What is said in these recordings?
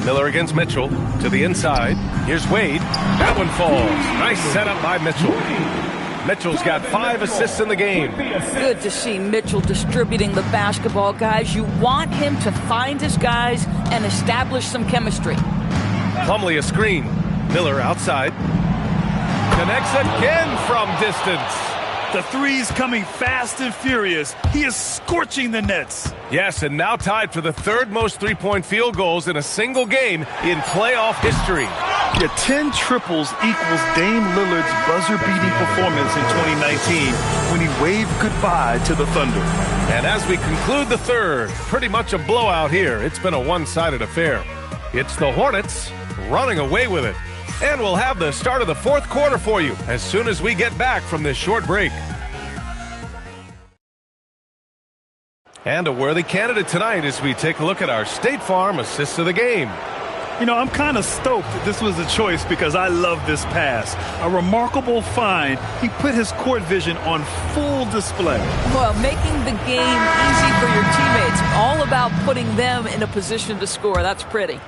Miller against Mitchell to the inside. Here's Wade. That one falls. Nice setup by Mitchell. Mitchell's got 5 assists in the game. Good to see Mitchell distributing the basketball, guys. You want him to find his guys and establish some chemistry. Plumlee a screen. Miller outside. Connects again from distance. The three's coming fast and furious. He is scorching the nets. Yes, and now tied for the 3rd most three-point field goals in a single game in playoff history. Yeah, 10 triples equals Dame Lillard's buzzer-beating performance in 2019 when he waved goodbye to the Thunder. And as we conclude the 3rd, pretty much a blowout here. It's been a one-sided affair. It's the Hornets running away with it. And we'll have the start of the 4th quarter for you as soon as we get back from this short break. And a worthy candidate tonight as we take a look at our State Farm assists of the game. You know, I'm kind of stoked that this was a choice because I love this pass. A remarkable find. He put his court vision on full display. Well, making the game easy for your teammates. All about putting them in a position to score. That's pretty.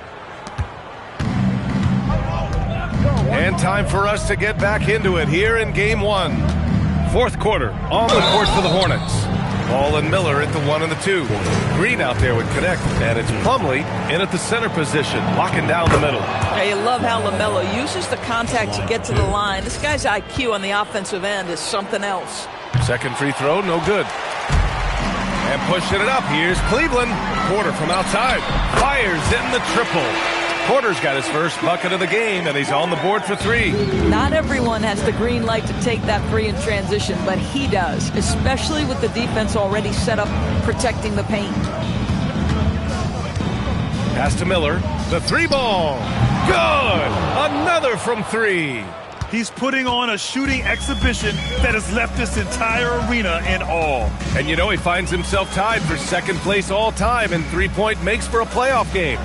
And time for us to get back into it here in Game 1. 4th quarter on the court for the Hornets. Ball and Miller at the 1 and the 2. Green out there would connect. And it's Plumlee in at the center position, locking down the middle. I love how LaMelo uses the contact to get to the line. This guy's IQ on the offensive end is something else. Second free throw, no good. And pushing it up, here's Cleveland. Porter from outside. Fires in the triple. Porter's got his first bucket of the game, and he's on the board for 3. Not everyone has the green light to take that 3 in transition, but he does, especially with the defense already set up protecting the paint. Pass to Miller. The 3 ball. Good! Another from 3. He's putting on a shooting exhibition that has left this entire arena in awe. And you know he finds himself tied for 2nd place all time in three-point makes for a playoff game.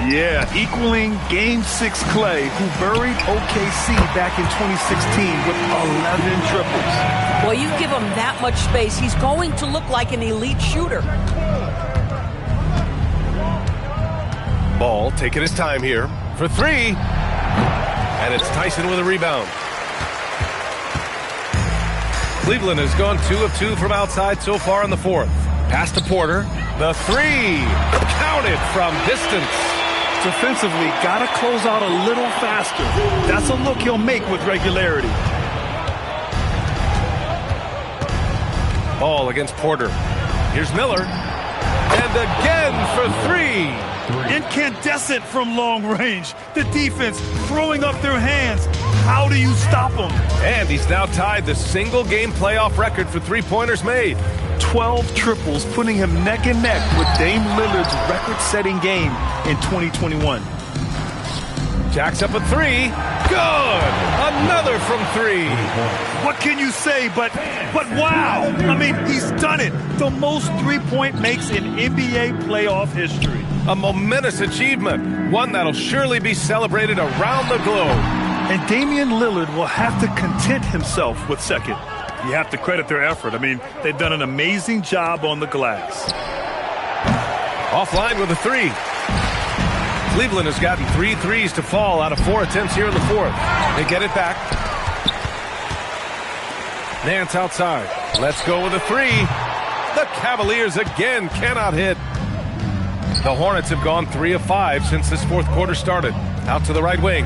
Yeah, equaling Game 6 Clay, who buried OKC back in 2016 with 11 triples. Well, you give him that much space, he's going to look like an elite shooter. Ball taking his time here for 3. And it's Tyson with a rebound. Cleveland has gone 2 of 2 from outside so far in the 4th. Pass to Porter. The 3. Counted from distance. Defensively, got to close out a little faster. That's a look he'll make with regularity. Ball against Porter. Here's Miller. And again for 3. Incandescent from long range. The defense throwing up their hands. How do you stop him? And he's now tied the single-game playoff record for three-pointers made. 12 triples, putting him neck and neck with Dame Lillard's record-setting game in 2021. Jacks up a 3. Good! Another from 3. What can you say but wow? I mean, he's done it. The most three-point makes in NBA playoff history. A momentous achievement, one that'll surely be celebrated around the globe. And Damian Lillard will have to content himself with 2nd. You have to credit their effort. I mean, they've done an amazing job on the glass. Offline with a 3. Cleveland has gotten 3 threes to fall out of 4 attempts here in the 4th. They get it back. Nance outside. Let's go with a 3. The Cavaliers again cannot hit. The Hornets have gone 3 of 5 since this 4th quarter started. Out to the right wing.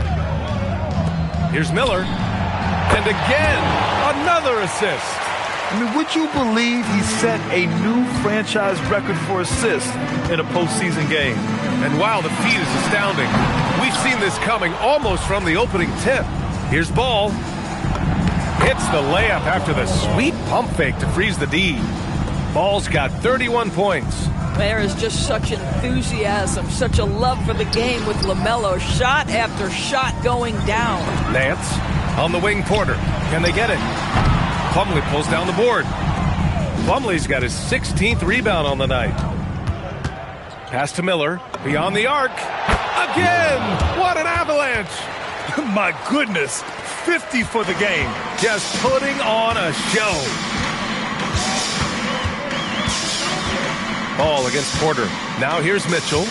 Here's Miller. And again, another assist. I mean, would you believe he set a new franchise record for assists in a postseason game? And wow, the feat is astounding. We've seen this coming almost from the opening tip. Here's Ball. Hits the layup after the sweet pump fake to freeze the D. Ball's got 31 points. There is just such enthusiasm, such a love for the game with LaMelo. Shot after shot going down. Nance on the wing. Porter. Can they get it? Plumlee pulls down the board. Plumlee's got his 16th rebound on the night. Pass to Miller. Beyond the arc. Again! What an avalanche! My goodness. 50 for the game. Just putting on a show. Ball against Porter. Now here's Mitchell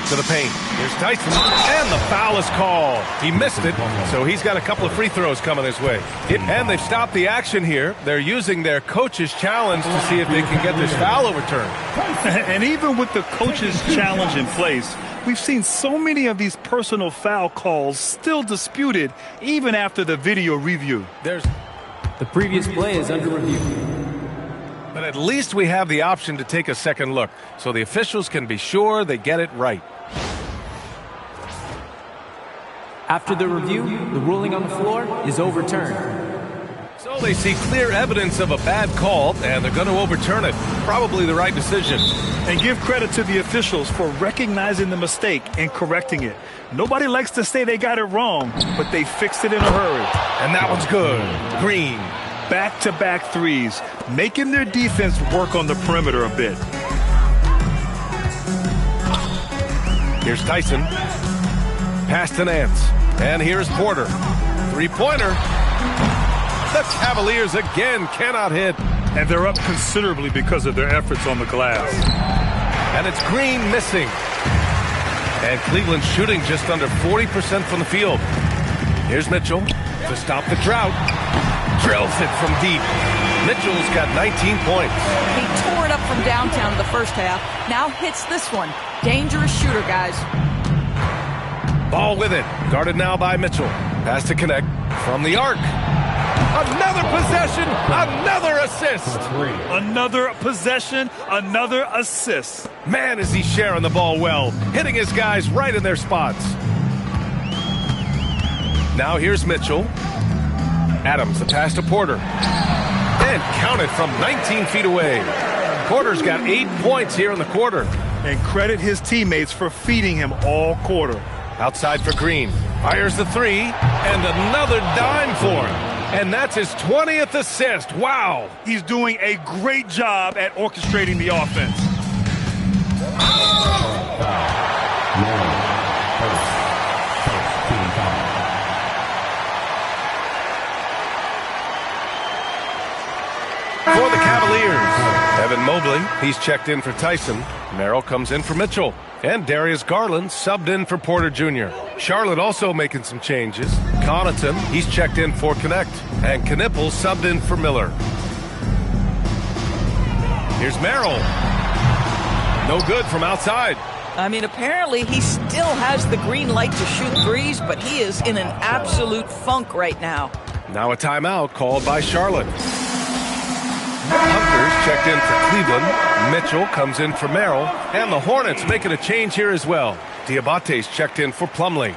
to the paint. Here's Tyson, and the foul is called. He missed it, so he's got a couple of free throws coming his way. And they've stopped the action here. They're using their coach's challenge to see if they can get this foul overturned. And even with the coach's challenge in place, we've seen so many of these personal foul calls still disputed even after the video review. The previous play is under review. But at least we have the option to take a second look, so the officials can be sure they get it right. After the review, the ruling on the floor is overturned. So they see clear evidence of a bad call, and they're going to overturn it. Probably the right decision. And give credit to the officials for recognizing the mistake and correcting it. Nobody likes to say they got it wrong, but they fixed it in a hurry. And that one's good. Green. Back-to-back threes, making their defense work on the perimeter a bit. Here's Tyson. Pass to Nance. And here's Porter. Three-pointer. The Cavaliers again cannot hit. And they're up considerably because of their efforts on the glass. And it's Green missing. And Cleveland shooting just under 40% from the field. Here's Mitchell to stop the drought. Drills it from deep. Mitchell's got 19 points. He tore it up from downtown in the first half. Now hits this one. Dangerous shooter, guys. Ball with it. Guarded now by Mitchell. Pass to connect from the arc. Another possession. Another assist. Another possession. Another assist. Man, is he sharing the ball well. Hitting his guys right in their spots. Now here's Mitchell. Adams, the pass to Porter. And counted from 19 feet away. Porter's got 8 points here in the quarter. And credit his teammates for feeding him all quarter. Outside for Green. Fires the three. And another dime for him. And that's his 20th assist. Wow. He's doing a great job at orchestrating the offense. For the Cavaliers, Evan Mobley, he's checked in for Tyson. Merrill comes in for Mitchell. And Darius Garland subbed in for Porter Jr. Charlotte also making some changes. Connaughton, he's checked in for Connect. And Knippel subbed in for Miller. Here's Merrill. No good from outside. I mean, apparently he still has the green light to shoot threes, but he is in an absolute funk right now. Now a timeout called by Charlotte. Hunter's checked in for Cleveland. Mitchell comes in for Merrill. And the Hornets making a change here as well. Diabate's checked in for Plumlee.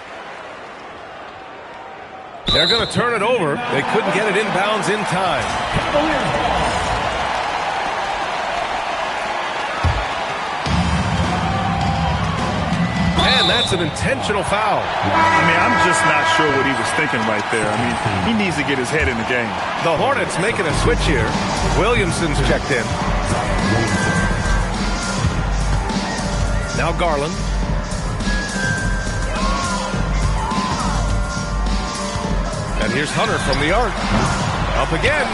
They're going to turn it over. They couldn't get it inbounds in time. And that's an intentional foul. I mean, I'm just not sure what he was thinking right there. I mean, he needs to get his head in the game. The Hornets making a switch here. Williamson's checked in. Now Garland. And here's Hunter from the arc. Up again.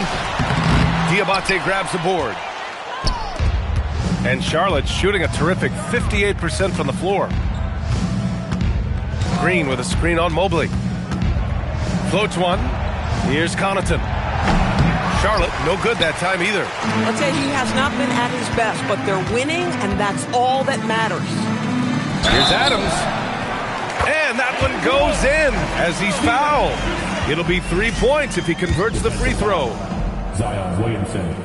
Diabate grabs the board. And Charlotte shooting a terrific 58% from the floor. Green with a screen on Mobley. Floats one. Here's Connaughton. Charlotte, no good that time either. I'll tell you, he has not been at his best, but they're winning, and that's all that matters. Here's Adams. And that one goes in as he's fouled. It'll be 3 points if he converts the free throw. Zion Williamson,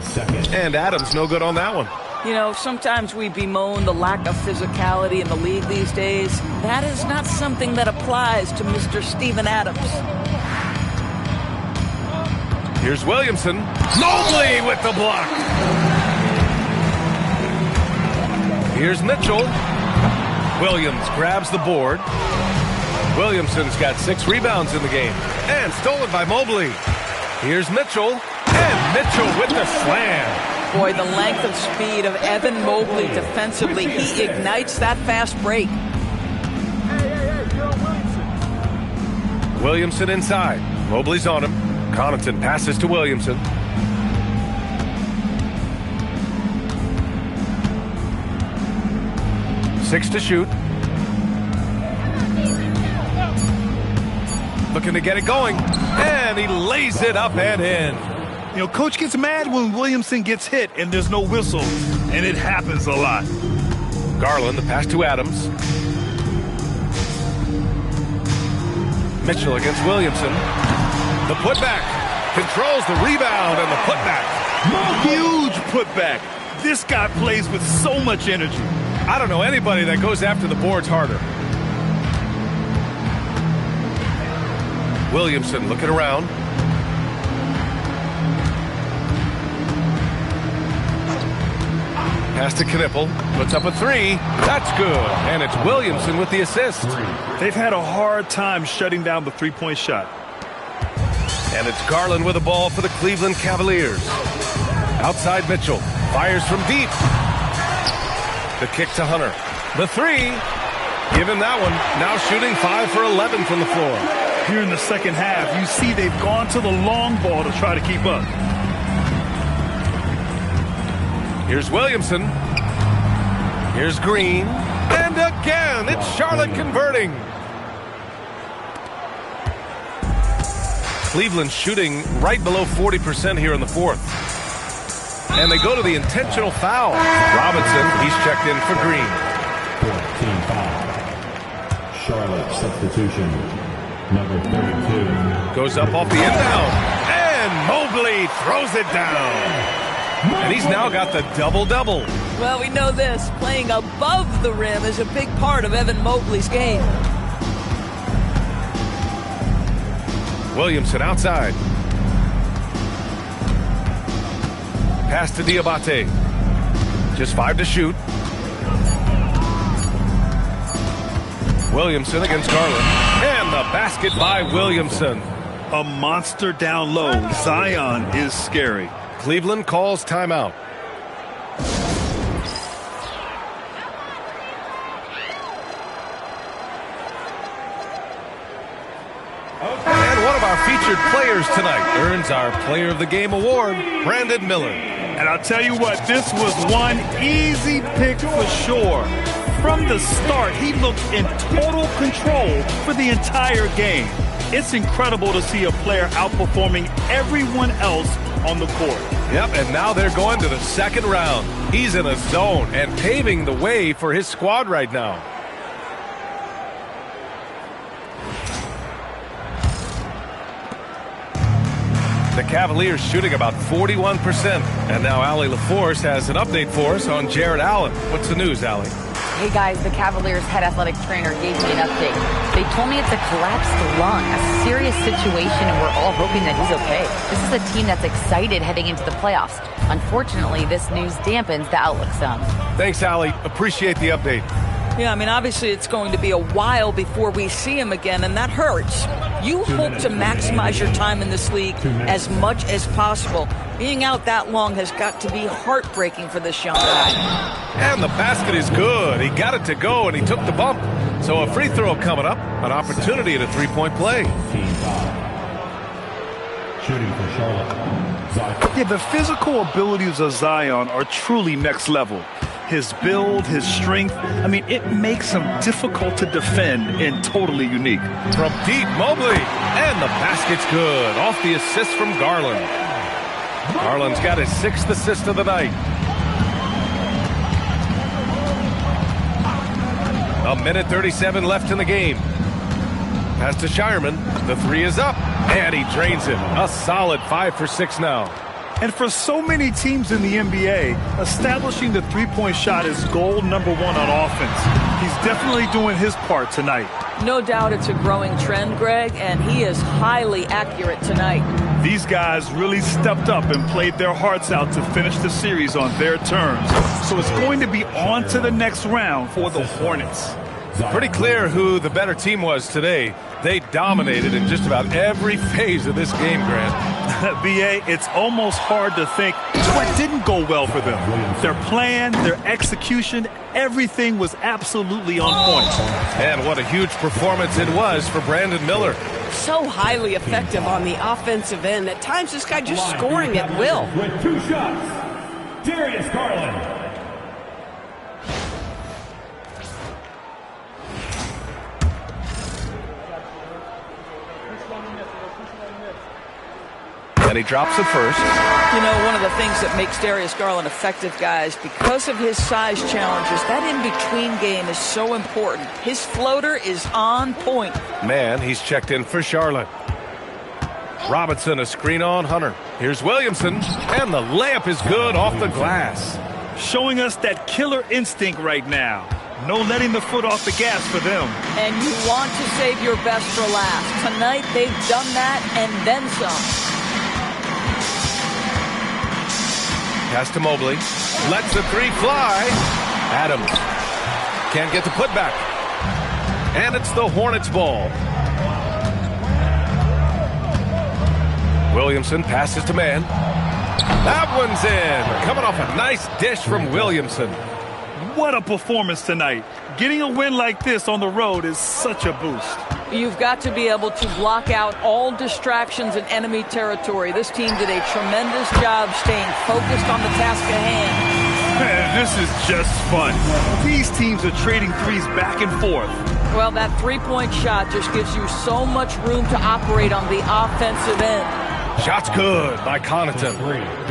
second. And Adams no good on that one. You know, sometimes we bemoan the lack of physicality in the league these days. That is not something that applies to Mr. Steven Adams. Here's Williamson. Mobley with the block. Here's Mitchell. Williams grabs the board. Williamson's got 6 rebounds in the game. And stolen by Mobley. Here's Mitchell. And Mitchell with the slam. Boy, the length of speed of Evan Mobley defensively, he ignites that fast break. Williamson inside. Mobley's on him. Connaughton passes to Williamson. Six to shoot. looking to get it going, and he lays it up and in. You know, coach gets mad when Williamson gets hit and there's no whistle, and it happens a lot. Garland, the pass to Adams. Mitchell against Williamson. The putback. Controls the rebound and the putback. Huge putback. This guy plays with so much energy. I don't know anybody that goes after the boards harder. Williamson looking around. Pass to Knippel. Puts up a three. That's good. And it's Williamson with the assist. They've had a hard time shutting down the three-point shot. And it's Garland with the ball for the Cleveland Cavaliers. Outside Mitchell. Fires from deep. The kick to Hunter. The three. Give him that one. Now shooting 5 for 11 from the floor. Here in the second half, you see they've gone to the long ball to try to keep up. Here's Williamson. Here's Green. And again, it's Charlotte converting. Cleveland shooting right below 40% here in the fourth. And they go to the intentional foul. Robinson, he's checked in for Green. 14 foul. Charlotte substitution. Number 32. Goes up off the inbound. And Mobley throws it down. And he's now got the double-double. Well, we know this. Playing above the rim is a big part of Evan Mobley's game. Williamson outside. Pass to Diabate. Just 5 to shoot. Williamson against Garland. And the basket by Williamson. A monster down low. Zion is scary. Cleveland calls timeout. And one of our featured players tonight earns our Player of the Game award, Brandon Miller. And I'll tell you what, this was one easy pick for sure. From the start, he looked in total control for the entire game. It's incredible to see a player outperforming everyone else on the court. Yep, and now they're going to the second round. He's in a zone and paving the way for his squad right now. The Cavaliers shooting about 41%. And now Allie LaForce has an update for us on Jared Allen. What's the news, Allie? Hey guys, the Cavaliers head athletic trainer gave me an update. They told me it's a collapsed lung, a serious situation, and we're all hoping that he's okay. This is a team that's excited heading into the playoffs. Unfortunately, this news dampens the outlook some. Thanks, Allie. Appreciate the update. Yeah, I mean, obviously it's going to be a while before we see him again, and that hurts. You hope to maximize your time in this league as much as possible. Being out that long has got to be heartbreaking for this young guy. And the basket is good. He got it to go, and he took the bump. So a free throw coming up, an opportunity at a three-point play. Shooting for Charlotte. Zion. Yeah, the physical abilities of Zion are truly next level. His build, his strength, I mean, it makes him difficult to defend and totally unique. From deep, Mobley. And the basket's good. Off the assist from Garland. Garland's got his 6th assist of the night. A minute 37 left in the game. Pass to Shireman. The three is up. And he drains it. A solid 5 for 6 now. And for so many teams in the NBA, establishing the three-point shot is goal number 1 on offense. He's definitely doing his part tonight. No doubt it's a growing trend, Greg, and he is highly accurate tonight. These guys really stepped up and played their hearts out to finish the series on their terms. So it's going to be on to the next round for the Hornets. Pretty clear who the better team was today. They dominated in just about every phase of this game, Grant. BA, it's almost hard to think what didn't go well for them. Their plan, their execution, everything was absolutely on point. And what a huge performance it was for Brandon Miller. So highly effective on the offensive end. At times, this guy just scoring at will. With 2 shots, Darius Garland. And he drops it first. You know, one of the things that makes Darius Garland effective, guys, because of his size challenges, that in-between game is so important. His floater is on point. Man, he's checked in for Charlotte. Robinson, a screen on Hunter. Here's Williamson, and the layup is good off the glass. Showing us that killer instinct right now. No letting the foot off the gas for them. And you want to save your best for last. Tonight, they've done that and then some. Pass to Mobley. Lets the three fly. Adams can't get the putback. And it's the Hornets' ball. Williamson passes to man. That one's in. Coming off a nice dish from Williamson. What a performance tonight. Getting a win like this on the road is such a boost. You've got to be able to block out all distractions in enemy territory. This team did a tremendous job staying focused on the task at hand. Man, this is just fun. These teams are trading threes back and forth. Well, that three-point shot just gives you so much room to operate on the offensive end. Shot's good by Connaughton.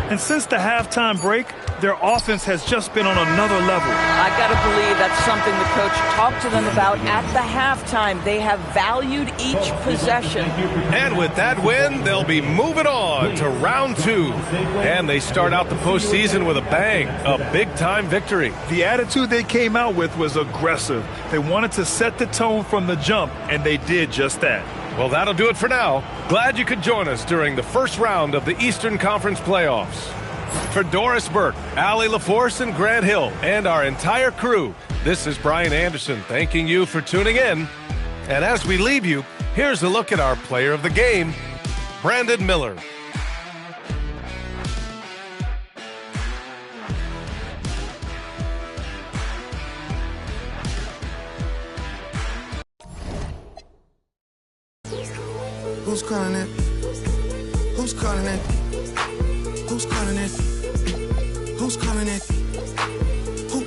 And since the halftime break, their offense has just been on another level. I got to believe that's something the coach talked to them about at the halftime. They have valued each possession. And with that win, they'll be moving on to round 2. And they start out the postseason with a bang, a big-time victory. The attitude they came out with was aggressive. They wanted to set the tone from the jump, and they did just that. Well, that'll do it for now. Glad you could join us during the first round of the Eastern Conference playoffs. For Doris Burke, Allie LaForce, and Grant Hill, and our entire crew, this is Brian Anderson thanking you for tuning in. And as we leave you, here's a look at our player of the game, Brandon Miller. Who's calling it? Who's calling it? Who's calling it? Who's calling it? Who?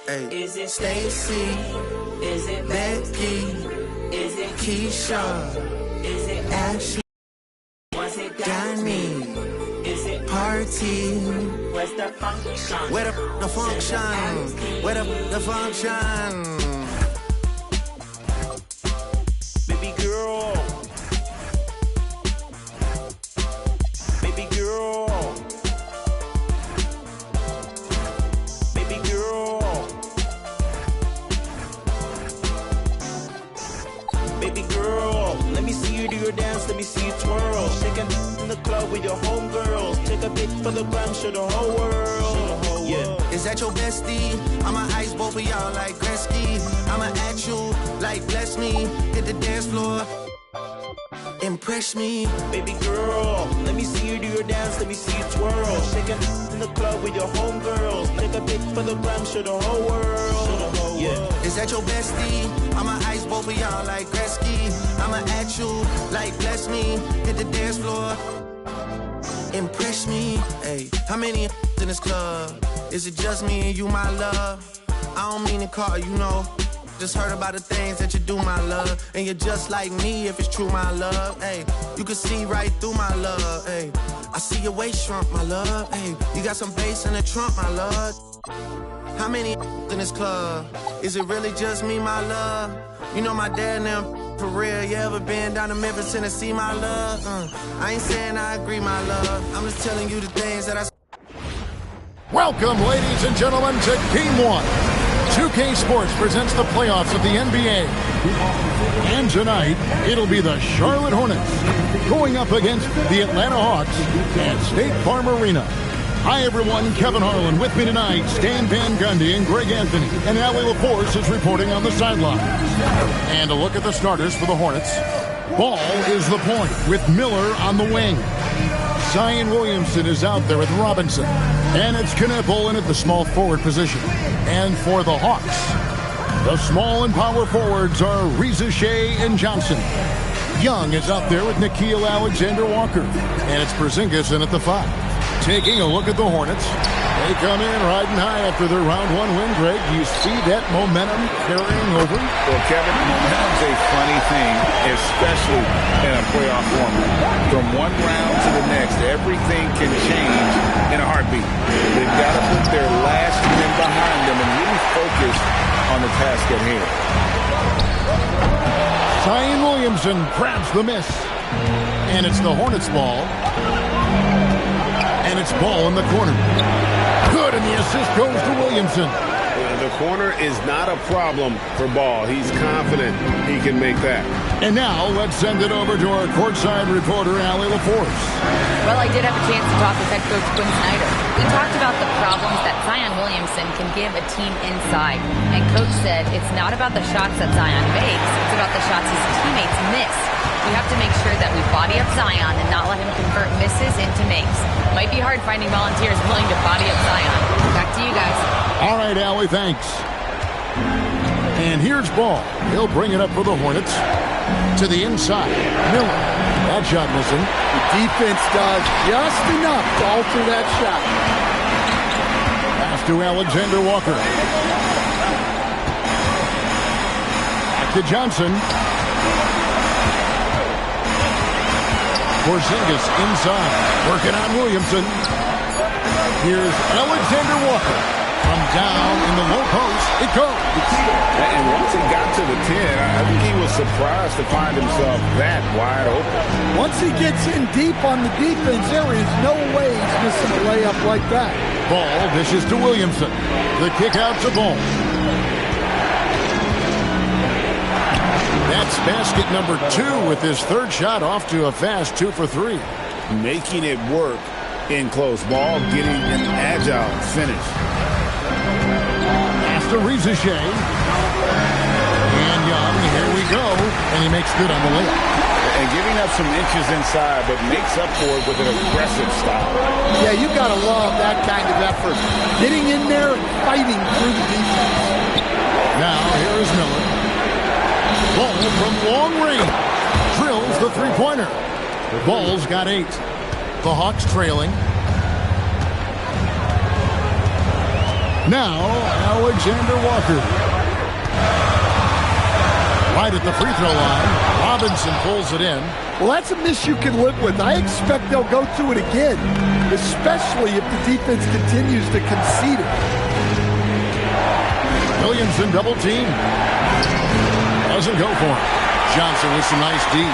Hey. Is it Stacy? Is it Becky? Is it Keisha? Is it Ashley? Was it Danny? Is it Party? Where's the function? Where the function? Where the function? Baby girl. Baby girl. Baby girl. Baby girl. Let me see you do your dance. Let me see you twirl. Shaking in the club with your homegirls. Take a pic for the gram. Show the whole world. Yeah. Is that your bestie? I'ma ice both of y'all like Gretzky. I'ma at you like bless me. Hit the dance floor. Impress me. Baby girl, let me see you do your dance. Let me see you twirl. Shaking in the club with your homegirls. Take a pic for the gram. Show the whole world. Yeah. Is that your bestie? I'ma ice both of y'all like Gretzky. I'ma at you like bless me. Hit the dance floor. Impress me. Hey, how many in this club? Is it just me and you, my love? I don't mean to call you, know. Just heard about the things that you do, my love. And you're just like me if it's true, my love. Hey, you can see right through my love. Hey, I see your waist shrunk, my love. Hey, you got some bass in the trunk, my love. How many in this club? Is it really just me, my love? You know my dad and them for real. You ever been down to Memphis, Tennessee, my love? I ain't saying I agree, my love. I'm just telling you the things that I... Welcome, ladies and gentlemen, to Game 1. 2K Sports presents the playoffs of the NBA. And tonight, it'll be the Charlotte Hornets going up against the Atlanta Hawks at State Farm Arena. Hi, everyone. Kevin Harlan with me tonight. Stan Van Gundy and Greg Anthony. And Allie LaForce is reporting on the sideline. And a look at the starters for the Hornets. Ball is the point with Miller on the wing. Zion Williamson is out there with Robinson. And it's Kneppel in at the small forward position. And for the Hawks, the small and power forwards are Reza Shea and Johnson. Young is out there with Nickeil Alexander-Walker. And it's Porzingis in at the 5. Taking a look at the Hornets, They come in riding high after their round one win, Greg. Do you see that momentum carrying over? Well, Kevin, momentum's a funny thing, especially in a playoff format. From one round to the next, everything can change in a heartbeat. They've got to put their last win behind them and really focus on the task at hand. Zion Williamson grabs the miss. And it's the Hornets' ball. And it's ball in the corner. Good, and the assist goes to Williamson. The corner is not a problem for Ball. He's confident he can make that. And now let's send it over to our courtside reporter, Allie LaForce. Well, I did have a chance to talk with head coach Quinn Snyder. We talked about the problems that Zion Williamson can give a team inside. And coach said it's not about the shots that Zion makes, it's about the shots his teammates miss. We have to make sure that we body up Zion and not let him convert misses into makes. Might be hard finding volunteers willing to body up Zion. Back to you guys. All right, Allie, thanks. And here's Ball. He'll bring it up for the Hornets. To the inside. Miller. That shot missing. The defense does just enough to alter that shot. Pass to Alexander Walker. Back to Johnson. Porzingis inside. Working on Williamson. Here's Alexander Walker. From down in the low post, it goes. And once he got to the 10, I think he was surprised to find himself that wide open. Once he gets in deep on the defense, there is no way he's missing a layup like that. Ball dishes to Williamson. The kick out to Ball. That's basket number 2 with his third shot off to a fast 2 for 3. Making it work in close ball, getting an agile finish. To Rizichet. And Young, here we go. And he makes good on the layup. And giving up some inches inside, but makes up for it with an aggressive style. Yeah, you got to love that kind of effort. Getting in there and fighting through the defense. Now, here is Miller. Ball from long range. Drills the three-pointer. Ball's got 8. The Hawks trailing. Now, Alexander Walker. Right at the free throw line. Robinson pulls it in. Well, that's a miss you can live with. I expect they'll go to it again, especially if the defense continues to concede it. Williamson double team. Doesn't go for it. Johnson with some nice D.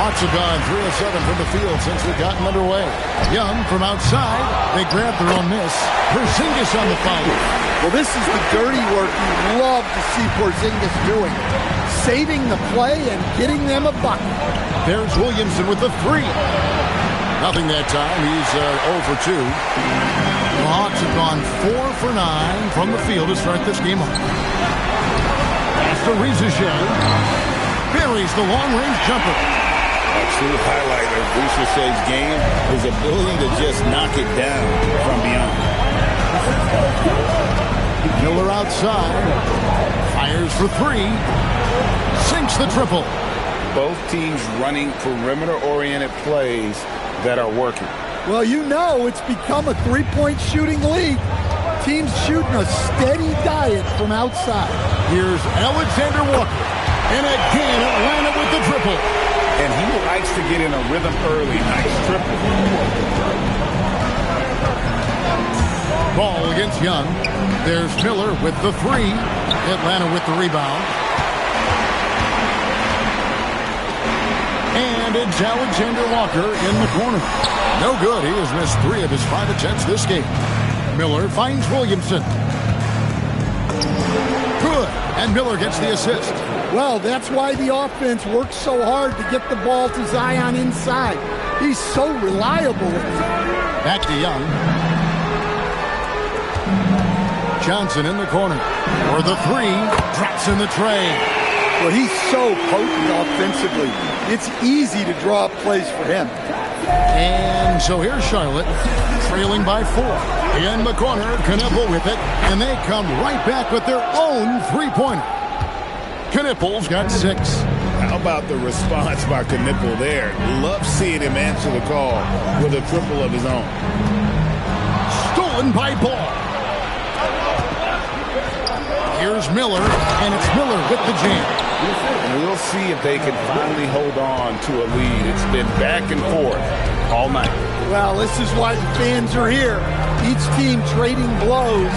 Hawks have gone 3 of 7 from the field since we've gotten underway. Young from outside. They grab their own miss. Porzingis on the foul. Well, this is the dirty work you love to see Porzingis doing. Saving the play and getting them a bucket. There's Williamson with the 3. Nothing that time. He's 0 for 2. The Hawks have gone 4 for 9 from the field to start this game off. Pass to Rizichet. Buries the long-range jumper. A true highlight of Rizichet's game, his ability to just knock it down from beyond. Miller outside. Fires for 3. Sinks the triple. Both teams running perimeter-oriented plays that are working. Well, you know it's become a three-point shooting league. Teams shooting a steady diet from outside. Here's Alexander Walker. And again, Atlanta with the triple. And he likes to get in a rhythm early. Nice triple. Ball against Young. There's Miller with the 3. Atlanta with the rebound. And it's Alexander Walker in the corner. No good. He has missed 3 of his 5 attempts this game. Miller finds Williamson. Good. And Miller gets the assist. Well, that's why the offense works so hard to get the ball to Zion inside. He's so reliable. Back to Young. Johnson in the corner. For the 3. Drops in the tray. Well, he's so potent offensively. It's easy to draw up plays for him. And so here's Charlotte, trailing by 4. In the corner, Knippel with it, and they come right back with their own three-pointer. Knippel's got 6. How about the response by Knippel there? Love seeing him answer the call with a triple of his own. stolen by Ball. Here's Miller, and it's Miller with the jam. We'll see if they can finally hold on to a lead. It's been back and forth all night. Well, this is why the fans are here. Each team trading blows,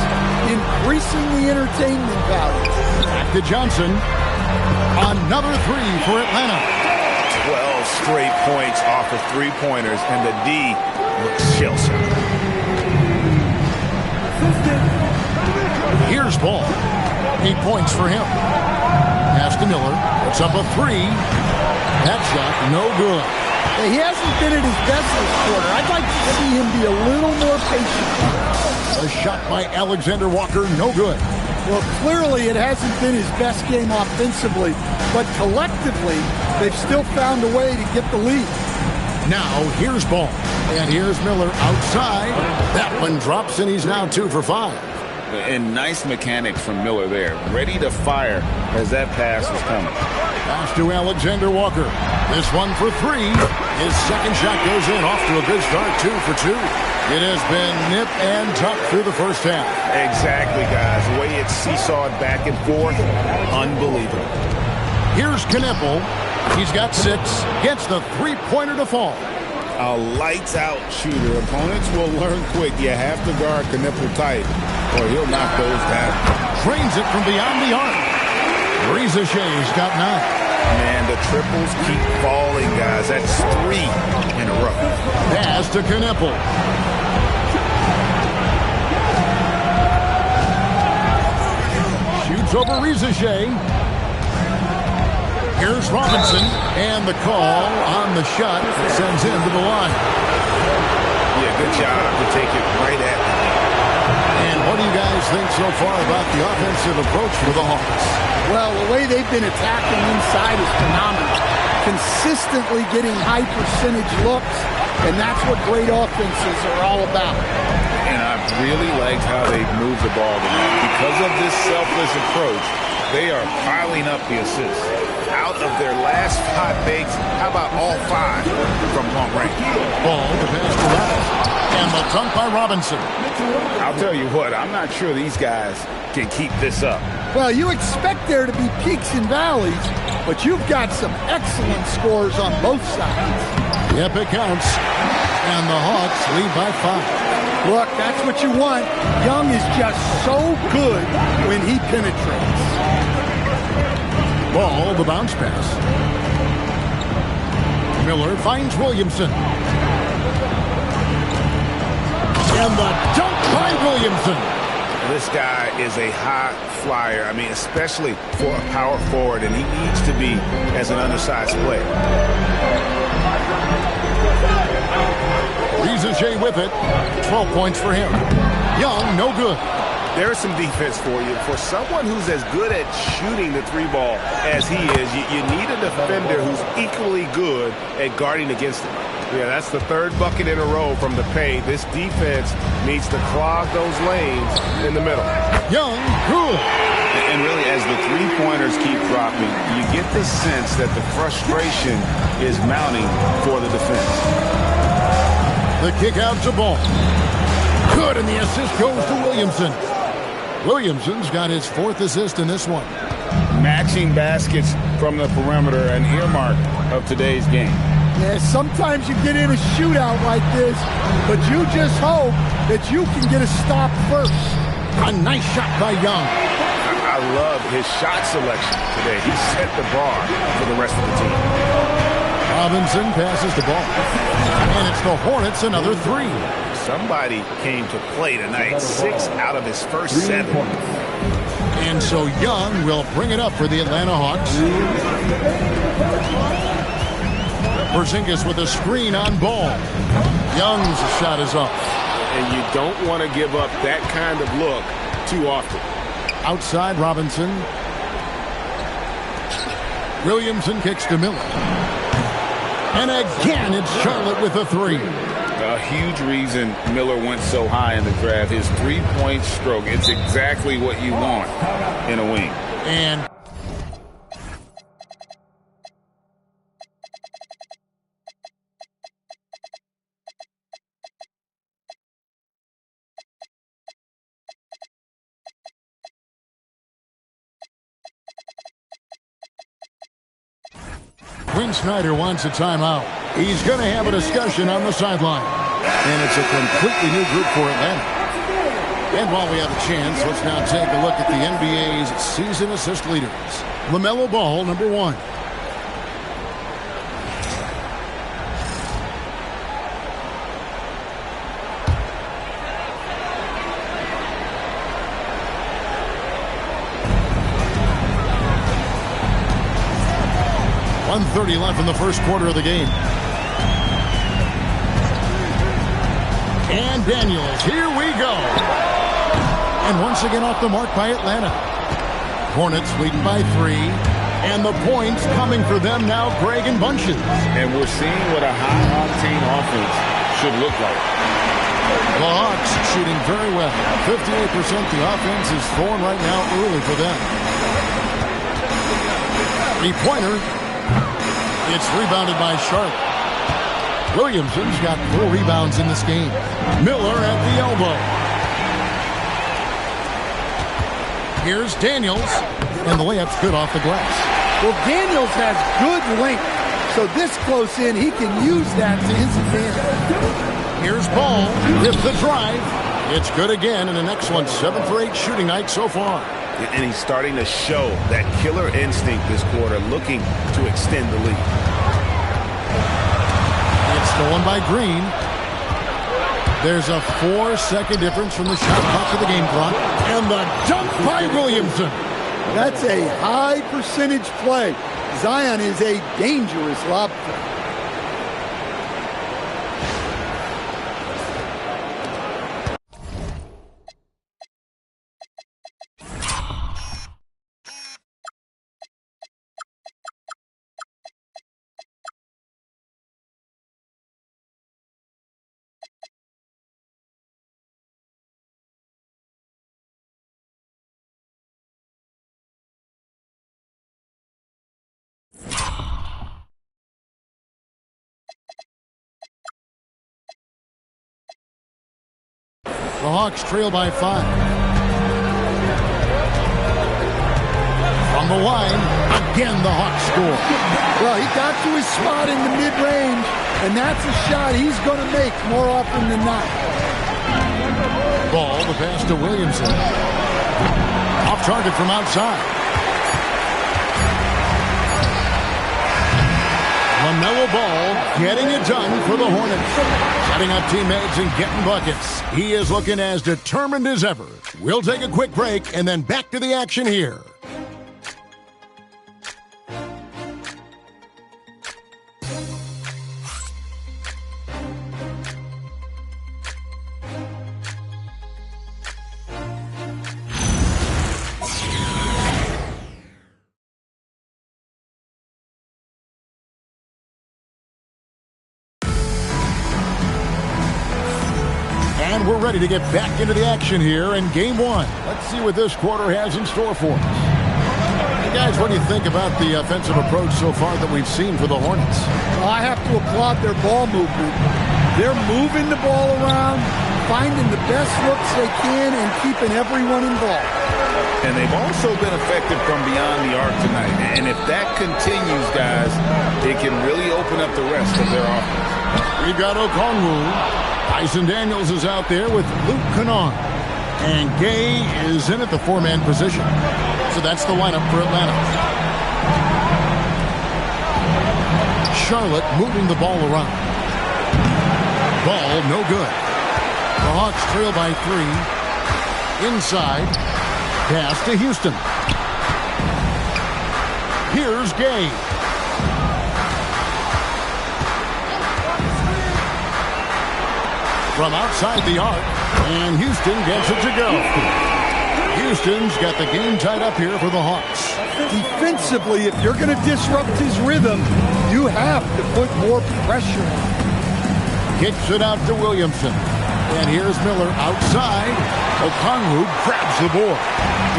increasing the entertainment value. Back to Johnson. Another three for Atlanta. 12 straight points off of three-pointers, and the D looks shell-shocked. Here's Ball. 8 points for him. Pass to Miller. Puts up a three. That shot, no good. He hasn't been at his best this quarter. I'd like to see him be a little more patient. A shot by Alexander Walker, no good. Well, clearly it hasn't been his best game offensively, but collectively, they've still found a way to get the lead. Now, here's Ball. And here's Miller outside. That one drops, and he's now 2 for 5. And nice mechanics from Miller there. Ready to fire as that pass is coming. Pass to Alexander Walker. This one for three. His second shot goes in. Off to a good start, 2 for 2. It has been nip and tuck through the first half. Exactly, guys. The way it's seesawed back and forth, unbelievable. Here's Kneppel. He's got 6. Gets the three-pointer to fall. A lights-out shooter. Opponents will learn quick. You have to guard Kneppel tight, or he'll knock those down. Drains it from beyond the arc. Shay's got 9. Man, the triples keep falling, guys. That's 3 in a row. Pass to Kneppel. Shoots over Shay. Here's Robinson, and the call on the shot that sends him to the line. Yeah, good job to take it right at him. And what do you guys think so far about the offensive approach for the Hawks? Well, the way they've been attacking inside is phenomenal. Consistently getting high percentage looks, and that's what great offenses are all about. And I really liked how they've moved the ball tonight. Because of this selfless approach, they are piling up the assists. Out of their last 5 makes, how about all 5 from long range? Ball to pass to Robinson. And the dunk by Robinson. I'll tell you what, I'm not sure these guys can keep this up. Well, you expect there to be peaks and valleys, but you've got some excellent scores on both sides. Yep, it counts. And the Hawks lead by 5. Look, that's what you want. Young is just so good when he penetrates. Ball, the bounce pass. Miller finds Williamson. And the dunk by Williamson. This guy is a high flyer. I mean, especially for a power forward, and he needs to be as an undersized player. Shay with it. 12 points for him. Young, no good. There's some defense for you. For someone who's as good at shooting the 3-ball as he is, you need a defender who's equally good at guarding against it. Yeah, that's the 3rd bucket in a row from the paint. This defense needs to clog those lanes in the middle. Young, good. And really, as the 3-pointers keep dropping, you get the sense that the frustration is mounting for the defense. The kick out to Ball. Good, and the assist goes to Williamson. Williamson's got his 4th assist in this one. Matching baskets from the perimeter, an earmark of today's game. Yeah, sometimes you get in a shootout like this, but you just hope that you can get a stop first. A nice shot by Young. I love his shot selection today. He set the bar for the rest of the team. Robinson passes the ball. And it's the Hornets, another 3. Somebody came to play tonight. 6 out of his first 7. And so Young will bring it up for the Atlanta Hawks. Porzingis with a screen on Ball. Young's shot is up. And you don't want to give up that kind of look too often. Outside Robinson. Williamson kicks to Miller. And again, it's Charlotte with a 3. A huge reason Miller went so high in the draft. His 3-point stroke. It's exactly what you want in a wing. And Quinn Snyder wants a timeout. He's going to have a discussion on the sideline. And it's a completely new group for Atlanta. And while we have a chance, let's now take a look at the NBA's season assist leaders. LaMelo Ball, number 1. .130 left in the first quarter of the game. And Daniels, here we go. And once again off the mark by Atlanta. Hornets leading by 3. And the points coming for them now, Greg, in bunches. And we're seeing what a high-octane offense should look like. The Hawks shooting very well. 58% the offense is throwing right now early for them. 3-pointer. It's rebounded by Charlotte. Williamson's got 4 rebounds in this game. Miller at the elbow. Here's Daniels, and the layup's good off the glass. Well, Daniels has good length, so this close in, he can use that to his advantage. Here's Ball with the drive. It's good again, and an excellent 7 for 8 shooting night so far. And he's starting to show that killer instinct this quarter, looking to extend the lead. It's stolen by Green. There's a 4-second difference from the shot clock to the game clock. And the dunk by Williamson. That's a high percentage play. Zion is a dangerous lob threat. The Hawks trail by 5. From the line, again the Hawks score. Well, he got to his spot in the mid-range, and that's a shot he's going to make more often than not. Ball, the pass to Williamson. Off target from outside. LaMelo Ball getting it done for the Hornets. Setting up teammates and getting buckets. He is looking as determined as ever. We'll take a quick break and then back to the action here. And we're ready to get back into the action here in Game 1. Let's see what this quarter has in store for us. Hey guys, what do you think about the offensive approach so far that we've seen for the Hornets? Well, I have to applaud their ball movement. They're moving the ball around, finding the best looks they can, and keeping everyone involved. And they've also been effective from beyond the arc tonight. And if that continues, guys, it can really open up the rest of their offense. We've got Okongwu. Tyson Daniels is out there with Luke Kennard. And Gay is in at the 4-man position. So that's the lineup for Atlanta. Charlotte moving the ball around. Ball no good. The Hawks trail by 3. Inside. Pass to Houston. Here's Gay. From outside the arc, and Houston gets it to go. Houston's got the game tied up here for the Hawks. Defensively, if you're going to disrupt his rhythm, you have to put more pressure on. Kicks it out to Williamson. And here's Miller outside. Okongwu grabs the board.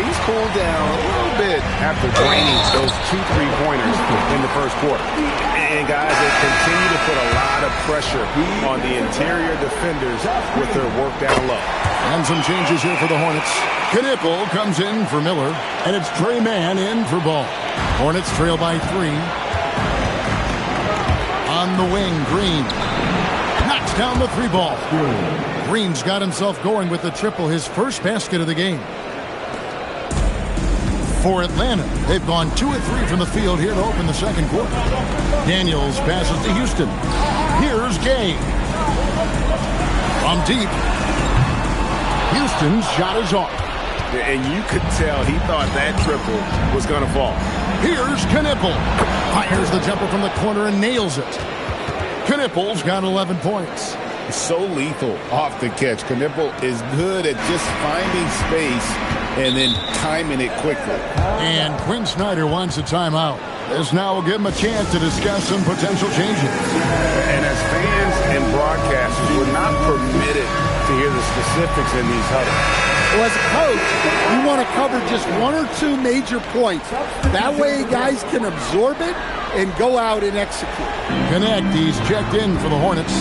He's cooled down a little bit after draining those 2 3-pointers in the first quarter. And guys, they continue to put a lot of pressure on the interior defenders with their work down low. And some changes here for the Hornets. Knipple comes in for Miller, and it's Trey Mann in for Ball. Hornets trail by 3. On the wing, Green knocks down the three ball. Green's got himself going with the triple, his first basket of the game. For Atlanta, they've gone 2 of 3 from the field here to open the second quarter. Daniels passes to Houston. Here's Gay. From deep. Houston's shot is off. And you could tell he thought that triple was going to fall. Here's Knipple. Fires the jumper from the corner and nails it. Knipple's got 11 points. So lethal off the catch. Knipple is good at just finding space and then timing it quickly. And Quinn Snyder wants a timeout. This now will give him a chance to discuss some potential changes. And as fans and broadcasters, we're not permitted to hear the specifics in these huddles. Well, as a coach, you want to cover just 1 or 2 major points. That way guys can absorb it and go out and execute. Connect, he's checked in for the Hornets.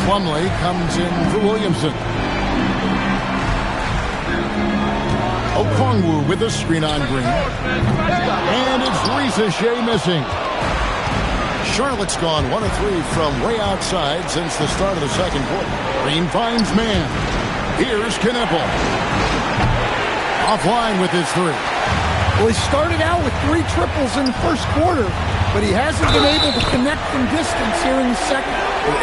Plumlee comes in for Williamson. Okongwu with a screen on Green. And it's Risa Shea missing. Charlotte's gone 1 of 3 from way outside since the start of the second quarter. Green finds man. Here's Knipple. Offline with his 3. Well, he started out with 3 triples in the first quarter, but he hasn't been able to connect from distance here in the second.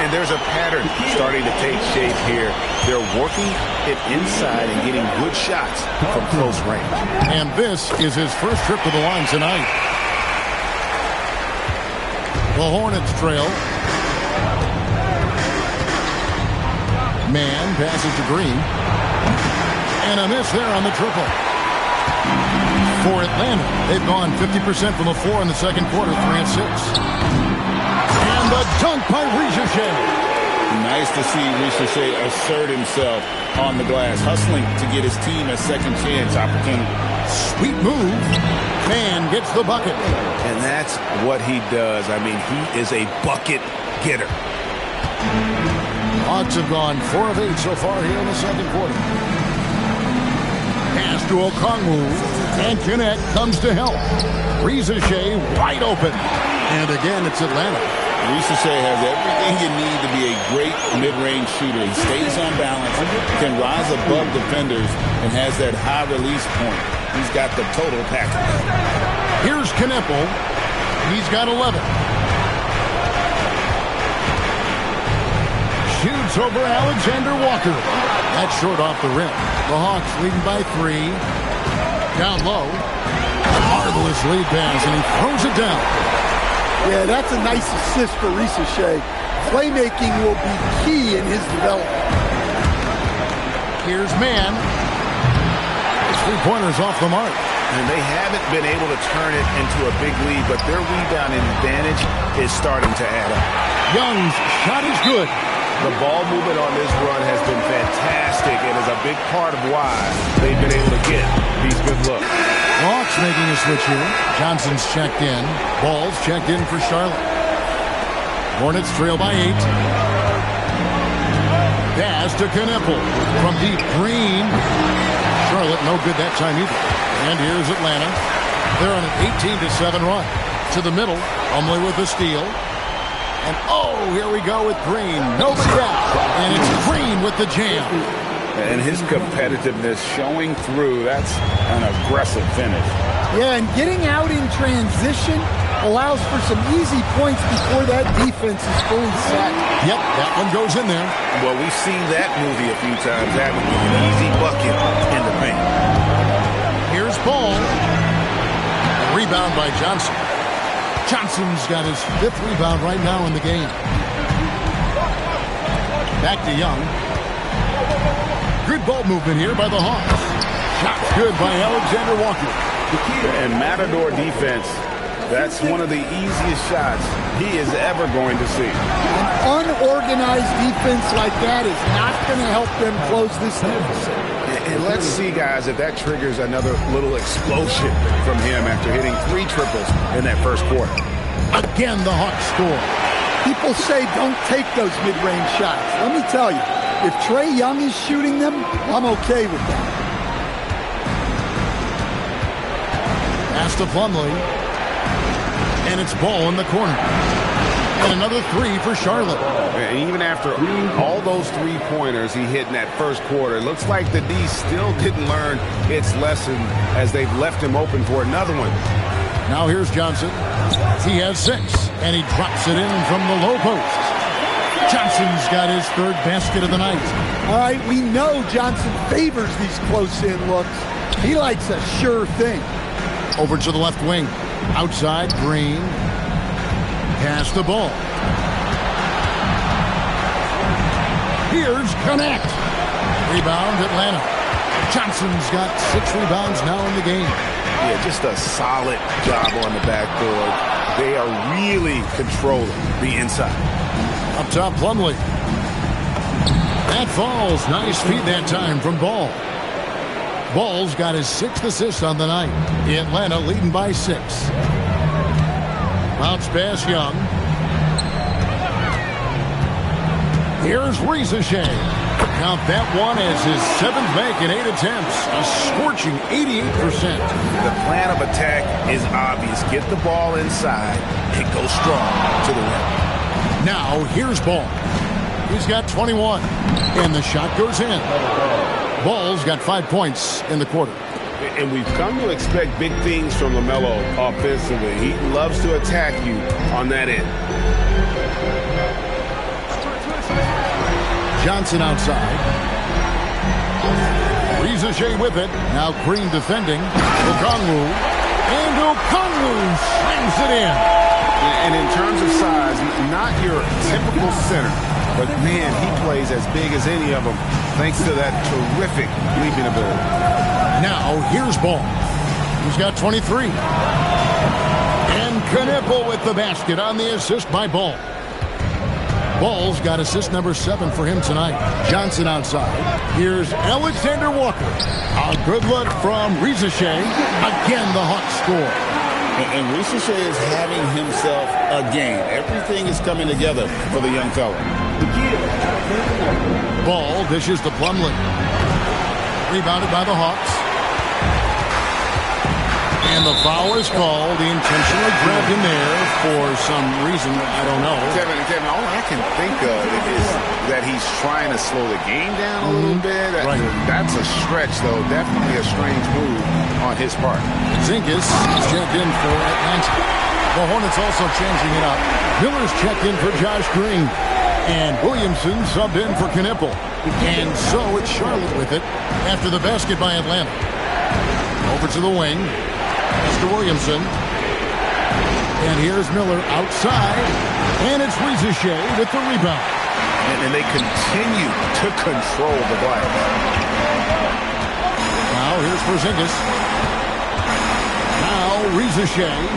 And there's a pattern starting to take shape here. They're working it inside and getting good shots from close range. And this is his first trip to the line tonight. The Hornets trail. Man passes to Green. And a miss there on the triple. For Atlanta, they've gone 50% from the floor in the second quarter, 3 of 6. And the dunk by Ricochet. Nice to see Ricochet assert himself on the glass, hustling to get his team a second chance opportunity. Sweet move. Man gets the bucket. And that's what he does. I mean, he is a bucket getter. Hawks have gone 4 of 8 so far here in the second quarter. Pass to Okongwu, and Connect comes to help. Ricochet wide open. And again, it's Atlanta. Ricochet has everything you need to be a great mid-range shooter. He stays on balance, can rise above defenders, and has that high release point. He's got the total package. Here's Knipple. He's got 11. Shoots over Alexander Walker. That's short off the rim. The Hawks leading by 3. Down low. Marvelous lead pass, and he throws it down. Yeah, that's a nice assist for Ricochet. Playmaking will be key in his development. Here's man. His 3-pointers off the mark. And they haven't been able to turn it into a big lead, but their rebounding advantage is starting to add up. Young's shot is good. The ball movement on this run has been fantastic and is a big part of why they've been able to get these good looks. Hawks making a switch here. Johnson's checked in. Ball's checked in for Charlotte. Hornets trail by 8. Pass to Knipple. From deep, Green. Charlotte no good that time either. And here's Atlanta. They're on an 18-7 run. To the middle. Plumlee with the steal. And oh, here we go with Green. Nobody out. And it's Green with the jam. And his competitiveness showing through. That's an aggressive finish. Yeah, and getting out in transition allows for some easy points before that defense is fully set. Yep, that one goes in there. Well, we've seen that movie a few times. That would be an easy bucket in the paint. Here's Ball. A rebound by Johnson. Johnson's got his 5th rebound right now in the game. Back to Young. Good ball movement here by the Hawks. Shot's good by Alexander Walker. And Matador defense, that's one of the easiest shots he is ever going to see. An unorganized defense like that is not going to help them close this deficit. And let's see, guys, if that triggers another little explosion from him after hitting 3 triples in that first quarter. Again, the Hawks score. People say don't take those mid-range shots. Let me tell you, if Trae Young is shooting them, I'm okay with that. Pass to Plumlee. And it's Ball in the corner. And another three for Charlotte. And even after all those three-pointers he hit in that first quarter, it looks like the D still didn't learn its lesson as they've left him open for another one. Now here's Johnson. He has 6, and he drops it in from the low post. Johnson's got his 3rd basket of the night. All right, we know Johnson favors these close-in looks. He likes a sure thing. Over to the left wing. Outside, Green. Pass the ball. Here's Connect. Rebound, Atlanta. Johnson's got 6 rebounds now in the game. Yeah, just a solid job on the backboard. They are really controlling the inside. Up top, Plumlee. That falls. Nice feed that time from Ball. Ball's got his 6th assist on the night. Atlanta leading by 6. Bounce pass, Young. Here's Rizachet. Count that one as his 7th make in 8 attempts. A scorching 88%. The plan of attack is obvious. Get the ball inside and go strong to the rim. Now, here's Ball. He's got 21. And the shot goes in. Ball's got 5 points in the quarter. And we've come to expect big things from LaMelo offensively. He loves to attack you on that end. Johnson outside. Rizachet with it. Now Green defending. Okongwu. And Okongwu slams it in. And in terms of size, not your typical center. But, man, he plays as big as any of them thanks to that terrific leaping ability. Now, here's Ball. He's got 23. And Kneppel with the basket on the assist by Ball. Ball's got assist number 7 for him tonight. Johnson outside. Here's Alexander Walker. A good look from Rizachet. Again, the Hawks score. And Rizachet is having himself a game. Everything is coming together for the young fella. Ball dishes to Plumlee. Rebounded by the Hawks. And the foul is called. He intentionally grabbed him there for some reason. I don't know. Kevin, all I can think of is that he's trying to slow the game down a little bit. Right. That's a stretch, though. Definitely a strange move on his part. Zinkas is checked in for Atlanta. The Hornets also changing it up. Miller's checked in for Josh Green. And Williamson subbed in for Kneppel. And so it's Charlotte with it after the basket by Atlanta. Over to the wing. Mr. Williamson. And here's Miller outside. And it's Rizachet with the rebound. And they continue to control the glass. Now here's Porzingis. Now Rizachet.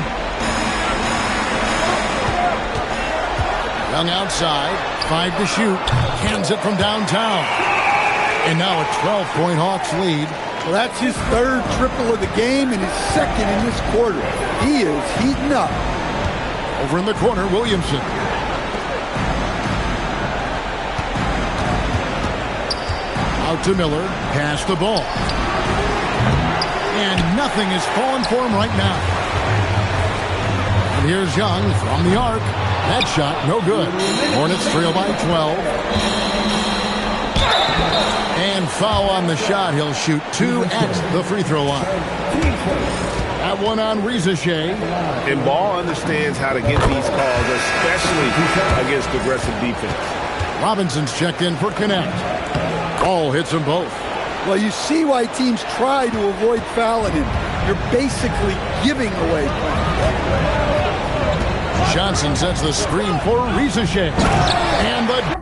Young outside. 5 to shoot. Hands it from downtown. And now a 12-point Hawks lead. Well, that's his 3rd triple of the game and his 2nd in this quarter. He is heating up. Over in the corner, Williamson. Out to Miller. Pass the ball. And nothing is falling for him right now. And here's Young from the arc. That shot, no good. Hornets trail by 12. And foul on the shot. He'll shoot 2 at the free throw line. That one on Rizachet. And Ball understands how to get these calls, especially against aggressive defense. Robinson's checked in for Connect. Ball hits them both. Well, you see why teams try to avoid fouling him. You're basically giving away points. Johnson sets the screen for Rizachet. And the...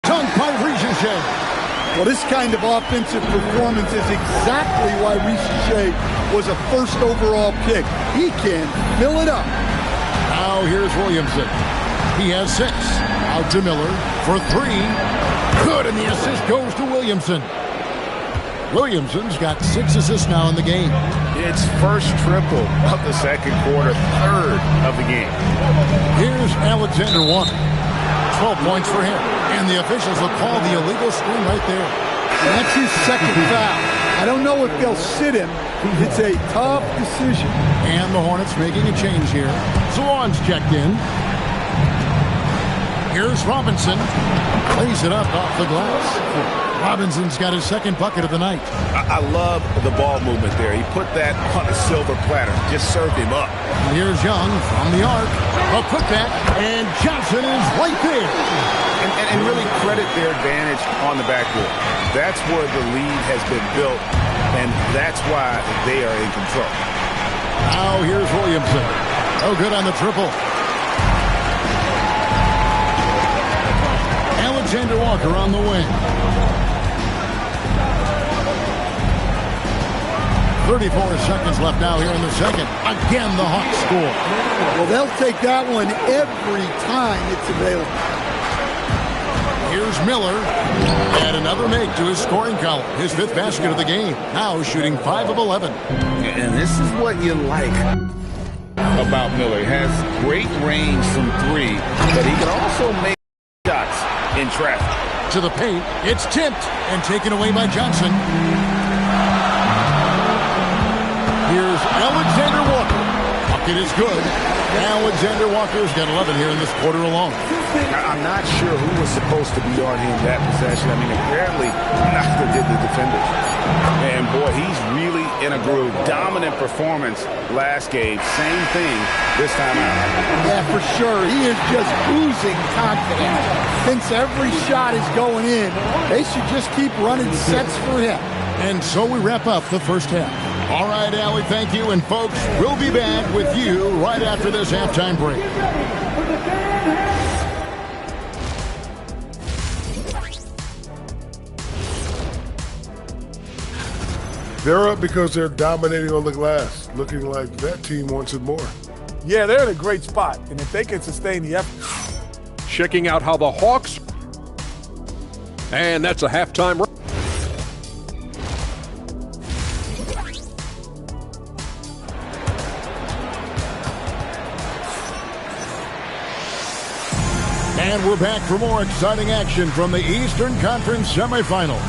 dunk by Rizachet. Well, this kind of offensive performance is exactly why Rizachet was a 1st overall pick. He can fill it up. Now here's Williamson. He has 6. Out to Miller for 3. Good, and the assist goes to Williamson. Williamson's got 6 assists now in the game. It's first triple of the second quarter, third of the game. Here's Alexander Walker. 12 points for him. And the officials will call the illegal screen right there. And that's his second foul. I don't know if they'll sit him. It's a tough decision. And the Hornets making a change here. Salon's checked in. Here's Robinson. Plays it up off the glass. Robinson's got his second bucket of the night. I love the ball movement there. He put that on a silver platter. Just served him up. Here's Young from the arc. A putback, and Johnson is right there. And really credit their advantage on the backboard. That's where the lead has been built, and that's why they are in control. Now here's Williamson. No good on the triple. Alexander Walker on the wing. 34 seconds left now here in the second. Again, the Hawks score. Well, they'll take that one every time it's available. Here's Miller. And another make to his scoring column. His 5th basket of the game. Now shooting 5 of 11. And this is what you like about Miller. He has great range from 3, but he can also make shots in traffic. To the paint. It's tipped and taken away by Johnson. Here's Alexander Walker. Bucket is good. Alexander Walker's got 11 here in this quarter alone. I'm not sure who was supposed to be on him that possession. I mean, apparently neither did the defenders. And boy, he's really in a groove. Dominant performance last game. Same thing this time out. Yeah, for sure. He is just oozing confidence. Thinks every shot is going in. They should just keep running sets for him. And so we wrap up the first half. All right, Allie, thank you. And folks, we'll be back with you right after this halftime break. They're up because they're dominating on the glass, looking like that team wants it more. Yeah, they're in a great spot, and if they can sustain the effort. Checking out how the Hawks, and that's a halftime. And we're back for more exciting action from the Eastern Conference semifinal.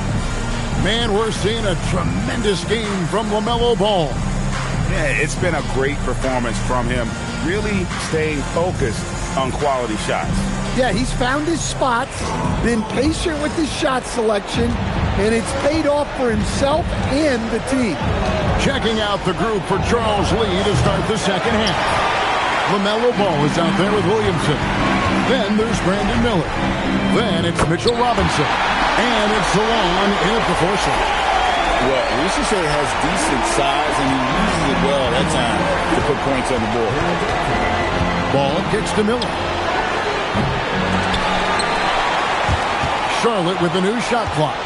Man, we're seeing a tremendous game from LaMelo Ball. Yeah, it's been a great performance from him. Really staying focused on quality shots. Yeah, he's found his spots, been patient with his shot selection, and it's paid off for himself and the team. Checking out the group for Charles Lee to start the second half. LaMelo Ball is out there with Williamson. Then there's Brandon Miller. Then it's Mitchell Robinson. And it's Salon in at the force. Well, Ricochet has decent size, and he uses it well that time to put points on the board. Ball gets to Miller. Charlotte with the new shot clock.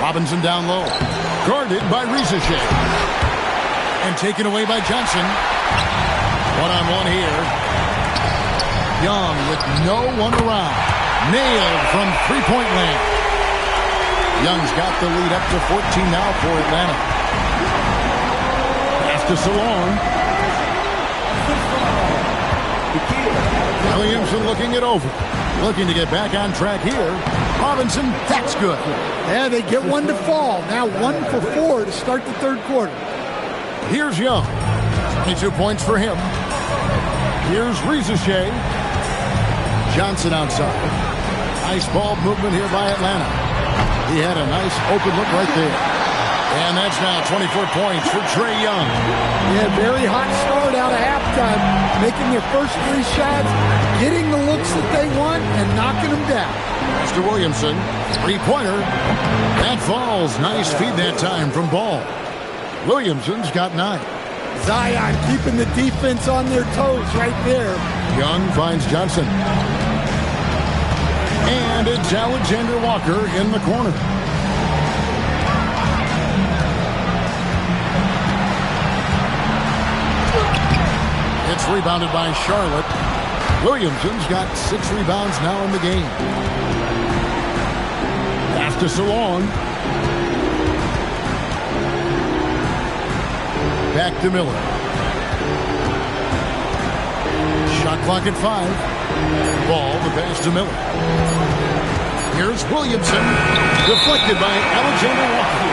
Robinson down low. Guarded by Ricochet. And taken away by Johnson. One-on-one here. Young with no one around. Nailed from three-point land. Young's got the lead up to 14 now for Atlanta. Pass to Salon. Williamson looking it over. Looking to get back on track here. Robinson, that's good. Yeah, they get one to fall. Now 1 for 4 to start the third quarter. Here's Young. 22 points for him. Here's Ricochet. Johnson outside. Nice ball movement here by Atlanta. He had a nice open look right there. And that's now 24 points for Trae Young. Yeah, very hot start out of halftime. Making their first 3 shots, getting the looks that they want, and knocking them down. Pass to Williamson. Three-pointer. That falls. Nice feed that time from Ball. Williamson's got 9. Zion keeping the defense on their toes right there. Young finds Johnson. And it's Alexander Walker in the corner. It's rebounded by Charlotte. Williamson's got 6 rebounds now in the game. to Salon. Back to Miller. Shot clock at 5. Ball, the pass to Miller. Here's Williamson. Deflected by Alexander Walker.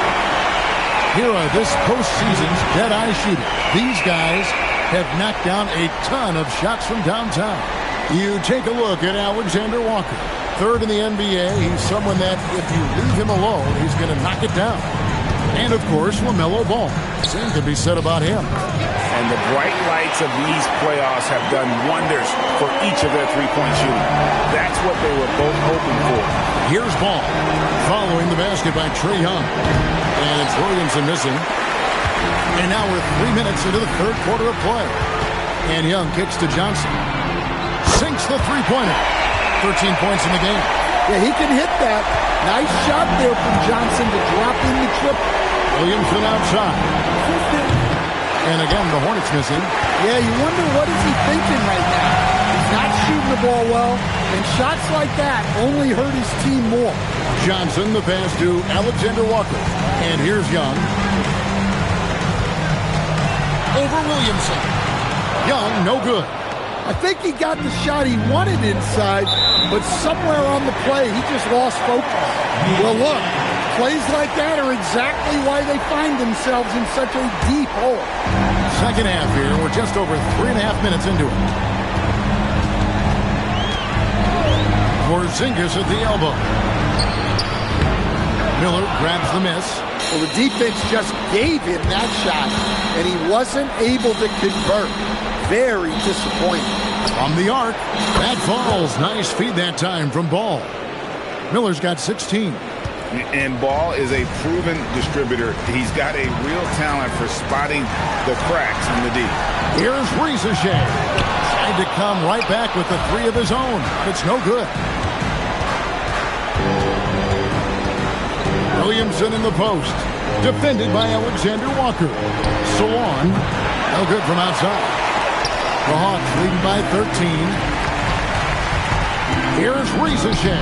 Here are this postseason's dead-eye shooters. These guys have knocked down a ton of shots from downtown. You take a look at Alexander Walker. Third in the NBA. He's someone that, if you leave him alone, he's going to knock it down. And, of course, LaMelo Ball. Same could be said about him. And the bright lights of these playoffs have done wonders for each of their three-point shooting. That's what they were both hoping for. Here's Ball. Following the basket by Trae Young. And it's Williamson missing. And now we're 3 minutes into the third quarter of play. And Young kicks to Johnson. Sinks the three-pointer. 13 points in the game. Yeah, he can hit that. Nice shot there from Johnson to drop in the triple. Williamson outside. And again, the Hornets missing. Yeah, you wonder what is he thinking right now. He's not shooting the ball well, and shots like that only hurt his team more. Johnson, the pass to Alexander Walker. And here's Young. Over Williamson. Young, no good. I think he got the shot he wanted inside, but somewhere on the play, he just lost focus. Well, look, plays like that are exactly why they find themselves in such a deep hole. Second half here. We're just over 3.5 minutes into it. Porzingis at the elbow. Miller grabs the miss. Well, the defense just gave him that shot, and he wasn't able to convert. Very disappointing. From the arc, that falls. Nice feed that time from Ball. Miller's got 16. And Ball is a proven distributor. He's got a real talent for spotting the cracks in the D. Here's Riesachet. Tried to come right back with the three of his own. It's no good. Williamson in the post. Defended by Alexander Walker. Salon. No good from outside. The Hawks leading by 13. Here's Riesachet.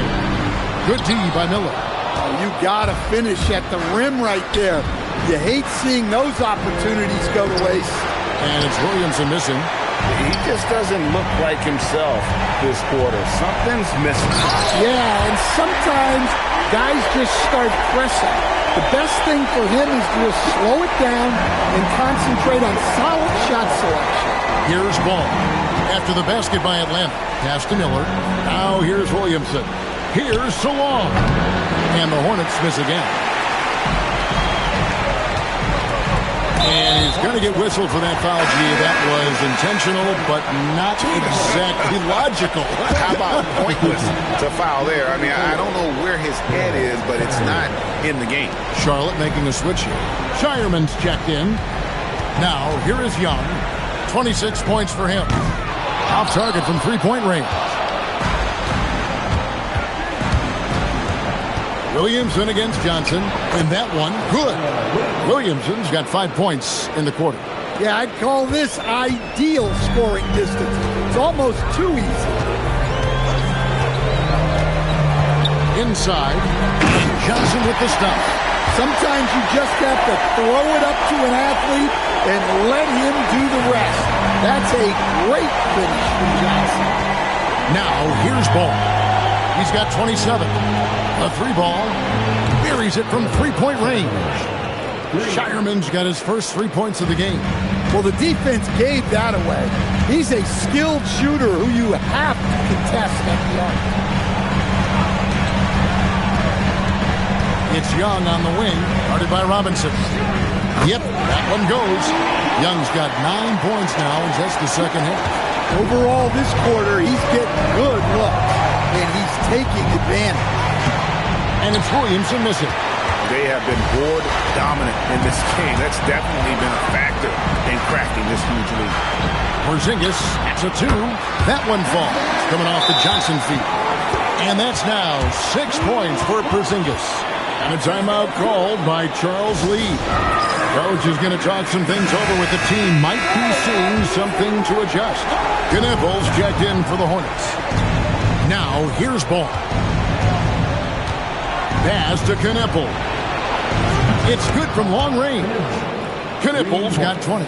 Good D by Miller. Oh, you got to finish at the rim right there. You hate seeing those opportunities go to waste. And it's Williamson missing. He just doesn't look like himself this quarter. Something's missing. Yeah, and sometimes guys just start pressing. The best thing for him is to just slow it down and concentrate on solid shot selection. Here's Ball. After the basket by Atlanta. Pass to Miller. Now here's Williamson. Here's Salon. And the Hornets miss again. And he's going to get whistled for that foul. Gee, that was intentional, but not exactly logical. How about pointless to foul there? I mean, I don't know where his head is, but it's not in the game. Charlotte making a switch here. Shireman's checked in. Now, here is Young. 26 points for him. Off target from three-point range. Williamson against Johnson. And that one, good. Williamson's got 5 points in the quarter. Yeah, I'd call this ideal scoring distance. It's almost too easy. Inside. Johnson with the stop. Sometimes you just have to throw it up to an athlete and let him do the rest. That's a great finish from Johnson. Now, here's Ball. He's got 27. A three ball. Buries it from three-point range. Shireman's got his first 3 points of the game. Well, the defense gave that away. He's a skilled shooter who you have to contest at the arc. It's Young on the wing, guarded by Robinson. Yep, that one goes. Young's got 9 points now in just the second half. Overall, this quarter, he's getting good looks, and he's taking advantage. And it's Williamson missing. They have been board dominant in this game. That's definitely been a factor in cracking this huge lead. Porzingis, that's a 2. That one falls, coming off the Johnson feet. And that's now 6 points for Porzingis. And a timeout called by Charles Lee. Coach is going to talk some things over with the team. Might be seeing something to adjust. Knipples checked in for the Hornets. Now, here's Ball. Pass to Knippel. It's good from long range. Knippel's got 20.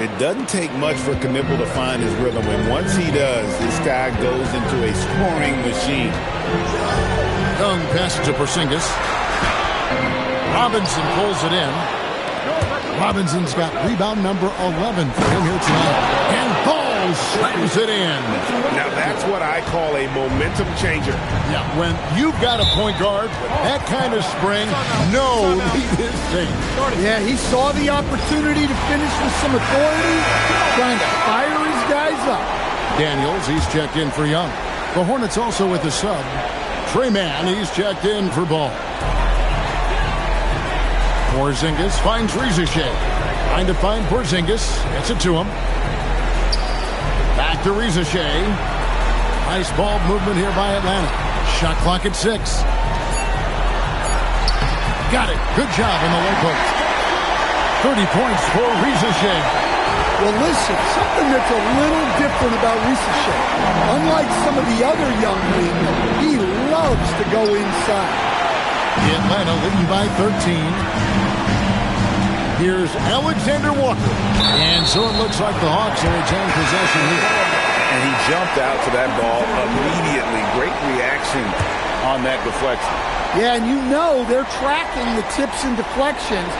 It doesn't take much for Knippel to find his rhythm, and once he does, this guy goes into a scoring machine. Young passes to Porzingis. Robinson pulls it in. Robinson's got rebound number 11 for him here tonight. And Ball slams it in. Now that's what I call a momentum changer. Yeah, when you've got a point guard with that kind of spring, no lead is safe. Yeah, he saw the opportunity to finish with some authority, trying to fire his guys up. Daniels, he's checked in for Young. The Hornets also with a sub. Trey Mann, he's checked in for Ball. Porzingis finds Rizachet. Trying to find Porzingis. Gets it to him. Back to Rizachet. Nice ball movement here by Atlanta. Shot clock at 6. Got it. Good job in the low post. 30 points for Rizachet. Well, listen, something that's a little different about Rizachet. Unlike some of the other young men, he loves to go inside. Atlanta leading by 13. Here's Alexander Walker. And so it looks like the Hawks are retaining possession here. And he jumped out to that ball immediately. Great reaction on that deflection. Yeah, and you know they're tracking the tips and deflections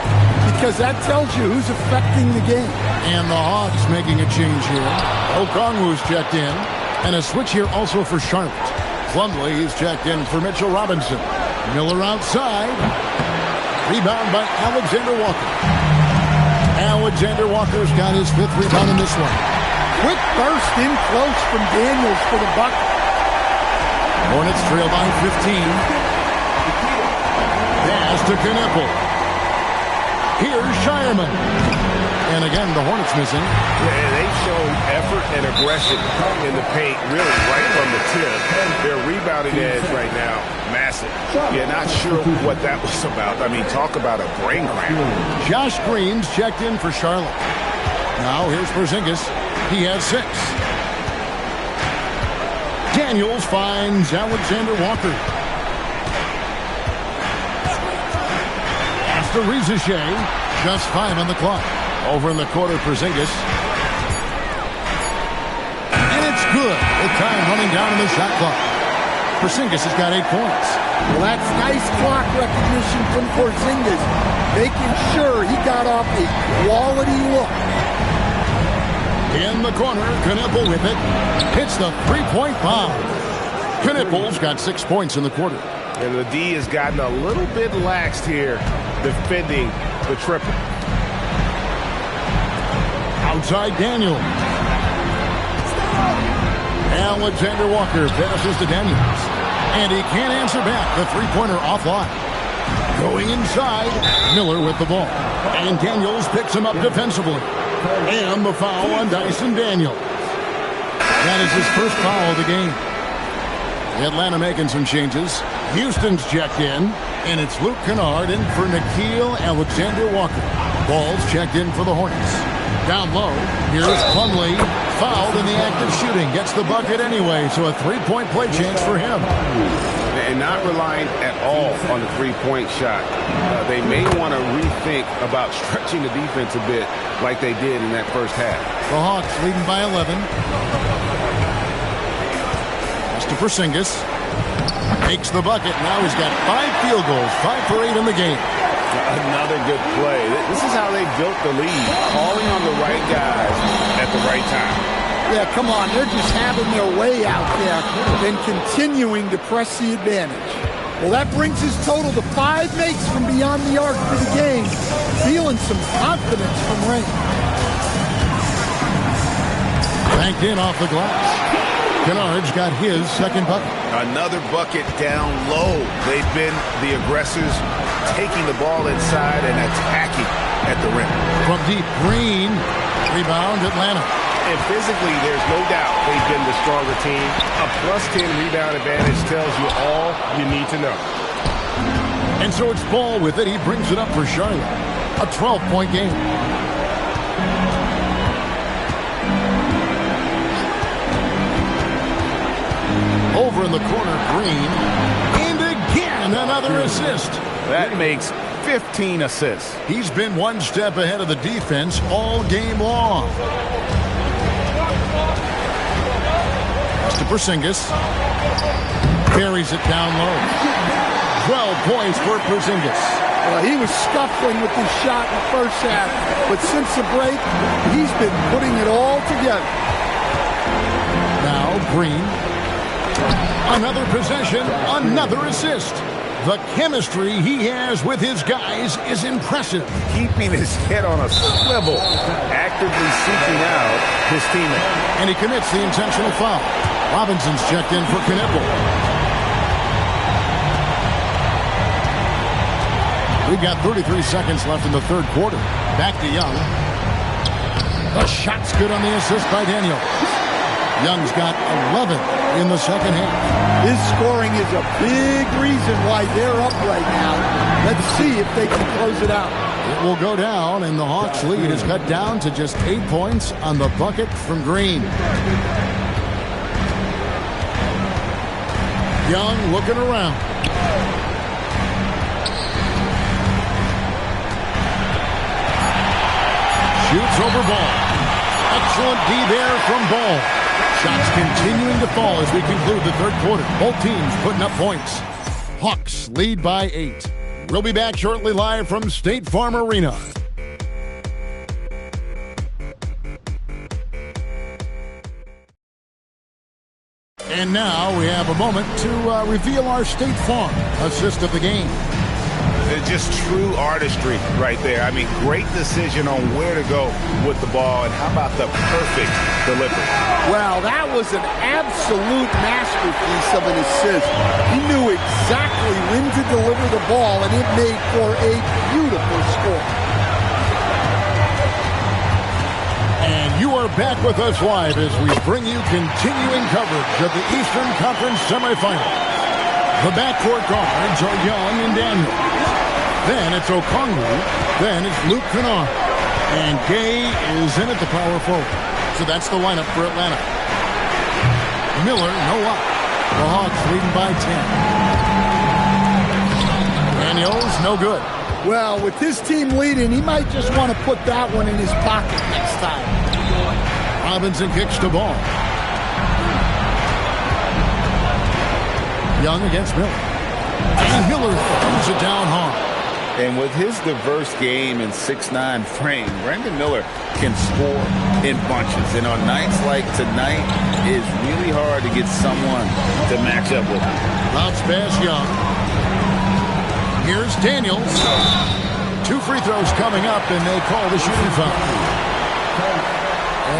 because that tells you who's affecting the game. And the Hawks making a change here. Okongwu's checked in. And a switch here also for Charlotte. Plumlee, he's checked in for Mitchell Robinson. Miller outside. Rebound by Alexander Walker. Alexander Walker's got his 5th rebound in this one. Quick burst in close from Daniels for the bucket. Hornets trail by 15. Pass to Knippel. Here's Shireman. And again, the Hornets missing. Yeah, they showed effort and aggression in the paint, really right from the tip. Their rebounding edge right now, massive. Yeah, not sure what that was about. I mean, talk about a brain cramp. Josh Green's checked in for Charlotte. Now here's Porzingis. He has 6. Daniels finds Alexander Walker. Pass to Rizachet. Just 5 on the clock. Over in the quarter, Porzingis. And it's good. With time running down in the shot clock. Porzingis has got 8 points. Well, that's nice clock recognition from Porzingis, making sure he got off a quality look. In the corner, Knippel with it. Hits the 3-point bomb. Knippel's got 6 points in the quarter. And the D has gotten a little bit laxed here, defending the triple. Outside Daniel. Alexander Walker passes to Daniels. And he can't answer back. The 3-pointer offline. Going inside, Miller with the ball. And Daniels picks him up defensively. And the foul on Dyson Daniels. That is his first foul of the game. Atlanta making some changes. Houston's checked in. And it's Luke Kennard in for Nickeil Alexander-Walker. Ball's checked in for the Hornets. Down low, here's Plumlee. Fouled in the act of shooting. Gets the bucket anyway, so a 3-point play chance for him. And not relying at all on the 3-point shot. They may want to rethink about stretching the defense a bit like they did in that first half. The Hawks leading by 11. Pass to Porzingis. Makes the bucket. Now he's got 5 field goals. 5 for 8 in the game. Another good play. This is how they built the lead. Calling on the right guys at the right time. Yeah, come on. They're just having their way out there and continuing to press the advantage. Well, that brings his total to 5 makes from beyond the arc for the game. Feeling some confidence from Ray. Banked in off the glass. Kennard's got his second bucket. Another bucket down low. They've been the aggressors, taking the ball inside and attacking at the rim. From deep, Green. Rebound, Atlanta. And physically, there's no doubt they've been the stronger team. A +10 rebound advantage tells you all you need to know. And so it's Ball with it. He brings it up for Charlotte. A 12-point game. Over in the corner, Green. And again, And another assist. That makes 15 assists. He's been one step ahead of the defense all game long. To Porzingis. Carries it down low. 12 points for Porzingis. Well, he was scuffling with his shot in the first half, but since the break, he's been putting it all together. Now Green. Another possession, another assist. The chemistry he has with his guys is impressive. Keeping his head on a swivel, actively seeking out his teammate. And he commits the intentional foul. Robinson's checked in for Knipple. We've got 33 seconds left in the third quarter. Back to Young. The shot's good on the assist by Daniel. Young's got 11 in the second half. His scoring is a big reason why they're up right now. Let's see if they can close it out. It will go down, and the Hawks' lead is cut down to just 8 points on the bucket from Green. Young looking around. Shoots over Ball. Excellent D there from Ball. Shots continuing to fall as we conclude the third quarter. Both teams putting up points. Hawks lead by 8. We'll be back shortly live from State Farm Arena. And now we have a moment to reveal our State Farm assist of the game. Just true artistry right there. I mean, great decision on where to go with the ball, and how about the perfect delivery? Well, that was an absolute masterpiece of an assist. He knew exactly when to deliver the ball, and it made for a beautiful score. And you are back with us live as we bring you continuing coverage of the Eastern Conference semifinals. The backcourt guards are Young and Daniel. Then it's Okongwu. Then it's Luke Kennard. And Gay is in at the power forward. So that's the lineup for Atlanta. Miller, no up. The Hawks leading by 10. Daniels, no good. Well, with his team leading, he might just want to put that one in his pocket next time. Robinson kicks the ball. Young against Miller. And Miller throws it down hard. And with his diverse game and 6'9" frame, Brandon Miller can score in bunches. And on nights like tonight, it's really hard to get someone to match up with him. Bounce pass Young. Here's Daniels. 2 free throws coming up, and they call the shooting foul.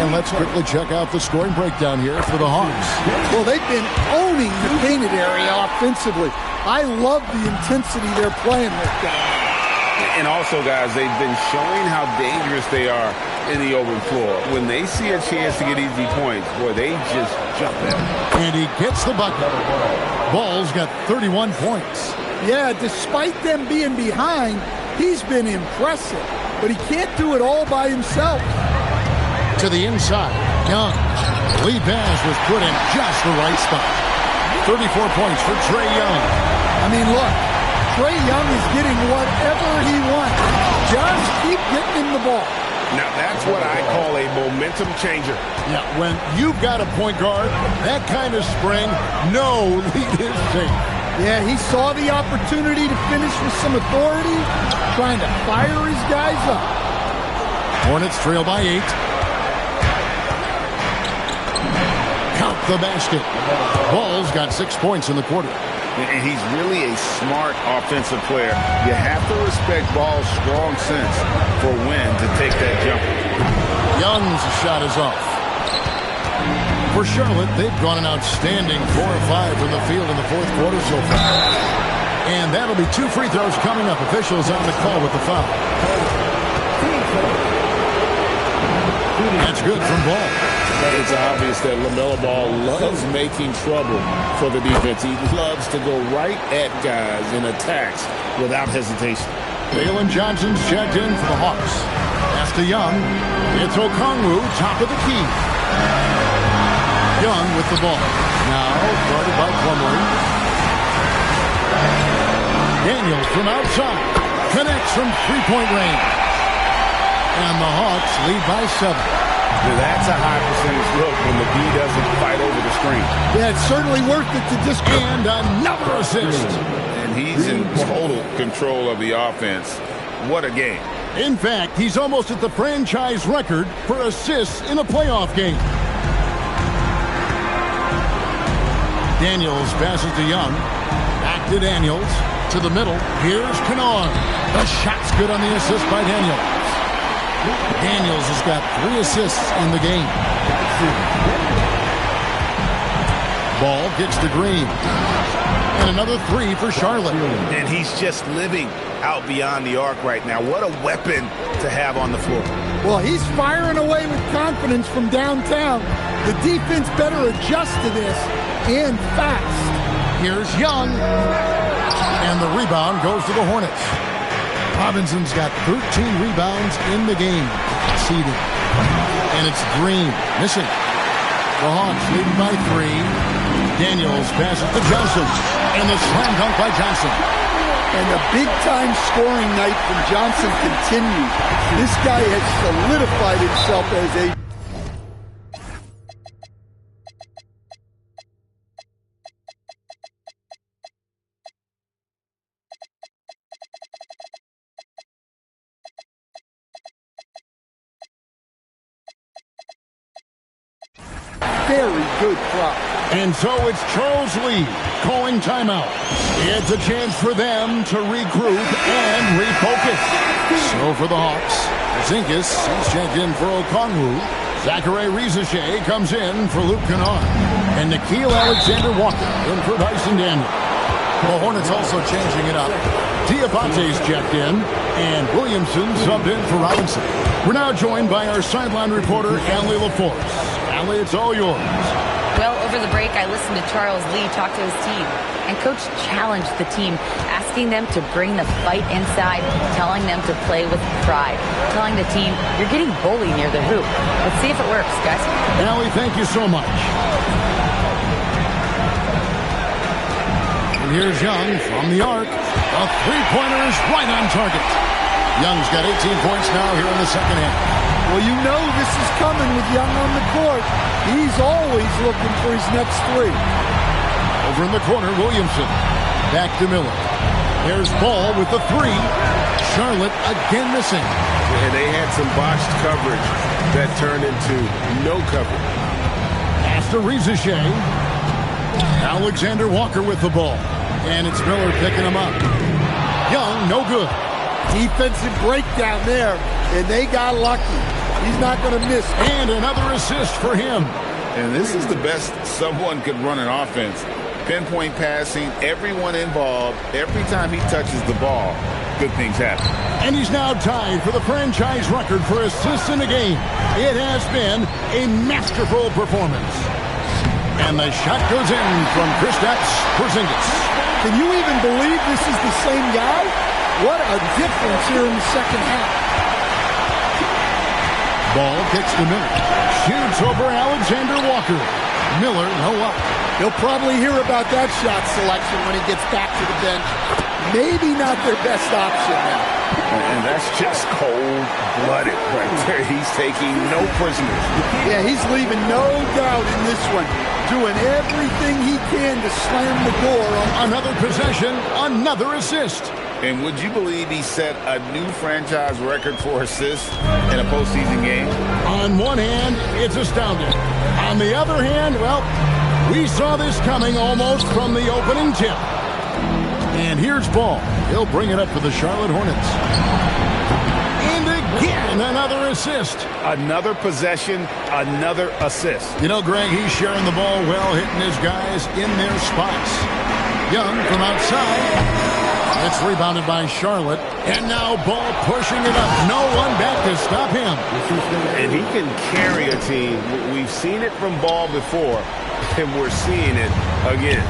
And let's quickly check out the scoring breakdown here for the Hawks. Well, they've been owning the painted area offensively. I love the intensity they're playing with down. And also, guys, they've been showing how dangerous they are in the open floor. When they see a chance to get easy points, boy, they just jump at it. And he gets the bucket. Ball's got 31 points. Yeah, despite them being behind, he's been impressive. But he can't do it all by himself. To the inside, Young. Lead pass was put in just the right spot. 34 points for Trae Young. I mean, look. Trae Young is getting whatever he wants. Just keep getting him the ball. Now, that's what I call a momentum changer. Yeah, when you've got a point guard, that kind of spring, no lead is safe. Yeah, he saw the opportunity to finish with some authority, trying to fire his guys up. Hornets trail by 8. Count the basket. Ball's got 6 points in the quarter. And he's really a smart offensive player. You have to respect Ball's strong sense for when to take that jumper. Young's shot is off. For Charlotte, they've gone an outstanding 4 of 5 from the field in the fourth quarter so far. And that'll be 2 free throws coming up. Officials on the call with the foul. That's good from Ball. It's obvious that LaMelo Ball loves making trouble for the defense. He loves to go right at guys in attacks without hesitation. Jalen Johnson's checked in for the Hawks. Pass to Young. It's Okongwu, top of the key. Young with the ball. Now guarded by Plumlee. Daniels from outside. Connects from three-point range. And the Hawks lead by 7. That's a high percentage look when the D doesn't fight over the screen. Yeah, it's certainly worth it to just... And another assist. And he's in total control of the offense. What a game. In fact, he's almost at the franchise record for assists in a playoff game. Daniels passes to Young. Back to Daniels. To the middle. Here's Kennard. The shot's good on the assist by Daniels. Daniels has got 3 assists in the game. Ball gets to Green. And another 3 for Charlotte. And he's just living out beyond the arc right now. What a weapon to have on the floor. Well, he's firing away with confidence from downtown. The defense better adjust to this, and fast. Here's Young. And the rebound goes to the Hornets. Robinson's got 13 rebounds in the game. Exceeding. And it's Green. Missing. The Hawks leading by 3. Daniels passes to Johnson. And the slam dunk by Johnson. And the big-time scoring night from Johnson continues. This guy has solidified himself as a... very good crop. And so it's Charles Lee calling timeout. It's a chance for them to regroup and refocus. So for the Hawks, Zinkus is checked in for Okongwu. Zachary Rizachet comes in for Luke Kennard. And Nikhil Alexander-Walker in for Dyson Daniel. The Hornets also changing it up. Diabate's checked in, and Williamson subbed in for Robinson. We're now joined by our sideline reporter, Allie LaForce. Allie, it's all yours. Well, over the break, I listened to Charles Lee talk to his team. And Coach challenged the team, asking them to bring the fight inside, telling them to play with pride, telling the team, you're getting bullied near the hoop. Let's see if it works, guys. Allie, thank you so much. And here's Young from the arc. A three-pointer is right on target. Young's got 18 points now here in the second half. Well, you know this is coming with Young on the court. He's always looking for his next 3. Over in the corner, Williamson. Back to Miller. There's Ball with the 3. Charlotte again missing. And they had some botched coverage that turned into no coverage. Pass to Rizachet. Alexander Walker with the ball. And it's Miller picking him up. Young, no good. Defensive breakdown there, and they got lucky. He's not going to miss. And another assist for him. And this is the best someone could run an offense. Pinpoint passing, everyone involved. Every time he touches the ball, good things happen. And he's now tied for the franchise record for assists in a game. It has been a masterful performance. And the shot goes in from Kristaps Porzingis. Can you even believe this is the same guy? What a difference here in the second half. Ball kicks to Miller. Shoots over Alexander Walker. Miller, no up. He'll probably hear about that shot selection when he gets back to the bench. Maybe not their best option now. And that's just cold-blooded right there. He's taking no prisoners. Yeah, he's leaving no doubt in this one. Doing everything he can to slam the door on another possession, another assist. And would you believe he set a new franchise record for assists in a postseason game? On one hand, it's astounding. On the other hand, well, we saw this coming almost from the opening tip. And here's Ball. He'll bring it up for the Charlotte Hornets. And again, another assist. Another possession, another assist. You know, Greg, he's sharing the ball well, hitting his guys in their spots. Young from outside. It's rebounded by Charlotte. And now Ball pushing it up. No one back to stop him. And he can carry a team. We've seen it from Ball before, and we're seeing it again.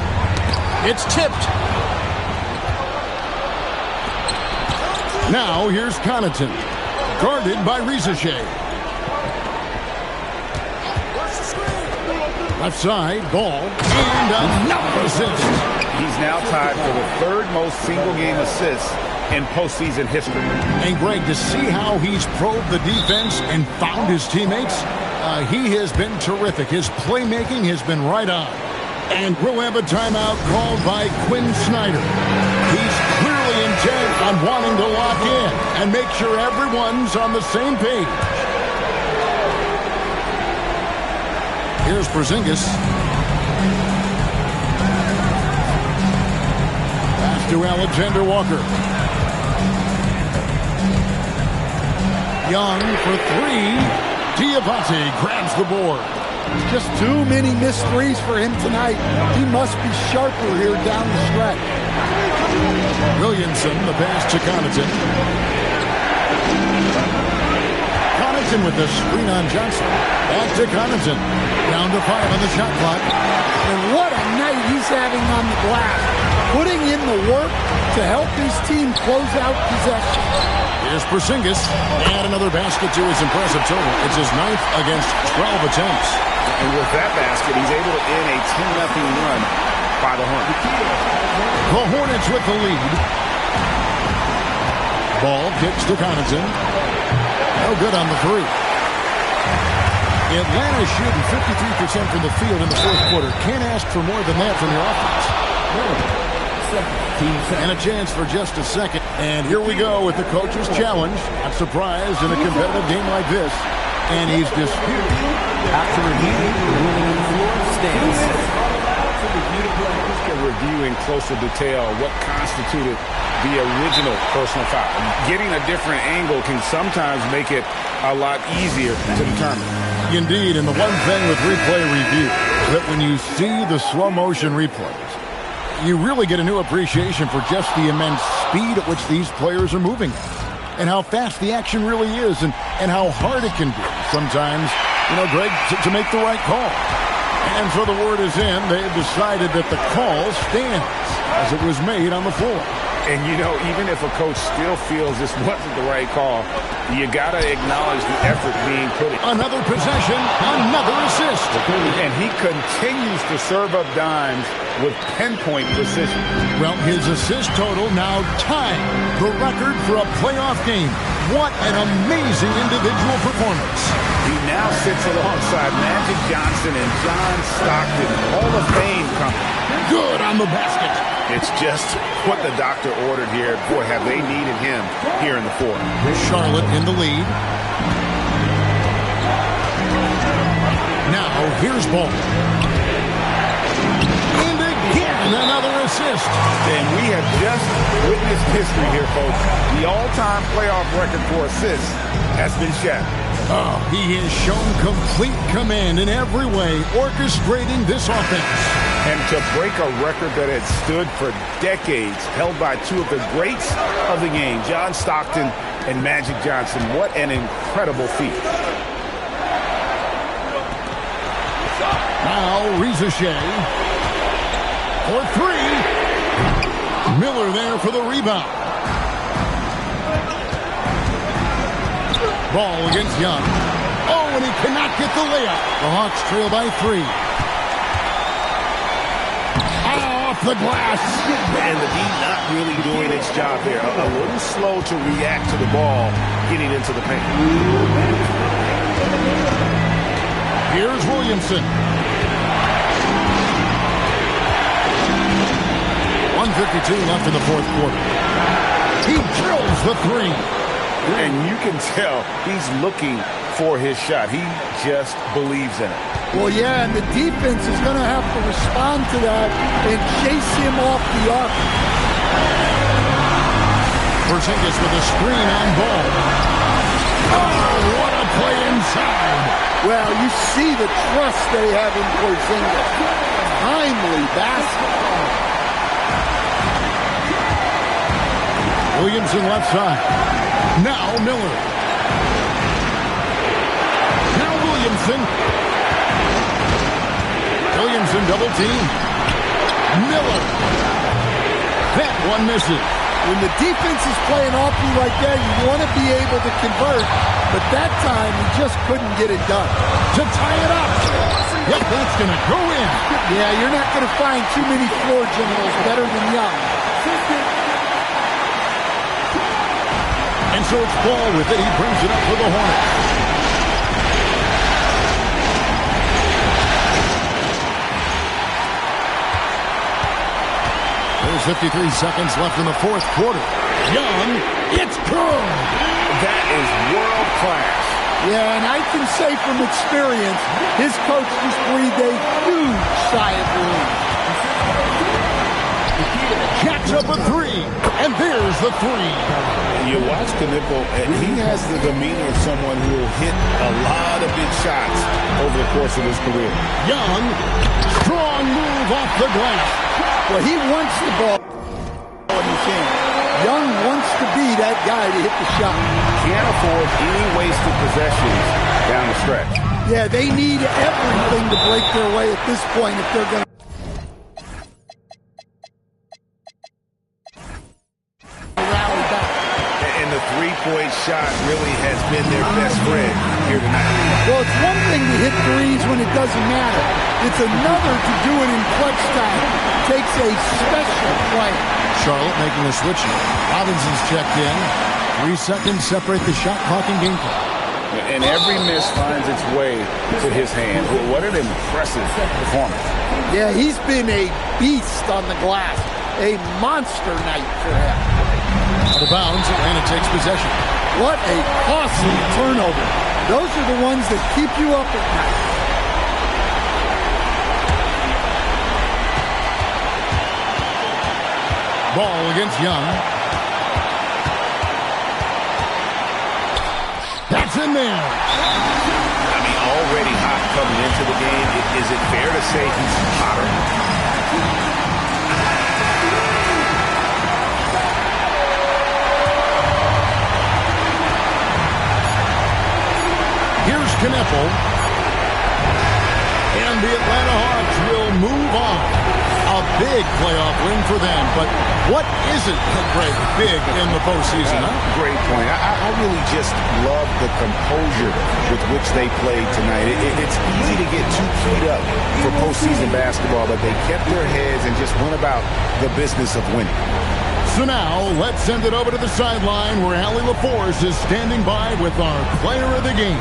It's tipped. Now here's Connaughton. Guarded by Rizachet. Left side, ball, and another assist. He's now tied for the third most single-game assists in postseason history. And Greg, to see how he's probed the defense and found his teammates, he has been terrific. His playmaking has been right on. And we'll have a timeout called by Quinn Snyder. He's clearly intent on wanting to lock in and make sure everyone's on the same page. Here's Porzingis. Pass to Alexander Walker. Young for three. Diabate grabs the board. Just too many missed threes for him tonight. He must be sharper here down the stretch. Williamson, the pass to Connaughton. Connaughton with the screen on Johnson. Back to Connaughton. Down to 5 on the shot clock. And what a night he's having on the glass. Putting in the work to help his team close out possession. Here's Porzingis. And another basket to his impressive total. It's his 9th against 12 attempts. And with that basket, he's able to end a 2-0 run by the Hornets. The Hornets with the lead. Ball kicks to Connaughton. No good on the three. Atlanta shooting 53% from the field in the fourth quarter. Can't ask for more than that from your offense. And a chance for just a second. And here we go with the coach's challenge. Not surprised in a competitive game like this. And he's disputed. After review, the ruling on the floor stands. Let's review in closer detail what constituted the original personal foul. Getting a different angle can sometimes make it a lot easier to determine. Indeed, and the one thing with replay review is that when you see the slow motion replays, you really get a new appreciation for just the immense speed at which these players are moving and how fast the action really is and how hard it can be sometimes, Greg, to make the right call. And so the word is in. They've decided that the call stands as it was made on the floor. And, even if a coach still feels this wasn't the right call, you got to acknowledge the effort being put in. Another possession, another assist. And he continues to serve up dimes with pinpoint precision. Well, his assist total now tying the record for a playoff game. What an amazing individual performance. He now sits alongside Magic Johnson and John Stockton, Hall of Fame company. Good on the basket. It's just what the doctor ordered here. Boy, have they needed him here in the fourth. Charlotte in the lead. Now, here's Ball. And again, another assist. And we have just witnessed history here, folks. The all-time playoff record for assists has been shattered. Oh, he has shown complete command in every way, orchestrating this offense. And to break a record that had stood for decades, held by two of the greats of the game, John Stockton and Magic Johnson. What an incredible feat. Now, Ricochet for three. Miller there for the rebound. Ball against Young. Oh, and he cannot get the layup. The Hawks trail by 3. Off the glass. And the D not really doing its job there. A little slow to react to the ball getting into the paint. Here's Williamson. 1:52 left in the fourth quarter. He drills the three. And you can tell he's looking for his shot. He just believes in it. Well, yeah, and the defense is going to have to respond to that and chase him off the arc. Porzingis with a screen on Ball. Oh, what a play inside. Well, you see the trust they have in Porzingis. Timely basket. Williamson left side. Now Miller. Now Williamson. Williamson double team. Miller. That one misses. When the defense is playing off you like that, you want to be able to convert. But that time, he just couldn't get it done. To tie it up. Yep, that's going to go in. Yeah, you're not going to find too many floor generals better than Young. And so it's Ball with it. He brings it up for the Hornets. There's 53 seconds left in the fourth quarter. Young, it's good. That is world class. Yeah, and I can say from experience, his coach just breathed a huge sigh of relief. Jacks up a three, and there's the three. You watch Knipple, and he has the demeanor of someone who will hit a lot of big shots over the course of his career. Young, strong move off the glass. Well, he wants the ball when he can. Young wants to be that guy to hit the shot. Can't afford any wasted possessions down the stretch. Yeah, they need everything to break their way at this point if they're going to rally back. And the three-point shot really has been their best friend here tonight. Well, it's one thing to hit threes when it doesn't matter. It's another to do it in clutch time. It takes a special play. Charlotte making a switch. Robinson's checked in. 3 seconds separate the shot clock and game clock. And every miss finds its way to his hand. Well, what an impressive performance. Yeah, he's been a beast on the glass. A monster night for him. Out of bounds, Atlanta takes possession. What a costly turnover. Those are the ones that keep you up at night. Ball against Young. That's in there. I mean, already hot coming into the game. Is it fair to say he's hotter? Here's Knipple. And the Atlanta Hawks will move on. A big playoff win for them, but what isn't a great big in the postseason? Great point. I really just love the composure with which they played tonight. It's easy to get too keyed up for postseason basketball, but they kept their heads and just went about the business of winning. So now, let's send it over to the sideline where Allie LaForce is standing by with our player of the game.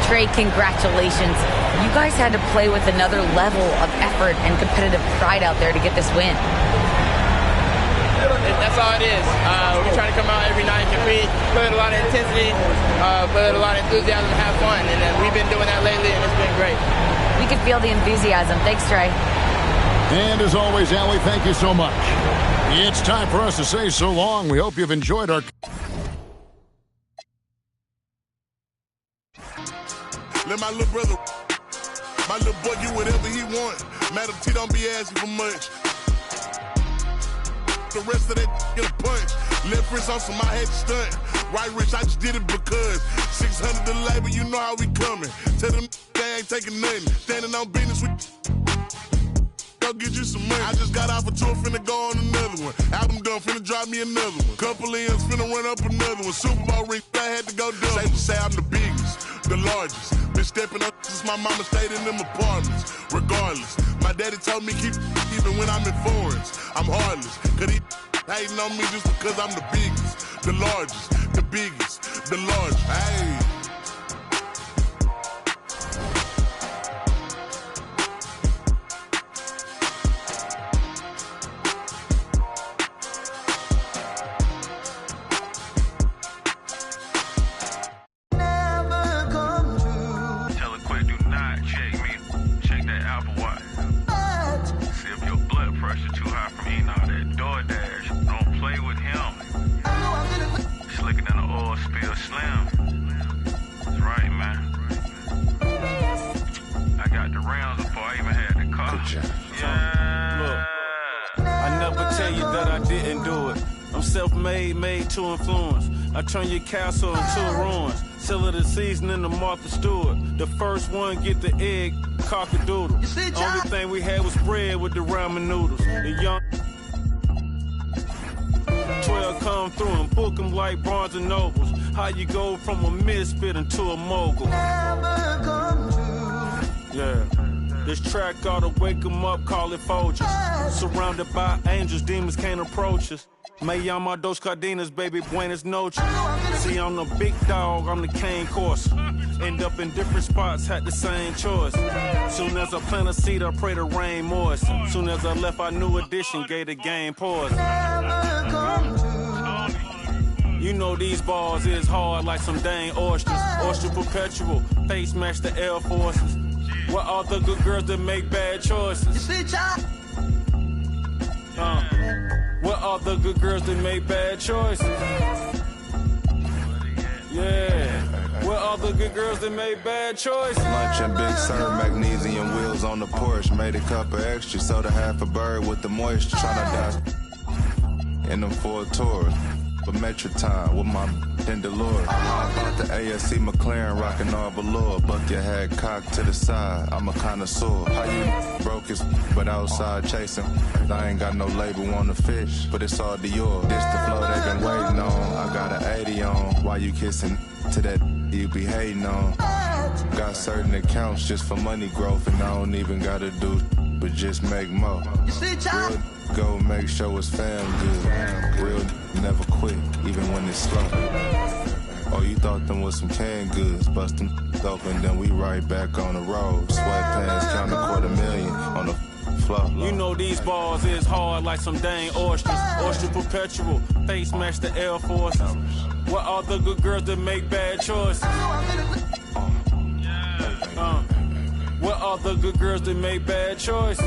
Trey, congratulations. You guys had to play with another level of effort and competitive pride out there to get this win. That's all it is. We try to come out every night, compete, play with a lot of intensity, play with a lot of enthusiasm, and have fun. And we've been doing that lately, and it's been great. We can feel the enthusiasm. Thanks, Trey. And as always, Allie, thank you so much. It's time for us to say so long. We hope you've enjoyed our... Let my little brother, my little boy get whatever he want. Madam T don't be asking for much. The rest of that get a punch. Left wrist on some, I had to stunt. Right wrist, I just did it because 600 the labor, you know how we coming. Tell them they ain't taking nothing. Standing on business with... Go get you some money. I just got off a tour, finna go on another one. Album done, finna drop me another one. Couple M's, finna run up another one. Super Bowl ring, I had to go double. Safe to say I'm the biggest, the largest. Been stepping up since my mama stayed in them apartments. Regardless, my daddy told me keep even when I'm in foreigns. I'm heartless, cause he hating on me just because I'm the biggest, the largest, the biggest, the largest. Hey. To influence. I turn your castle into ruins. Sell it a seasoning to Martha Stewart. The first one get the egg, cock-a-doodle. Only thing we had was bread with the ramen noodles. The young 12 come through and book them like Barnes and Nobles. How you go from a misfit into a mogul. This track ought to wake 'em up, call it Folgers. Surrounded by angels, demons can't approach us. Me llama dos cadenas, baby, buenas noches. See, I'm the big dog, I'm the cane course. End up in different spots, had the same choice. Soon as I plant a seed, I pray the rain moist. Soon as I left, our new edition gave the game pause. You know these bars is hard like some dang oysters. Oyster perpetual, face match the Air Forces. What are the good girls that make bad choices? What are the good girls that make bad choices? Yeah. What are the good girls that make bad choices? Lunch and Big Sur, magnesium wheels on the Porsche. Made a cup of extra, sold a half a bird with the moisture. Tryna die in them Ford Taurus. But Metro time with my DeLorean. I bought the ASC McLaren, rockin' all velour. Buck your head cocked to the side, I'm a connoisseur. How you broke his, but outside chasing. I ain't got no label on the fish, but it's all Dior. This the flow they been waiting on. I got an 80 on. Why you kissing to that you be hating on? Got certain accounts just for money growth, and I don't even gotta do but just make more. Real go make sure it's fam good. Real never quit, even when it's slow. Oh, you thought them was some canned goods, bust them open, then we right back on the road. Sweatpants, count $250,000 on the floor. You know these bars is hard like some dang oysters. Oyster perpetual, face match the Air Forces. What are the good girls that make bad choices? What are the good girls that make bad choices?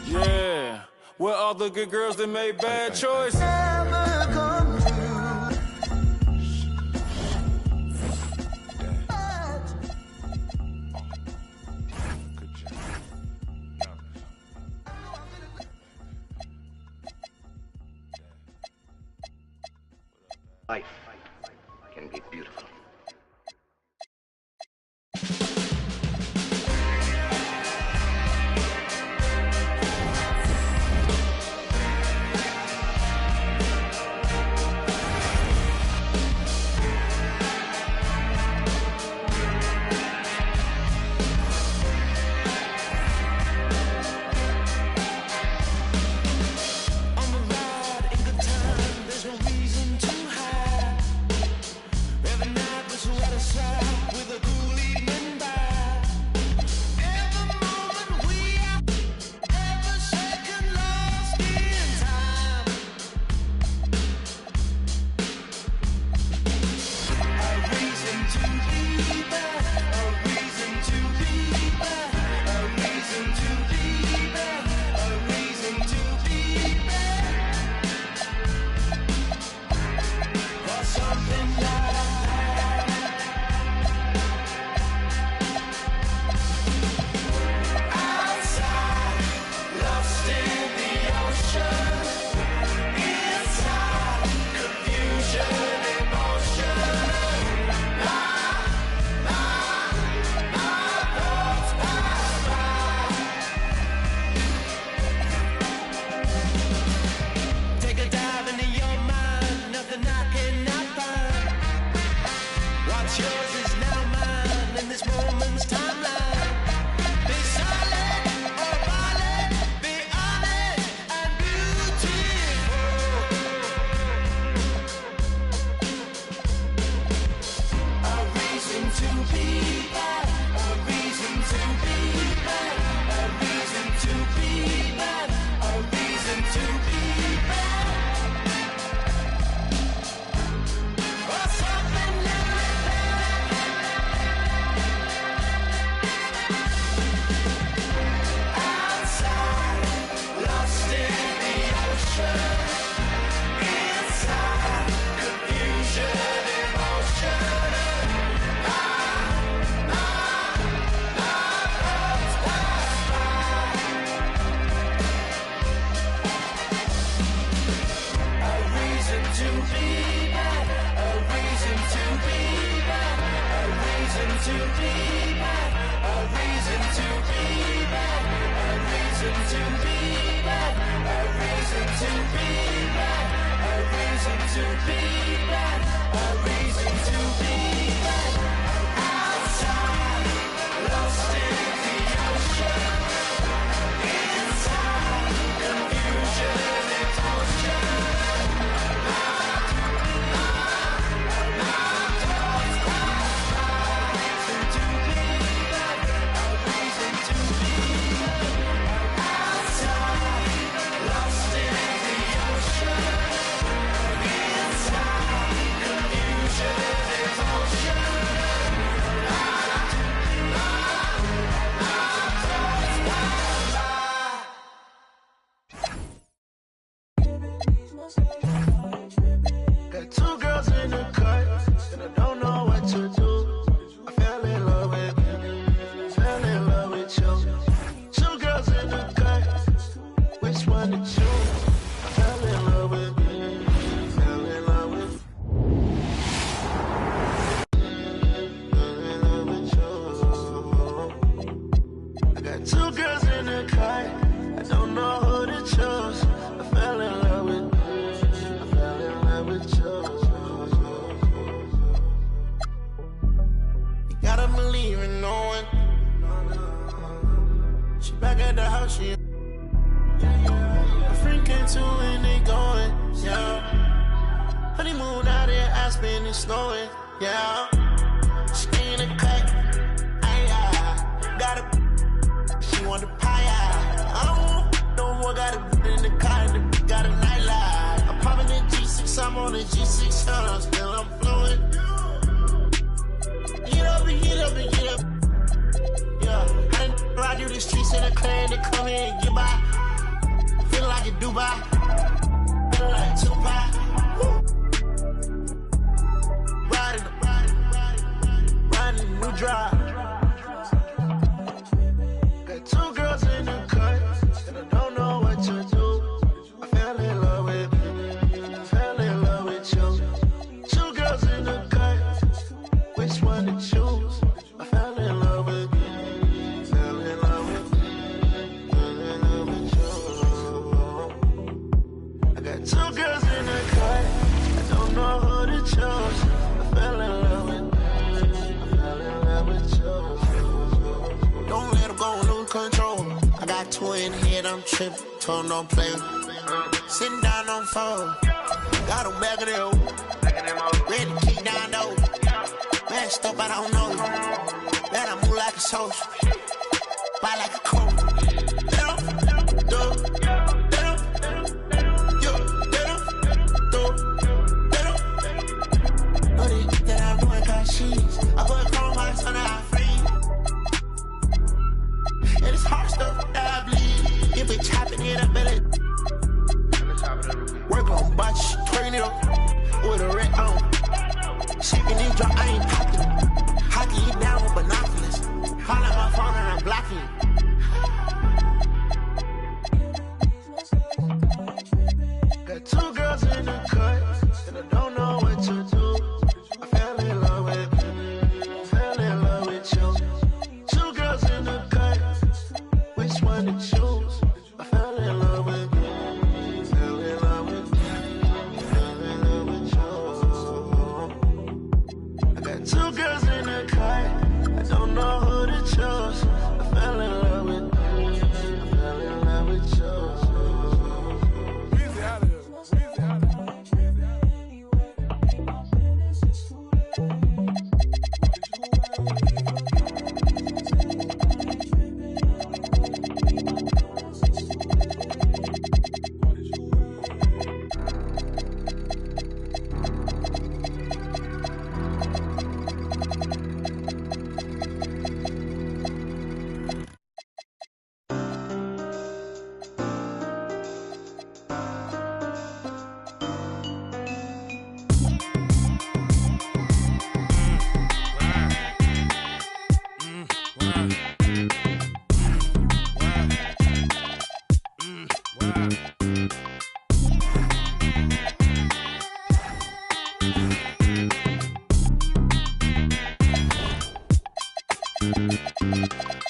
Yeah. What are the good girls that make bad choices? Life can be beautiful. Lost in Back at the house, she. A friend came to and they going, yeah. Honeymoon out there, Aspen and snowing, yeah. She in a cut, got a. She want the pie, I don't want no more. Got a in the car, and the got a nightlight. I'm popping the G6, I'm on the G6, I'm still I'm flowing. Get up and get up and get up. Yeah, I done ride through the streets in a clan to come here and get by. Feel like a Dubai, feel like Tupac. Riding a new drive. Got two girls in the cut, and I don't know what to do. I fell in love with you. Two girls in the cut, which one to choose? I fell in love with you. Fell in love with you. I got two girls in the cut, I don't know who to choose. I fell in love with you. Don't let them go, lose control. I got two in head, I'm tripping, told no play. Sitting down on phone, got them back of them, ready to kick down though. Man, stop, I don't know. Man, I move like a soldier, buy like a coat. That I'm doing cause she's I put chrome hearts on our free. And it's hard stuff that I bleed. If we chopping it up, belly. Work on botch, turn it up with a red on. Shaking these drop, I ain't popping. Hockey you down with binoculars. Call out my phone and I'm blocking. Got two girls in the cut, and I don't know what to do. I fell in love with you. Two girls in the cut, which one to choose? I fell in love with you. Fell in love with you. I got two girls in the cut, I don't know who to choose. I fell in love with you. I fell in love with you.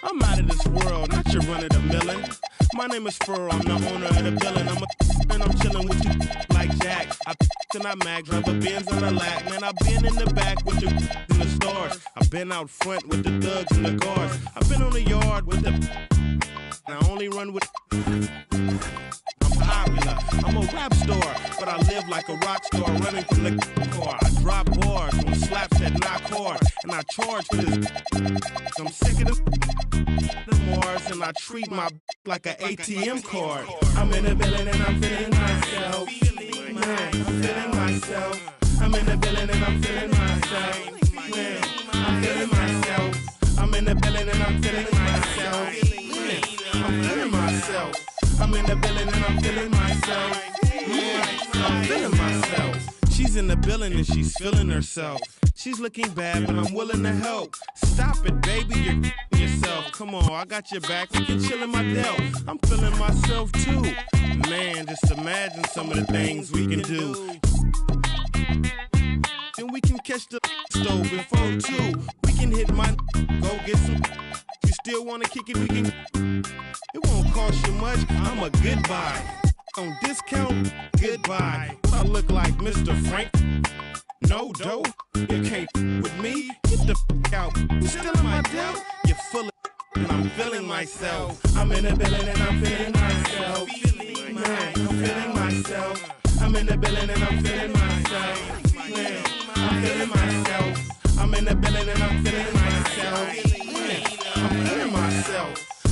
I'm out of this world, not your run of the millin'. My name is Furrow, I'm the owner of the building. And I'm chillin' with you like Jack. I and I mag, drive a Benz on a lack. Man, I've been in the back with the in the stars. I've been out front with the thugs and the guards. I've been on the yard with the I only run with I'm popular, I'm a rap star, but I live like a rock star running from the car. I drop bars on slaps that knock hard, and I charge for this. I'm sick of the Mars, and I treat my like an ATM card. I'm in the building and I'm feeling myself. Man, I'm feeling myself. I'm in the building and I'm feeling myself. Man, I'm feeling myself. I'm in the building and I'm feeling myself. Man, I'm feeling myself. I'm in the building and I'm feeling myself. Yeah, I'm feeling myself. She's in the building and she's feeling herself. She's looking bad, but I'm willing to help. Stop it, baby, you're yourself. Come on, I got your back. We can chill in my delt. I'm feeling myself too. Man, just imagine some of the things we can do. Then we can catch the stove before 2. We can hit my go get some. You still wanna kick it? We can. It won't cost you much. I'm a good buy. On discount, goodbye. I look like Mr. Frank. No dough, you can't with me. Get the out. You still in my doubt? You're full of. I'm feeling myself. I'm in the building and I'm feeling myself. Man, I'm feeling myself. I'm in the building and I'm feeling myself. Man, I'm feeling myself. I'm in the building and I'm feeling myself. Man, I'm feeling myself.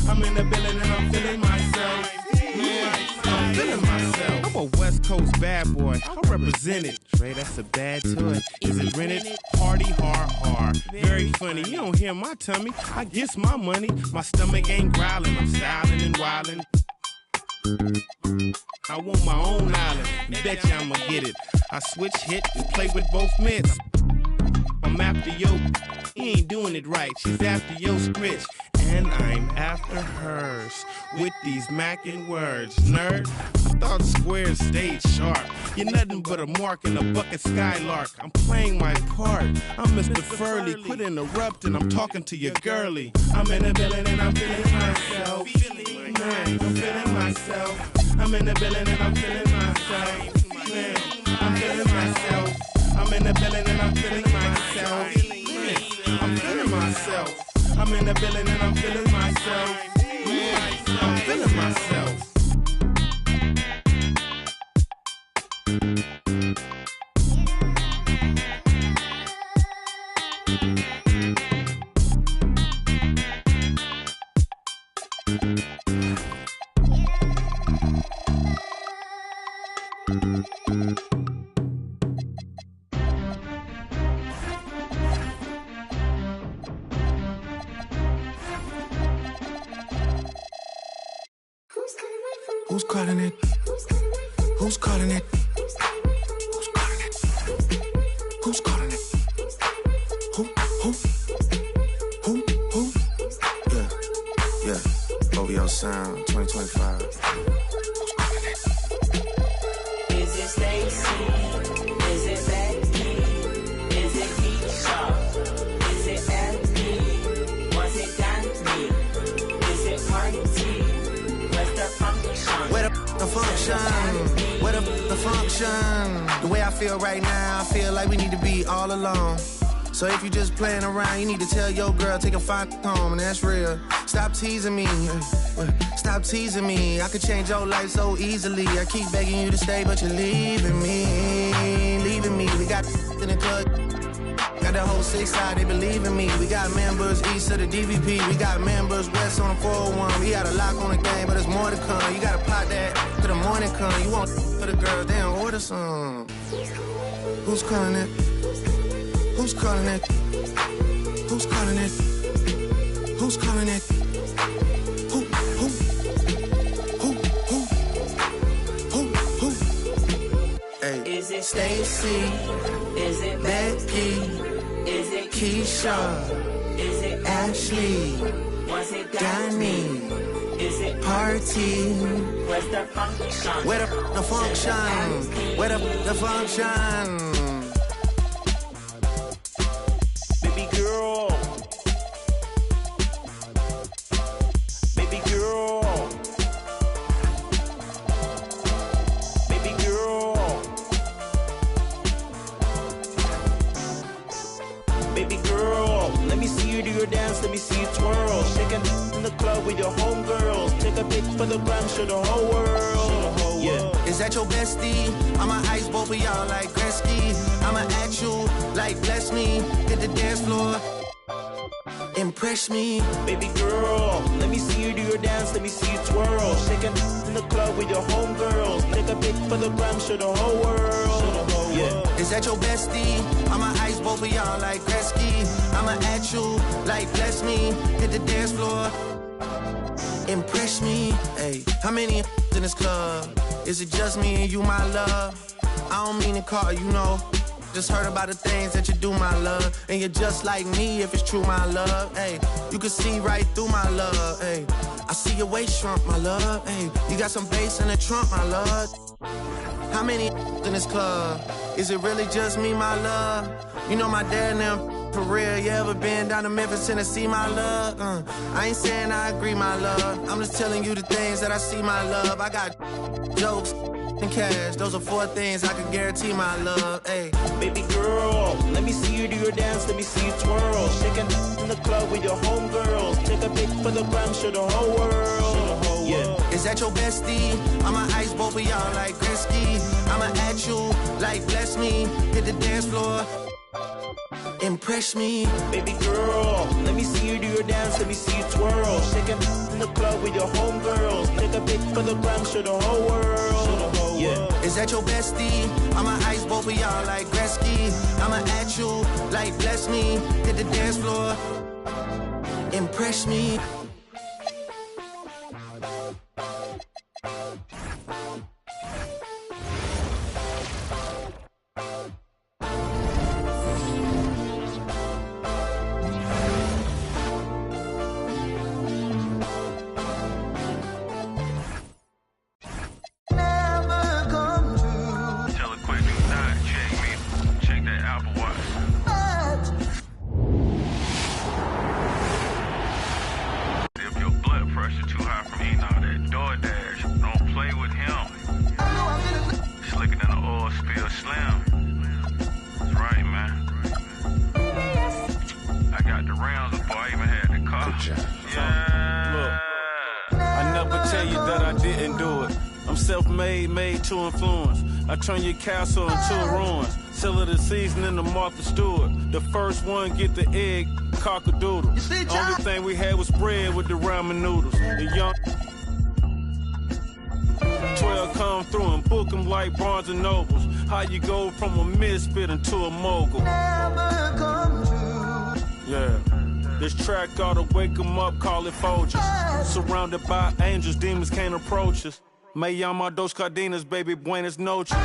I'm in the building and I'm feeling myself. Man, I'm feeling myself. I'm a West Coast bad boy. I represent it. Trey, that's a bad toy. Is it rented? Party hard. Very funny. You don't hear my tummy. I guess my money. My stomach ain't growling. I'm styling and wilding. I want my own island. Bet you I'ma get it. I switch hit and play with both mitts. I'm after yo. He ain't doing it right. She's after yo scritch. And I'm after hers. With these mackin' words. Nerd, I thought squares stayed sharp. You're nothing but a mark in a bucket skylark. I'm playing my part. I'm Mr. Furley. Quit interrupting. I'm talking to your girlie. I'm in the building and I'm feeling myself. Man, I'm feeling myself. I'm in the building and I'm feeling myself. Man, I'm feeling myself. I'm in the building and I'm feeling myself. Man, I'm feeling myself. I'm in the building and I'm feeling myself. Man, I'm feeling myself. Who's calling it? Who's calling it? Who's calling it? Who's calling it? Who? Yeah. OVO Sound 2025. Who's calling it? Is it Stacy? Is it Becky? Is it Keisha? Is it Abby? Was it Danny? Is it Party? Where's the function? Where the function? Where the function? The way I feel right now, I feel like we need to be all alone. So if you just playing around, you need to tell your girl, take a fine home, and that's real. Stop teasing me. Stop teasing me. I could change your life so easily. I keep begging you to stay, but you're leaving me. Leaving me. We got in the club. Got the whole 6 side, they believe in me. We got members east of the DVP. We got members west on the 401. We got a lock on the game, but there's more to come. You gotta pot that till the morning come. You want for the girls, they don't order some. Who's calling it? Who's calling it? Who's calling it? Who's calling it? Who? Hey. Is it Stacy? Is it Becky? Is it Keisha? Is it Ashley? Was it Danny? Is it Party? Where's the function? Where the function? Where the function? Baby girl. Baby girl. Baby girl. Baby girl. Let me see you do your dance, let me see you twirl. Shaking in the club with your homegirls. Take a pic for the gram, show the whole world. Yeah. Is that your bestie? I'ma ice both of y'all like Gretzky. I'ma at you like bless me. Hit the dance floor. Impress me. Baby girl, let me see you do your dance, let me see you twirl. Shaking in the club with your homegirls. Take a pic for the gram, show the whole world. Yeah. Is that your bestie? I'ma ice both of y'all like Gretzky. I'ma at you like bless me. Hit the dance floor. Impress me. Hey, how many in this club? Is it just me and you, my love? I don't mean to call you, know. Just heard about the things that you do, my love. And you're just like me if it's true, my love. Hey, you can see right through my love. Hey, I see your waist shrunk, my love. Hey, you got some bass in the trunk, my love. How many in this club? Is it really just me, my love? You know my dad and them for real. You ever been down to Memphis, Tennessee, my love? I ain't saying I agree, my love. I'm just telling you the things that I see, my love. I got jokes and cash. Those are 4 things I can guarantee, my love. Hey, baby girl, let me see you do your dance, let me see you twirl. Shake Shaking in the club with your homegirls. Take a pic for the gram, show the whole world. Yeah. Is that your bestie? I'ma ice both of y'all like Gretzky. I'ma at you like bless me. Hit the dance floor. Impress me. Baby girl, let me see you do your dance, let me see you twirl. Shaking in the club with your homegirls. Take a pic for the gram, show the whole world. Yeah. Is that your bestie? I'ma ice both of y'all like Gretzky. I'ma at you like bless me. Hit the dance floor. Impress me. Made to influence. I turn your castle into a ruins. Seller the season in the Martha Stewart. The first one get the egg, cock-a-doodle. Only thing we had was bread with the ramen noodles. The young 12 come through and book them like Barnes and Nobles. How you go from a misfit into a mogul? Yeah. This track ought to wake them up, call it Folgers. Surrounded by angels, demons can't approach us. Me llama dos cardenas, baby, buenas noches.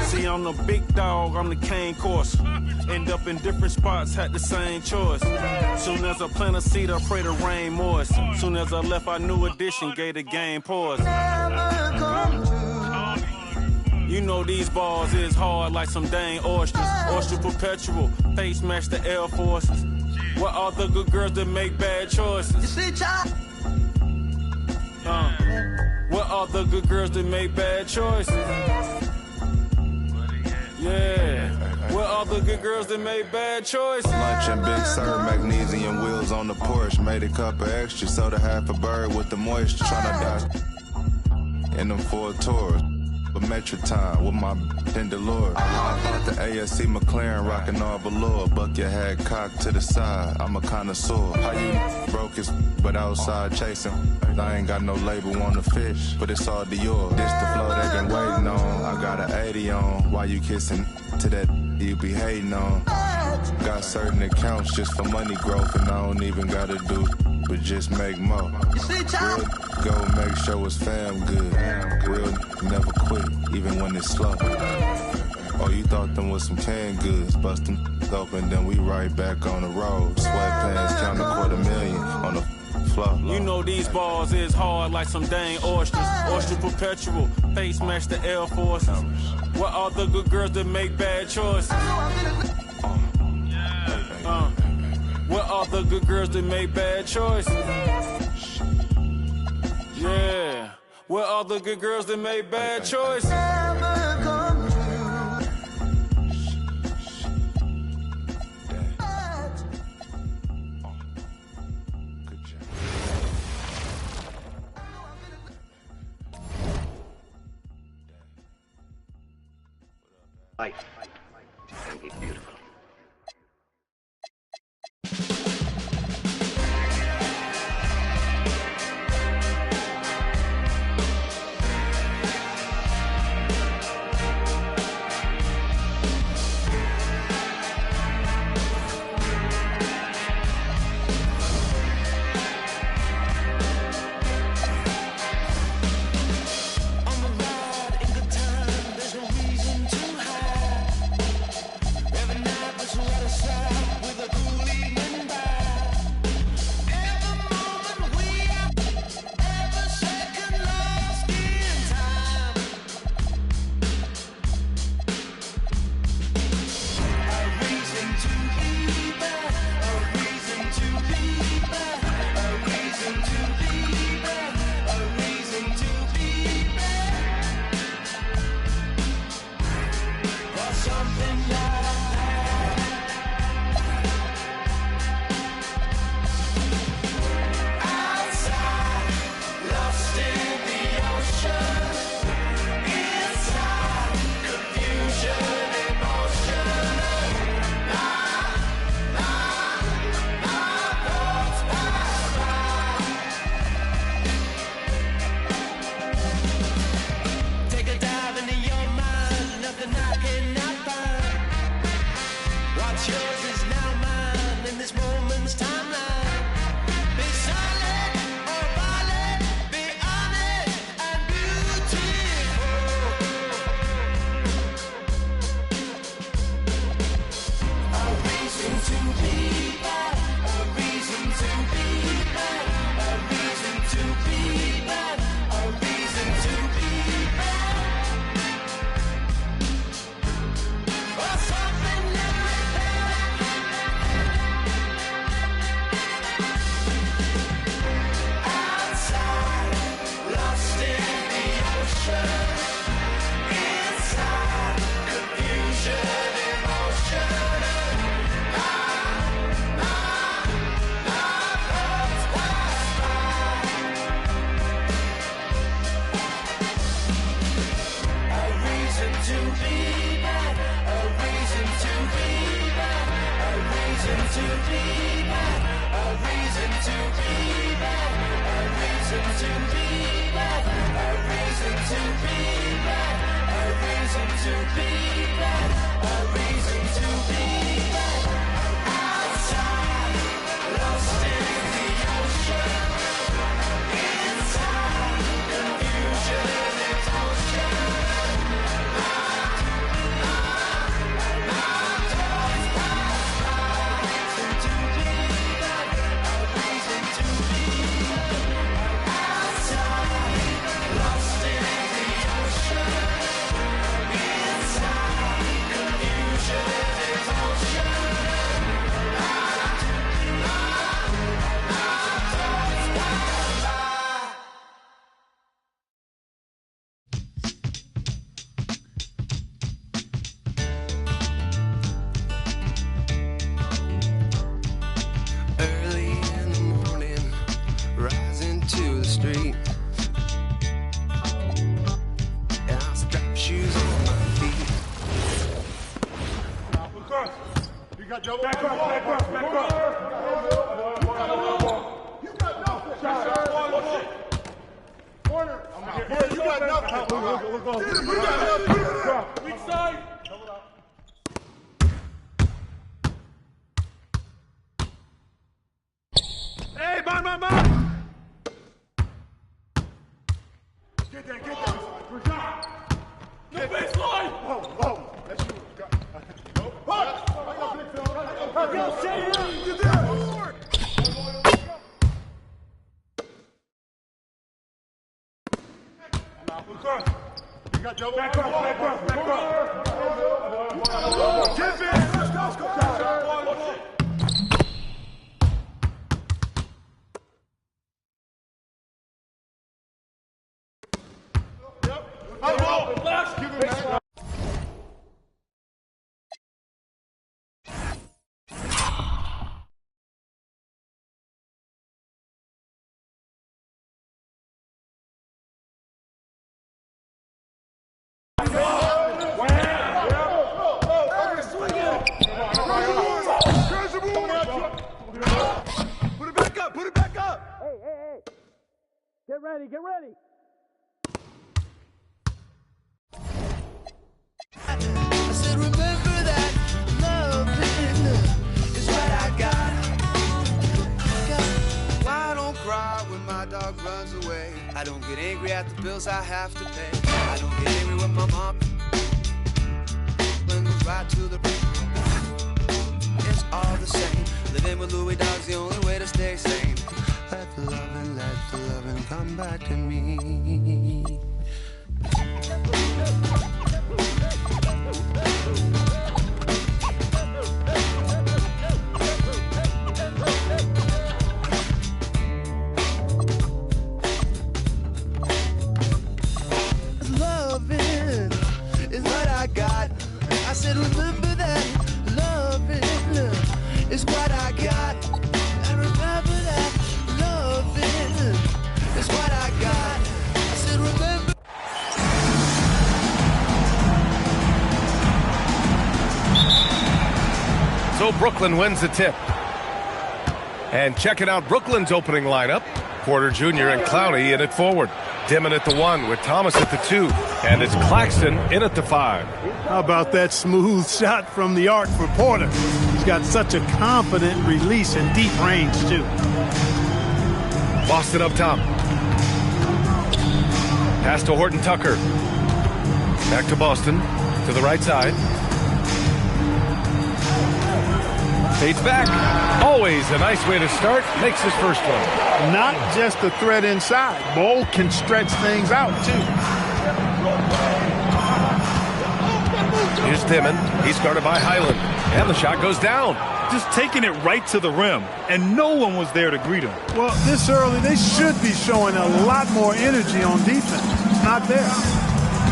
See, I'm the big dog, I'm the cane course. End up in different spots, had the same choice. Soon as I plant a seed, I pray the rain moist. Soon as I left, I knew addition, gave the game pause. You know these balls is hard like some dang oysters. Oyster perpetual, face match the Air Forces. What are the good girls that make bad choices? What are the good girls that make bad choices? Yeah. What are the good girls that make bad choices? Lunch and Big Sur, magnesium wheels on the Porsche. Made a cup of extra, soda half a bird with the moisture. Tryna die in them Ford Tours. But Metro time with my Lord. I bought the ASC McLaren, rockin' all velour. Bucket hat cocked to the side, I'm a connoisseur. How you broke his, but outside chasing? I ain't got no label on the fish, but it's all Dior. This the flow they been waiting on. I got an 80 on. Why you kissing to that you be hating on? Got certain accounts just for money growth, and I don't even gotta do but just make more. Real go make sure it's fam good. Real never quit, even when it's slow. Oh, you thought them was some canned goods. Bust them open, then we right back on the road. Sweatpants, count $250,000 on the floor. You know these balls is hard like some dang oysters. Oyster perpetual, face match the Air Forces. What are the good girls that make bad choices? What are the good girls that make bad choices? Yeah. What are the good girls that make bad choices? Life can be beautiful. Every Hey, man. Get that. No baseline. Whoa. That's you. Yo, say it. Back up. Let's go. Put it back up. Hey. Get ready. I said, remember that loving is what I got. Why don't cry when my dog runs away? I don't get angry at the bills I have to pay. I don't get angry when my mom goes right to the it's all the same. Living with Louis Dog's the only way to stay sane. Let the loving come back to me. Loving is what I got. I said, remember that loving is what I got. I remember that loving is what I got. I said, remember. So Brooklyn wins the tip. And checking out Brooklyn's opening lineup, Porter Jr. and Clowney in at forward. Dimon at the 1 with Thomas at the 2. And it's Claxton in at the 5. How about that smooth shot from the arc for Porter? He's got such a confident release and deep range, too. Boston up top. Pass to Horton Tucker. Back to Boston. To the right side. Fades back. Always a nice way to start. Makes his first one. Not just a threat inside. Bol can stretch things out, too. Here's Dimon. He's guarded by Highland. And the shot goes down. Just taking it right to the rim, and no one was there to greet him. Well, this early, they should be showing a lot more energy on defense. It's not there.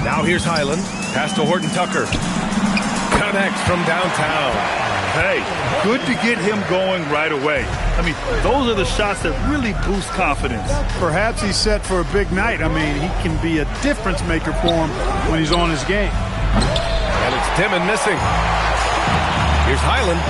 Now here's Highland. Pass to Horton Tucker. Connects from downtown. Hey, good to get him going right away. I mean, those are the shots that really boost confidence. Perhaps he's set for a big night. I mean, he can be a difference maker for him when he's on his game. And it's Dimon missing. Here's Highland.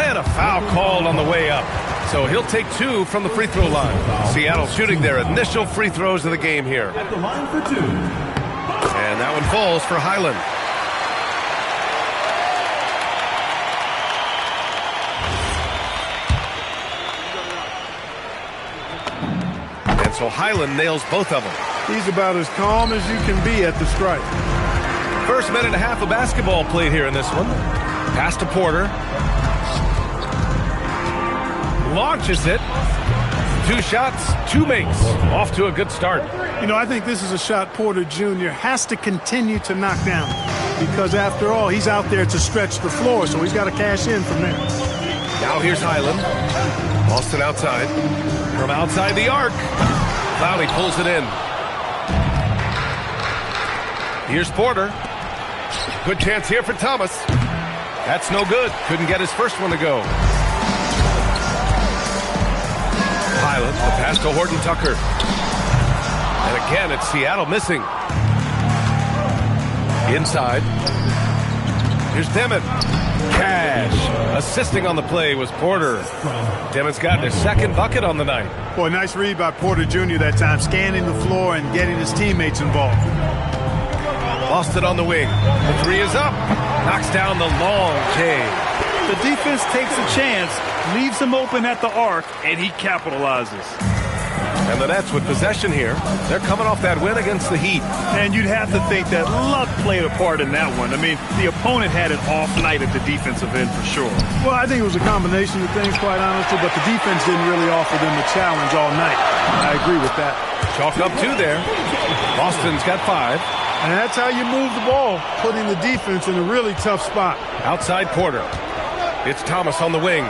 And a foul called on the way up. So he'll take 2 from the free throw line. Seattle shooting their initial free throws of the game here. At the line for 2. And that one falls for Highland. And so Highland nails both of them. He's about as calm as you can be at the strike. First minute and a half of basketball played here in this one. Pass to Porter. Launches it. 2 shots, 2 makes. Off to a good start. You know, I think this is a shot Porter Jr. has to continue to knock down. Because after all, he's out there to stretch the floor, so he's got to cash in from there. Now here's Highland. Boston outside. From outside the arc. Clowney pulls it in. Here's Porter. Good chance here for Thomas. That's no good. Couldn't get his first one to go. Highland, the pass to Horton Tucker. And again, it's Seattle missing. Inside. Here's Dimon. Cash. Assisting on the play was Porter. Dimon's gotten his second bucket on the night. Boy, nice read by Porter Jr. that time, scanning the floor and getting his teammates involved. Lost it on the wing. The 3 is up. Knocks down the long J. The defense takes a chance, leaves him open at the arc, and he capitalizes. And the Nets with possession here. They're coming off that win against the Heat. And you'd have to think that luck played a part in that one. I mean, the opponent had an off night at the defensive end for sure. Well, I think it was a combination of things, quite honestly, but the defense didn't really offer them a challenge all night. I agree with that. Chalked up 2 there. Boston's got 5. And that's how you move the ball, putting the defense in a really tough spot. Outside Porter. It's Thomas on the wing.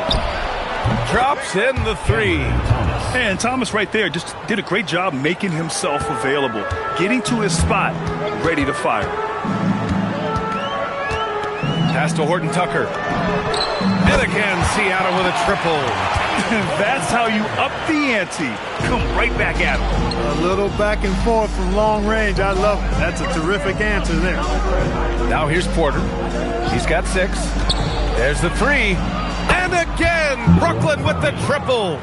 Drops in the 3. And Thomas right there just did a great job making himself available, getting to his spot, ready to fire. Pass to Horton Tucker. And again, Seattle with a triple. That's how you up the ante. Come right back at him. A little back and forth from long range. I love it. That's a terrific answer there. Now here's Porter. He's got 6. There's the 3. And again, Brooklyn with the triple.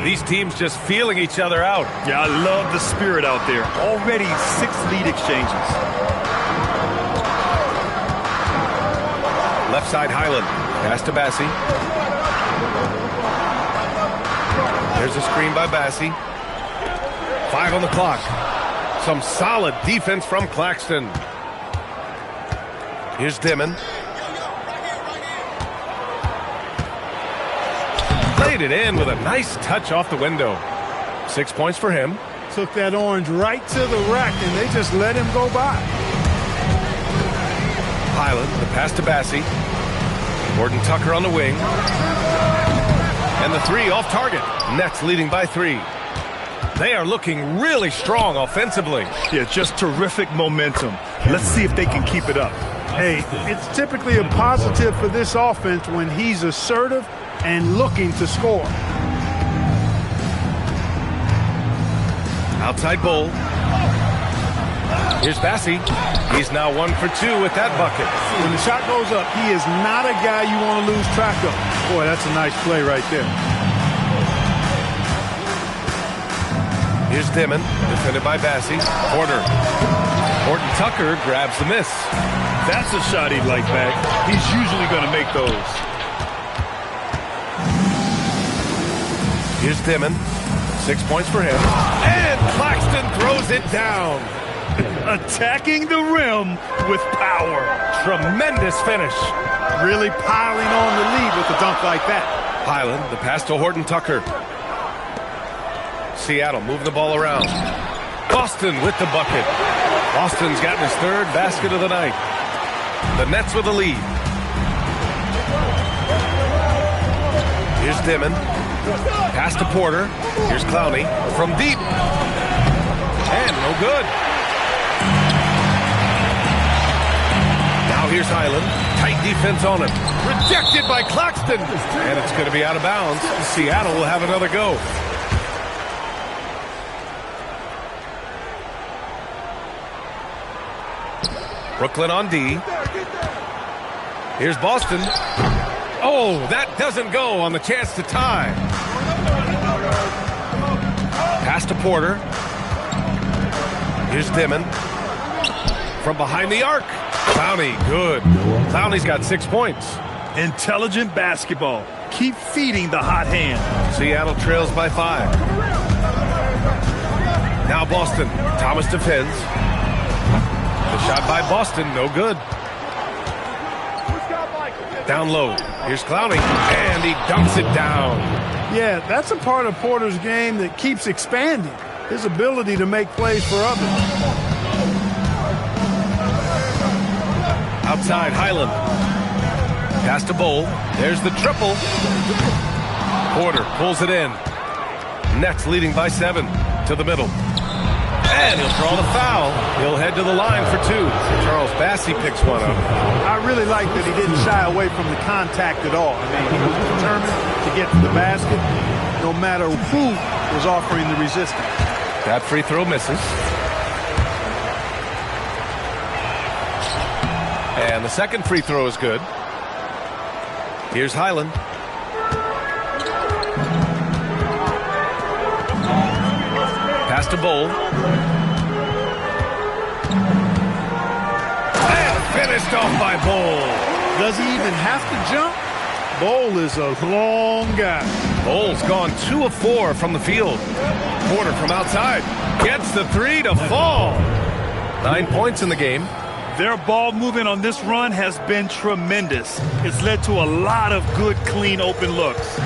These teams just feeling each other out. Yeah, I love the spirit out there. Already 6 lead exchanges. Left side, Highland. Pass to Bassie. There's a screen by Bassie. 5 on the clock. Some solid defense from Claxton. Here's Dimon. Laid it in with a nice touch off the window. 6 points for him. Took that orange right to the rack, and they just let him go by. Highland, the pass to Bassie. Horton Tucker on the wing. And the 3 off target. Nets leading by 3. They are looking really strong offensively. Yeah, just terrific momentum. Let's see if they can keep it up. Hey, it's typically a positive for this offense when he's assertive and looking to score. Outside Bull. Here's Bassie. He's now 1 for 2 with that bucket. When the shot goes up, he is not a guy you want to lose track of. Boy, that's a nice play right there. Here's Dimon, defended by Bassie. Porter. Horton Tucker grabs the miss. That's a shot he'd like back. He's usually going to make those. Here's Dimon. 6 points for him. And Claxton throws it down. Attacking the rim with power. Tremendous finish. Really piling on the lead with a dunk like that. Highland, the pass to Horton Tucker. Seattle moving the ball around. Boston with the bucket. Boston's gotten his 3rd basket of the night. The Nets with the lead. Here's Dimon. Pass to Porter. Here's Clowney from deep. And no good. Now here's Highland. Tight defense on him. Rejected by Claxton. And it's going to be out of bounds. Seattle will have another go. Brooklyn on D. Here's Boston. Oh, that doesn't go on the chance to tie. Pass to Porter. Here's Dimon. From behind the arc. Clowney, good. Clowney's got 6 points. Intelligent basketball. Keep feeding the hot hand. Seattle trails by 5. Now Boston. Thomas defends. The shot by Boston, no good. Down low. Here's Clowney, and he dunks it down. Yeah, that's a part of Porter's game that keeps expanding. His ability to make plays for others. Outside, Highland. Pass to Bull. There's the triple. Porter pulls it in. Nets leading by 7 to the middle. And he'll draw the foul. He'll head to the line for 2. Charles Bassie picks one up. I really like that he didn't shy away from the contact at all. I mean, he was determined to get to the basket no matter who was offering the resistance. That free throw misses. And the second free throw is good. Here's Highland. Pass to Bull. And finished off by Bull. Does he even have to jump? Bol is a long guy. Bol's gone 2 of 4 from the field. Porter from outside gets the 3 to fall. 9 points in the game. Their ball movement on this run has been tremendous. It's led to a lot of good, clean, open looks.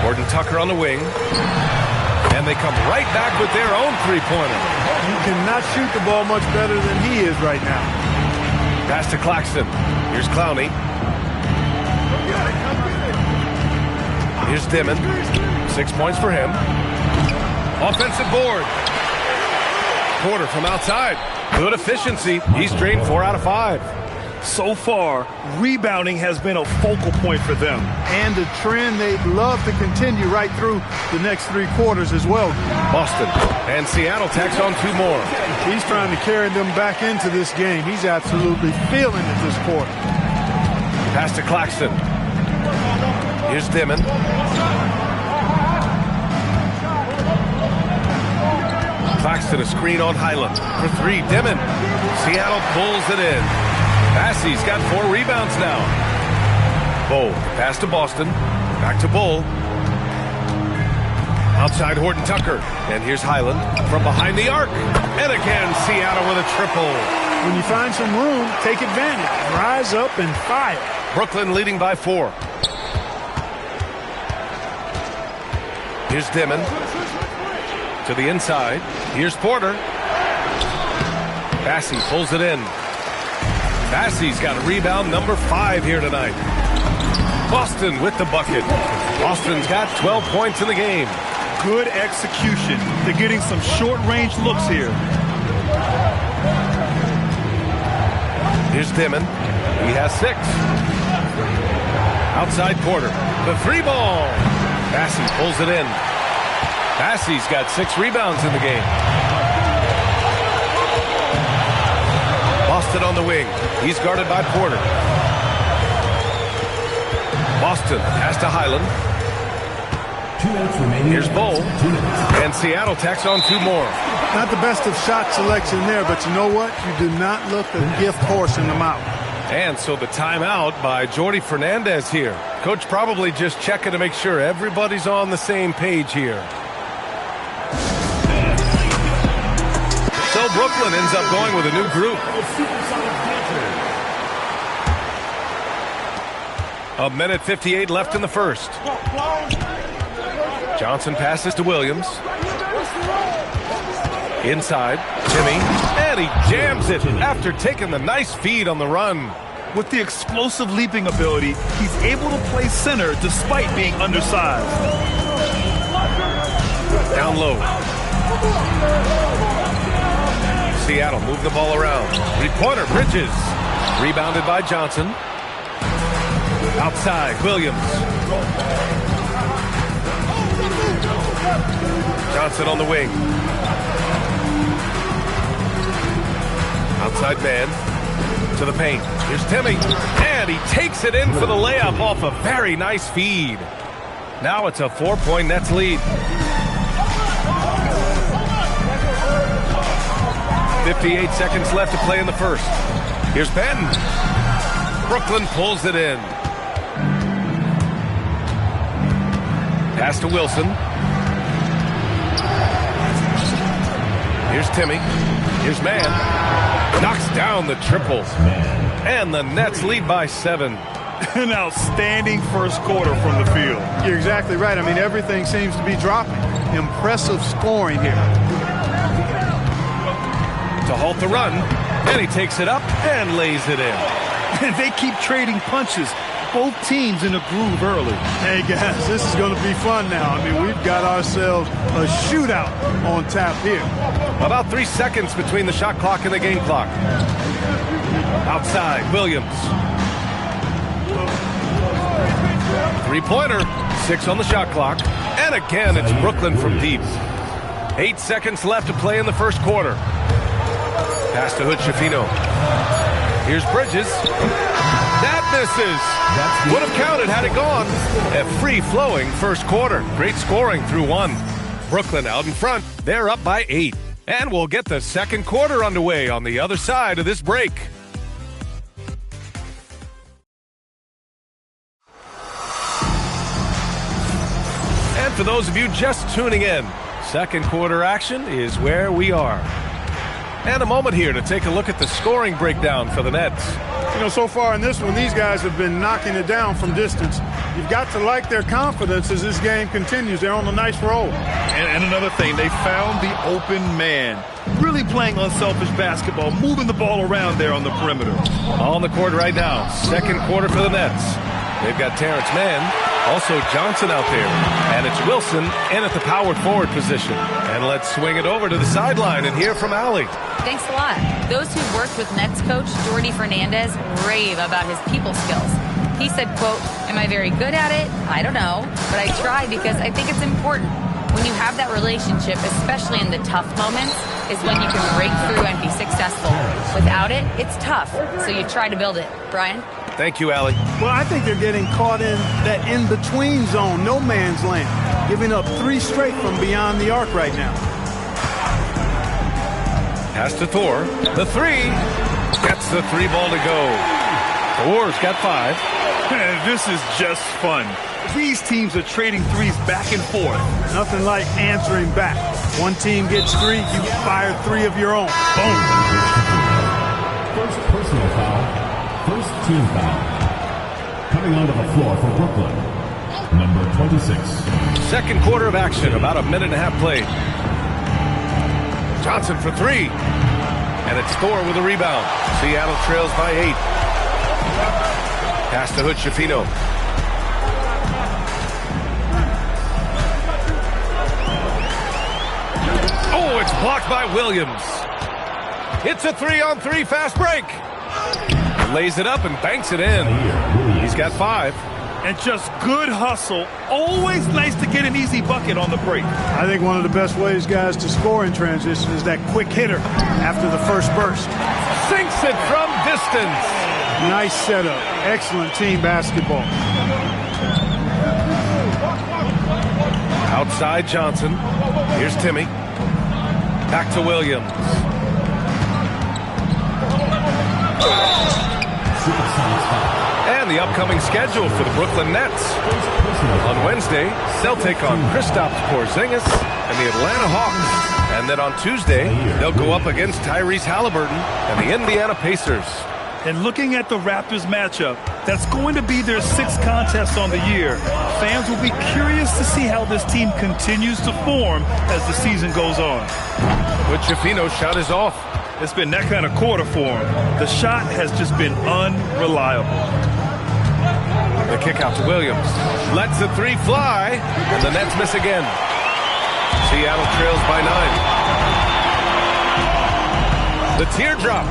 Horton Tucker on the wing. And they come right back with their own three-pointer. You cannot shoot the ball much better than he is right now. Pass to Claxton. Here's Clowney. Here's Dimon. 6 points for him. Offensive board. Porter from outside. Good efficiency. He's drained 4 out of 5. So far, rebounding has been a focal point for them. And a trend they'd love to continue right through the next 3 quarters as well. Boston and Seattle tacks on 2 more. He's trying to carry them back into this game. He's absolutely feeling it this quarter. Pass to Claxton. Here's Dimon. Claxton a screen on Highland for 3. Dimon. Seattle pulls it in. Bassey's got 4 rebounds now. Bol pass to Boston. Back to Bol. Outside Horton Tucker. And here's Highland from behind the arc. And again, Seattle with a triple. When you find some room, take advantage. Rise up and fire. Brooklyn leading by 4. Here's Dimon. To the inside. Here's Porter. Bassey pulls it in. Bassey's got a rebound number 5 here tonight. Boston with the bucket. Boston's got 12 points in the game. Good execution. They're getting some short-range looks here. Here's Dimon. He has 6. Outside Porter. The 3 ball. Bassey pulls it in. Bassey's got 6 rebounds in the game. Boston on the wing. He's guarded by Porter. Boston pass to Highland. 2 minutes remaining. Here's Bol. And Seattle tacks on 2 more. Not the best of shot selection there, but you know what? You do not look a gift horse in the mouth. And so the timeout by Jordi Fernandez here. Coach probably just checking to make sure everybody's on the same page here. So Brooklyn ends up going with a new group. A minute 58 left in the first. Johnson passes to Williams. Inside, Timmy, and he jams it after taking the nice feed on the run. With the explosive leaping ability, he's able to play center despite being undersized. Down low. Seattle move the ball around. 3-pointer, Bridges. Rebounded by Johnson. Outside, Williams. Johnson on the wing. Outside man to the paint. Here's Timmy. And he takes it in for the layup off a very nice feed. Now it's a 4-point Nets lead. 58 seconds left to play in the first. Here's Benton. Brooklyn pulls it in. Pass to Wilson. Here's Timmy. Here's Mann. Knocks down the triple. And the Nets lead by 7. An outstanding first quarter from the field. You're exactly right. I mean, everything seems to be dropping. Impressive scoring here. To halt the run, and he takes it up and lays it in. And they keep trading punches. Both teams in a groove early. Hey, guys, this is going to be fun now. I mean, we've got ourselves a shootout on tap here. About 3 seconds between the shot clock and the game clock. Outside, Williams. 3-pointer, 6 on the shot clock. And again, it's Brooklyn from deep. 8 seconds left to play in the first quarter. Pass to Hood-Schifino. Here's Bridges. That misses. Would have counted had it gone. A free-flowing first quarter. Great scoring through 1. Brooklyn out in front. They're up by 8. And we'll get the second quarter underway on the other side of this break. for those of you just tuning in, second quarter action is where we are. And a moment here to take a look at the scoring breakdown for the Nets. You know, so far in this one, these guys have been knocking it down from distance. You've got to like their confidence as this game continues. They're on a nice roll. And another thing, they found the open man. Really playing unselfish basketball, moving the ball around there on the perimeter. On the court right now, second quarter for the Nets. They've got Terrence Mann, also Johnson out there, and it's Wilson in at the power forward position. And let's swing it over to the sideline and hear from Allie. Thanks a lot. Those who worked with Nets coach Jordy Fernandez rave about his people skills. He said, quote, "Am I very good at it? I don't know, but I try because I think it's important. When you have that relationship, especially in the tough moments, is when you can break through and be successful. Without it, it's tough, so you try to build it." Brian? Thank you, Allie. Well, I think they're getting caught in that in-between zone, no man's land, giving up 3 straight from beyond the arc right now. Pass to Thor. The 3. Gets the 3 ball to go. Thor's got 5. This is just fun. These teams are trading threes back and forth. Nothing like answering back. One team gets 3, you fire 3 of your own. Boom. First personal foul. First team foul. Coming onto the floor for Brooklyn, number 26. Second quarter of action, about a minute and a half played. Johnson for 3. And it's Thor with a rebound. Seattle trails by 8. Pass to Hood Schifino. Oh, it's blocked by Williams. It's a 3-on-3 fast break. Lays it up and banks it in. He's got 5. And just good hustle. Always nice to get an easy bucket on the break. I think one of the best ways, guys, to score in transition is that quick hitter after the first burst. Sinks it from distance. Nice setup. Excellent team basketball. Outside Johnson. Here's Timmy. Back to Williams. And the upcoming schedule for the Brooklyn Nets. On Wednesday, they'll take on Kristaps Porzingis and the Atlanta Hawks. And then on Tuesday, they'll go up against Tyrese Halliburton and the Indiana Pacers. And looking at the Raptors matchup, that's going to be their 6th contest on the year. Fans will be curious to see how this team continues to form as the season goes on. But Schifino's shot is off. It's been that kind of quarter for him. The shot has just been unreliable. The kick out to Williams. Lets the 3 fly, and the Nets miss again. Seattle trails by 9. The teardrop.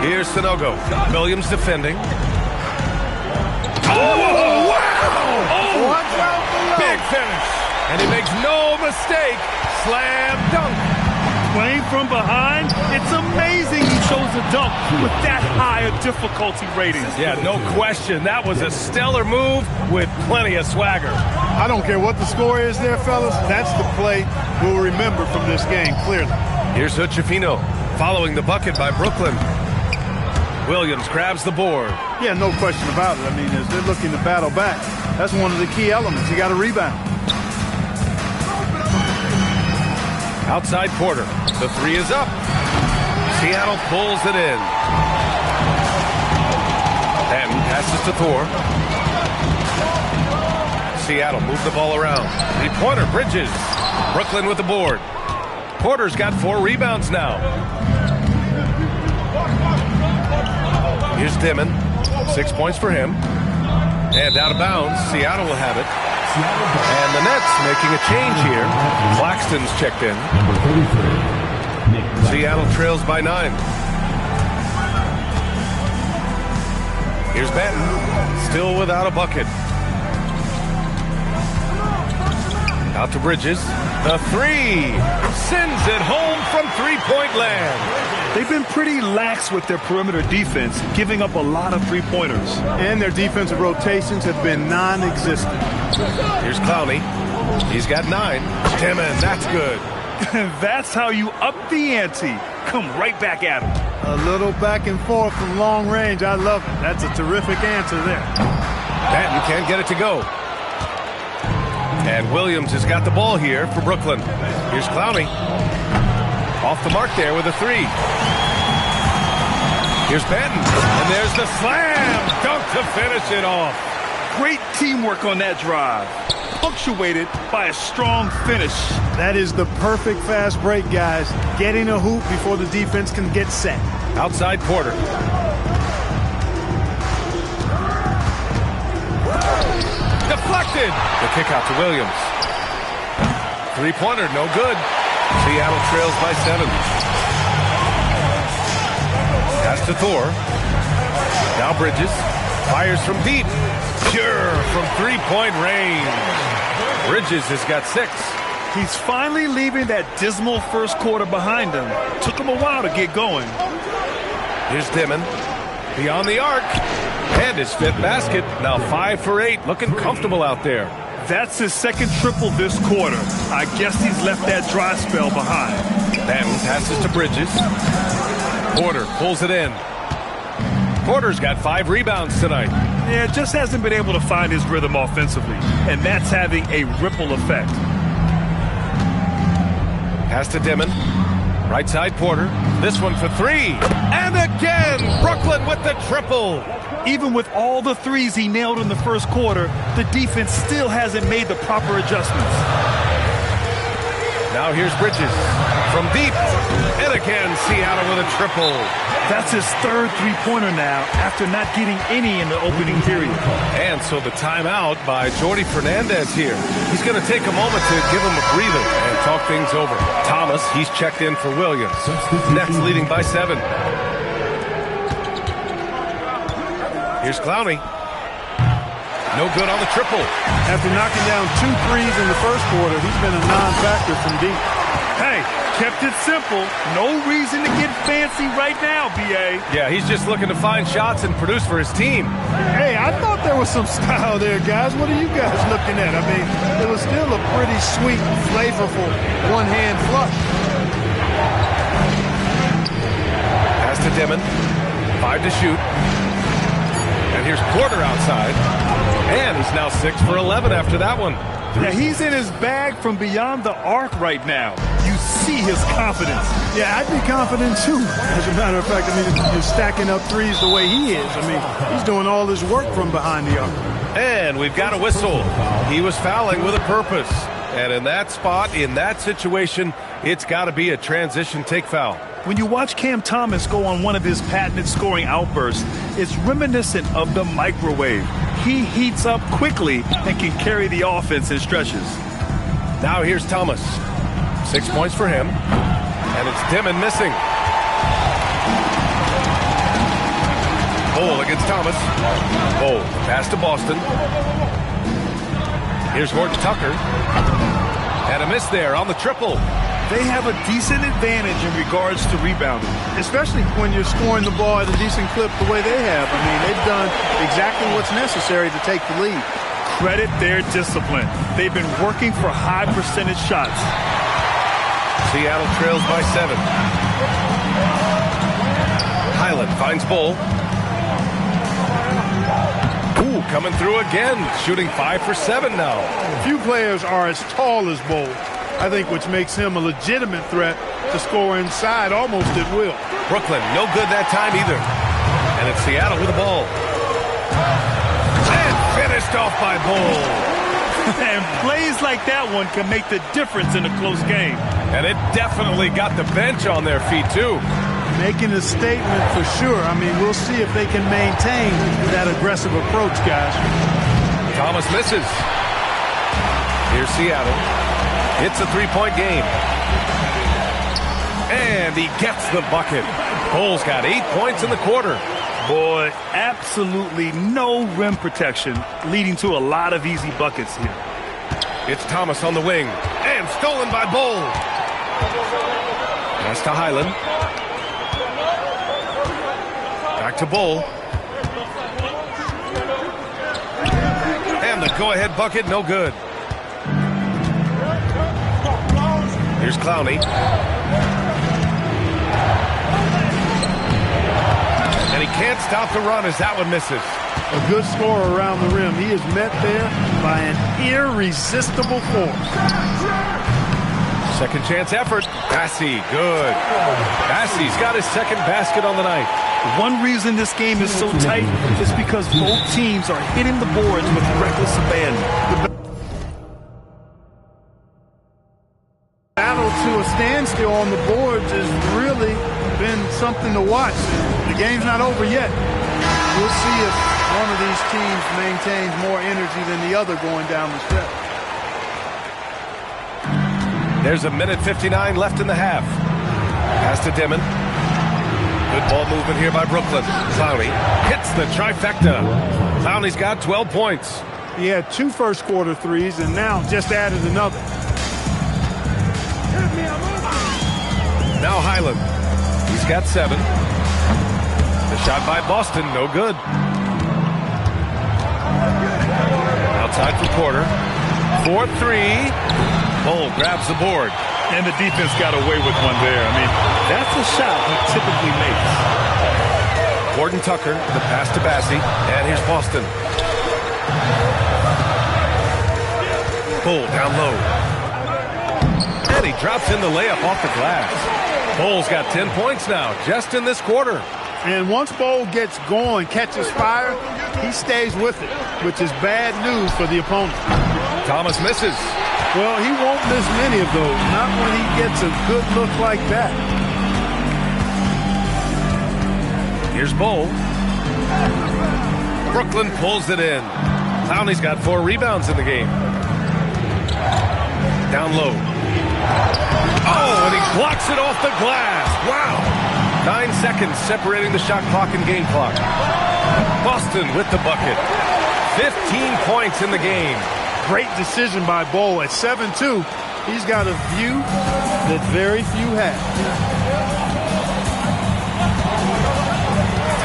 Here's Sanogo. Williams defending. Oh, wow! Oh, big finish. And he makes no mistake. Slam dunk. Playing from behind, it's amazing he chose a dunk with that high a difficulty rating. Yeah, no question. That was a stellar move with plenty of swagger. I don't care what the score is there, fellas. That's the play we'll remember from this game, clearly. Here's Hood Schifino following the bucket by Brooklyn. Williams grabs the board. Yeah, no question about it. I mean, as they're looking to battle back, that's one of the key elements. You got to rebound. Outside Porter. The 3 is up. Seattle pulls it in. Patton passes to Thor. Seattle move the ball around. 3-pointer, Bridges. Brooklyn with the board. Porter's got 4 rebounds now. Here's Dimon. 6 points for him. And out of bounds. Seattle will have it. And the Nets making a change here. Claxton's checked in. Seattle trails by 9. Here's Benton. Still without a bucket. Out to Bridges. The 3. Sends it home from 3-point land. They've been pretty lax with their perimeter defense, giving up a lot of three-pointers. And their defensive rotations have been non-existent. Here's Clowney. He's got 9. Timmons, that's good. That's how you up the ante. Come right back at him. A little back and forth from long range. I love it. That's a terrific answer there. Benton can't get it to go. And Williams has got the ball here for Brooklyn. Here's Clowney. Off the mark there with a three. Here's Benton. And there's the slam dunk to finish it off. Great teamwork on that drive. Punctuated by a strong finish. That is the perfect fast break, guys. Getting a hoop before the defense can get set. Outside Porter. Deflected. The kick out to Williams. Three-pointer, no good. Seattle trails by 7. Pass to Thor. Now Bridges. Fires from deep. Pure from three-point range. Bridges has got 6. He's finally leaving that dismal first quarter behind him. Took him a while to get going. Here's Dimon. Beyond the arc. And his 5th basket. Now 5 for 8. Looking comfortable out there. That's his 2nd triple this quarter. I guess he's left that dry spell behind. Batten passes to Bridges. Porter pulls it in. Porter's got 5 rebounds tonight. Yeah, just hasn't been able to find his rhythm offensively. And that's having a ripple effect. Pass to Dimon. Right side Porter. This one for 3. And again, Brooklyn with the triple. Even with all the threes he nailed in the first quarter, the defense still hasn't made the proper adjustments. Now here's Bridges from deep. And again, Seattle with a triple. That's his 3rd three-pointer now after not getting any in the opening period. And so the timeout by Jordi Fernandez here. He's going to take a moment to give him a breather and talk things over. Thomas, he's checked in for Williams. Nets leading by 7. Here's Clowney. No good on the triple. After knocking down 2 threes in the first quarter, he's been a non-factor from deep. Hey, kept it simple. No reason to get fancy right now, B.A. Yeah, he's just looking to find shots and produce for his team. Hey, I thought there was some style there, guys. What are you guys looking at? I mean, it was still a pretty sweet, flavorful one-hand flush. Pass to Dimon. 5 to shoot. And here's Porter outside. And he's now 6 for 11 after that one. Yeah, he's in his bag from beyond the arc right now. You see his confidence. Yeah, I'd be confident too. As a matter of fact, I mean, you're stacking up threes the way he is. I mean, he's doing all his work from behind the arc. And we've got a whistle. He was fouling with a purpose. And in that spot, in that situation, it's got to be a transition take foul. When you watch Cam Thomas go on one of his patented scoring outbursts, it's reminiscent of the microwave. He heats up quickly and can carry the offense in stretches. Now here's Thomas. 6 points for him. And it's Dimon missing. Ball against Thomas. Ball pass to Boston. Here's Horton Tucker. And a miss there on the triple. They have a decent advantage in regards to rebounding. Especially when you're scoring the ball at a decent clip the way they have. I mean, they've done exactly what's necessary to take the lead. Credit their discipline. They've been working for high percentage shots. Seattle trails by 7. Highland finds Bull. Ooh, coming through again. Shooting 5 for 7 now. Few players are as tall as Bull, I think, which makes him a legitimate threat to score inside almost at will. Brooklyn, no good that time either. And it's Seattle with the ball. And finished off by Bull. And plays like that one can make the difference in a close game. And it definitely got the bench on their feet, too. Making a statement for sure. I mean, we'll see if they can maintain that aggressive approach, guys. Thomas misses. Here's Seattle. It's a 3-point game. And he gets the bucket. Bull's got 8 points in the quarter. Boy, absolutely no rim protection, leading to a lot of easy buckets here. It's Thomas on the wing. And stolen by Bull. Pass to Highland. Back to Bull. And the go-ahead bucket, no good. Here's Clowney. And he can't stop the run as that one misses. a good scorer around the rim. He is met there by an irresistible force. Second chance effort. Bassey, good. Bassey's got his second basket on the night. One reason this game is so tight is because both teams are hitting the boards with reckless abandon. The battle to a standstill on the boards has really been something to watch. The game's not over yet. We'll see if one of these teams maintains more energy than the other going down the stretch. There's a minute 59 left in the half. Pass to Dimon. Good ball movement here by Brooklyn. Clowney hits the trifecta. Clowney's got 12 points. He had 2 first-quarter threes and now just added another. Now Highland. He's got 7. The shot by Boston, no good. Outside for Porter. 4-3. Bull grabs the board. And the defense got away with one there. I mean, that's a shot he typically makes. Gordon Tucker, the pass to Bassey. And here's Boston. Bull down low. And he drops in the layup off the glass. Bull's got 10 points now, just in this quarter. And once Bull gets going, catches fire, he stays with it, which is bad news for the opponent. Thomas misses. Well, he won't miss many of those, not when he gets a good look like that. Here's Bull. Brooklyn pulls it in. Clowney's got 4 rebounds in the game. Down low. Oh, and he blocks it off the glass. Wow. 9 seconds separating the shot clock and game clock. Boston with the bucket. 15 points in the game. Great decision by Bull at 7-2. He's got a view that very few have.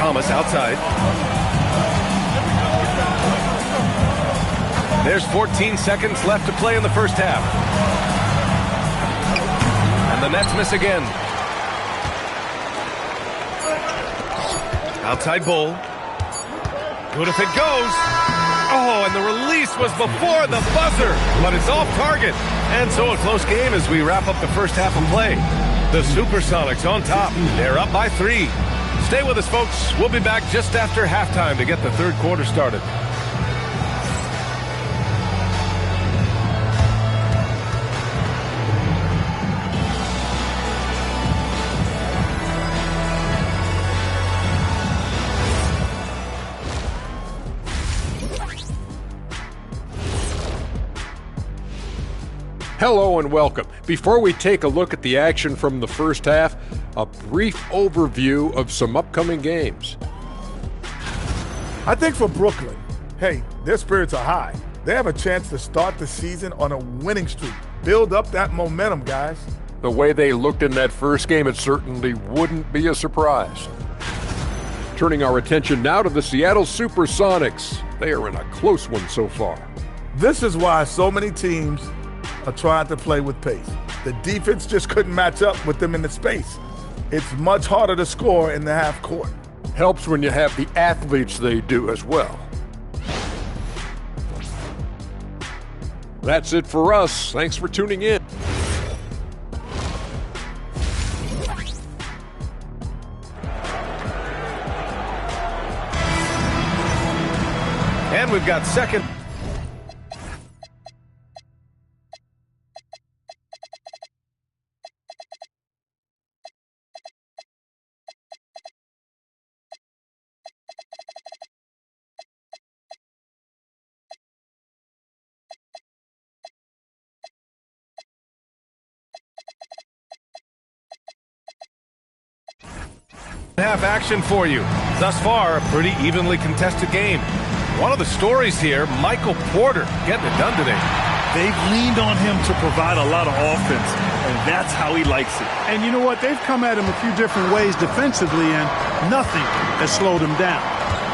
Thomas outside. There's 14 seconds left to play in the first half. And the Nets miss again. Outside Bull. Good if it goes. Oh, and the release was before the buzzer, but it's off target. And so a close game as we wrap up the first half of play. The Supersonics on top. They're up by 3. Stay with us, folks. We'll be back just after halftime to get the third quarter started. Hello and welcome. Before we take a look at the action from the first half, a brief overview of some upcoming games. I think for Brooklyn, hey, their spirits are high. They have a chance to start the season on a winning streak. Build up that momentum, guys. The way they looked in that first game, it certainly wouldn't be a surprise. Turning our attention now to the Seattle Supersonics. They are in a close one so far. This is why so many teams are trying to play with pace. The defense just couldn't match up with them in the space. It's much harder to score in the half court. Helps when you have the athletes they do as well. That's it for us. Thanks for tuning in. And we've got second. Half action for you. Thus far, a pretty evenly contested game. One of the stories here, Michael Porter getting it done today. They've leaned on him to provide a lot of offense, and that's how he likes it. And you know what? They've come at him a few different ways defensively, and nothing has slowed him down.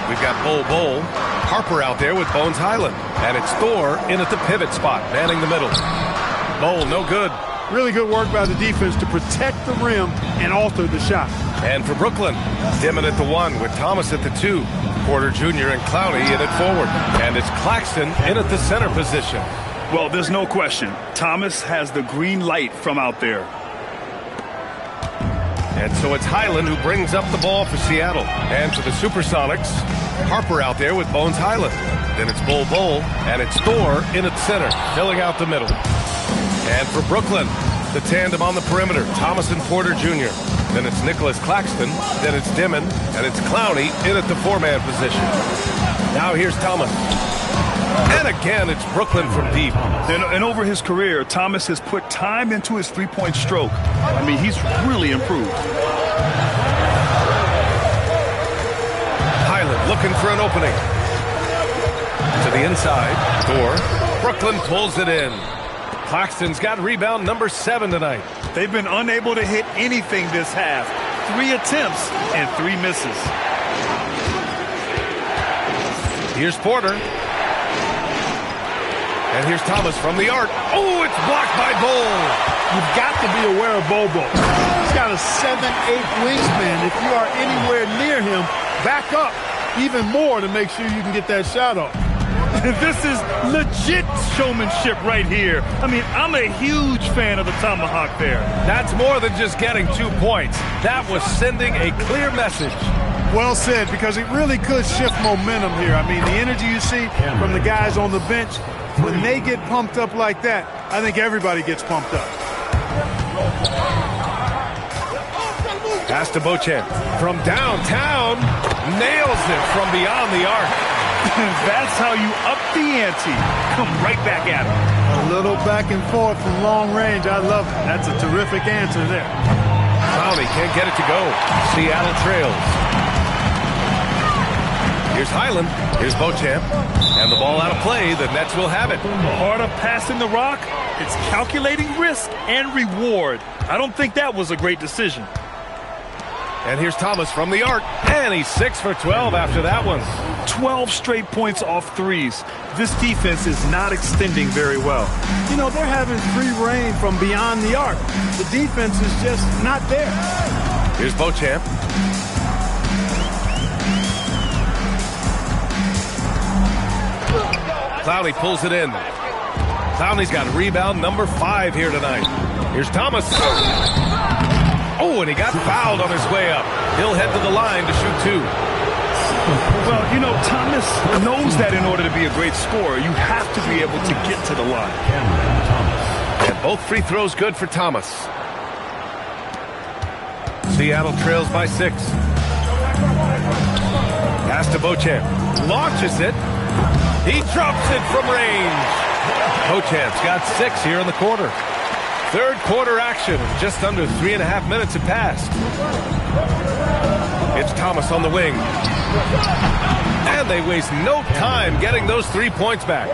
We've got Bull, Harper out there with Bones Highland, and it's Thor in at the pivot spot, manning the middle. Bull, no good. Really good work by the defense to protect the rim and alter the shot. And for Brooklyn, Dimon at the 1 with Thomas at the 2. Porter Jr. and Clowney in at forward. And it's Claxton in at the center position. Well, there's no question. Thomas has the green light from out there. And so it's Highland who brings up the ball for Seattle. And for the Supersonics, Harper out there with Bones Highland. Then it's Bull, and it's Thor in at center, filling out the middle. And for Brooklyn, the tandem on the perimeter, Thomas and Porter Jr. Then it's Nicholas Claxton, then it's Dimon, and it's Clowney in at the four-man position. Now here's Thomas. And again, it's Brooklyn from deep. And over his career, Thomas has put time into his three-point stroke. I mean, he's really improved. Highland looking for an opening. To the inside, Thor. Brooklyn pulls it in. Claxton's got rebound number 7 tonight. They've been unable to hit anything this half. 3 attempts and 3 misses. Here's Porter. And here's Thomas from the arc. Oh, it's blocked by Bull. You've got to be aware of Bobo. He's got a 7'8" wingspan. If you are anywhere near him, back up even more to make sure you can get that shot off. This is legit showmanship right here. I mean, I'm a huge fan of the tomahawk there. That's more than just getting 2 points. That was sending a clear message. Well said, because it really could shift momentum here. I mean, the energy you see from the guys on the bench, when they get pumped up like that, I think everybody gets pumped up. Pass to Beauchamp from downtown. Nails it from beyond the arc. That's how you up the ante. Come right back at him. A little back and forth from long range. I love it. That's a terrific answer there. Clowney can't get it to go. Seattle trails. Here's Highland. Here's Beauchamp. And the ball out of play. The Nets will have it. Part of passing the rock, it's calculating risk and reward. I don't think that was a great decision. And here's Thomas from the arc. And he's 6 for 12 after that one. 12 straight points off threes. This defense is not extending very well. You know, they're having free reign from beyond the arc. The defense is just not there. Here's Beauchamp. Clowney pulls it in. Clowney's got rebound number 5 here tonight. Here's Thomas. Oh, and he got fouled on his way up. He'll head to the line to shoot 2. Well, you know, Thomas knows that in order to be a great scorer, you have to be able to get to the line. And both free throws good for Thomas. Seattle trails by 6. Pass to Beauchamp. Launches it. He drops it from range. Beauchamp's got 6 here in the quarter. Third quarter action. Just under 3.5 minutes have passed. It's Thomas on the wing. And they waste no time getting those 3 points back.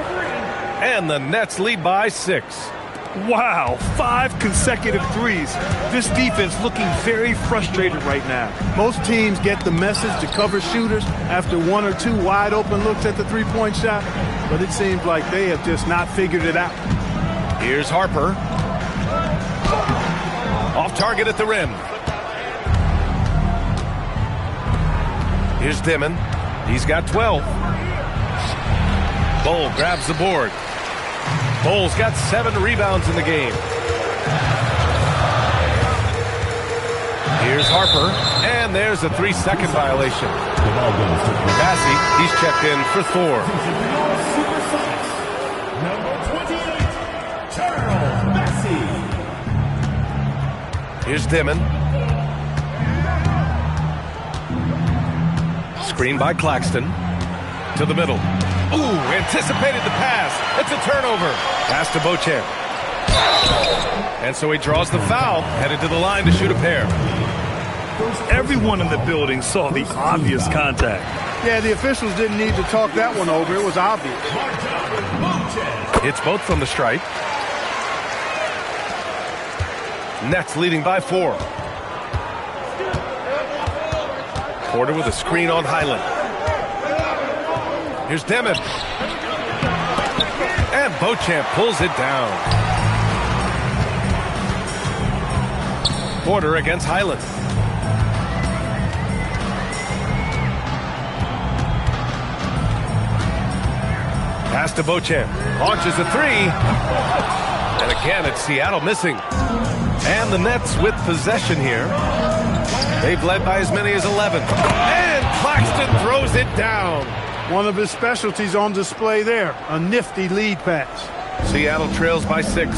And the Nets lead by 6. Wow, 5 consecutive threes. This defense looking very frustrated right now. Most teams get the message to cover shooters after 1 or 2 wide open looks at the three-point shot, but it seems like they have just not figured it out. Here's Harper. Off target at the rim. Here's Dimon. He's got 12. Bull grabs the board. Bull's got 7 rebounds in the game. Here's Harper, and there's a 3-second violation. Massey, he's checked in for Thor. Number 28, Charles Massey. Here's Dimon. Screen by Claxton. To the middle. Ooh, anticipated the pass. It's a turnover. Pass to Beauchamp. And so he draws the foul, headed to the line to shoot a pair. Everyone in the building saw the obvious contact. Yeah, the officials didn't need to talk that one over. It was obvious. It's both from the stripe. Nets leading by 4. Porter with a screen on Highland. Here's Dimon. And Beauchamp pulls it down. Porter against Highland. Pass to Beauchamp. Launches a three. And again, it's Seattle missing. And the Nets with possession here. They've led by as many as 11. And Claxton throws it down. One of his specialties on display there. A nifty lead pass. Seattle trails by 6.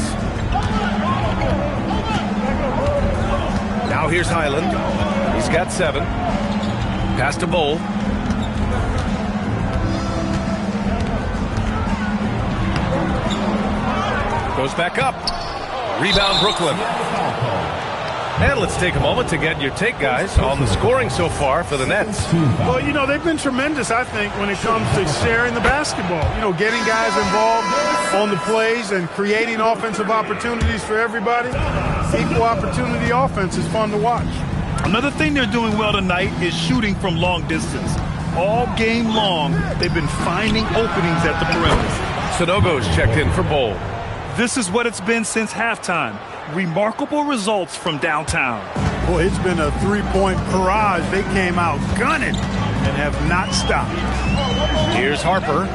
Now here's Highland. He's got 7. Pass to Bowl. Goes back up. Rebound Brooklyn. And let's take a moment to get your take, guys, on the scoring so far for the Nets. Well, you know, they've been tremendous, I think, when it comes to sharing the basketball. You know, getting guys involved on the plays and creating offensive opportunities for everybody. Equal opportunity offense is fun to watch. Another thing they're doing well tonight is shooting from long distance. All game long, they've been finding openings at the perimeter. Sanogo's checked in for Bowl. This is what it's been since halftime. Remarkable results from downtown. Boy, it's been a three-point barrage. They came out gunning and have not stopped. Here's Harper.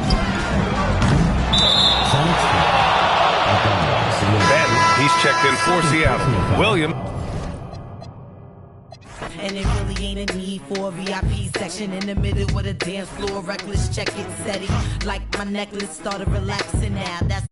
Ben, he's checked in for Seattle. William. And it really ain't a need for a VIP section in the middle with a dance floor. Reckless, check it, steady. Like my necklace started relaxing now. That's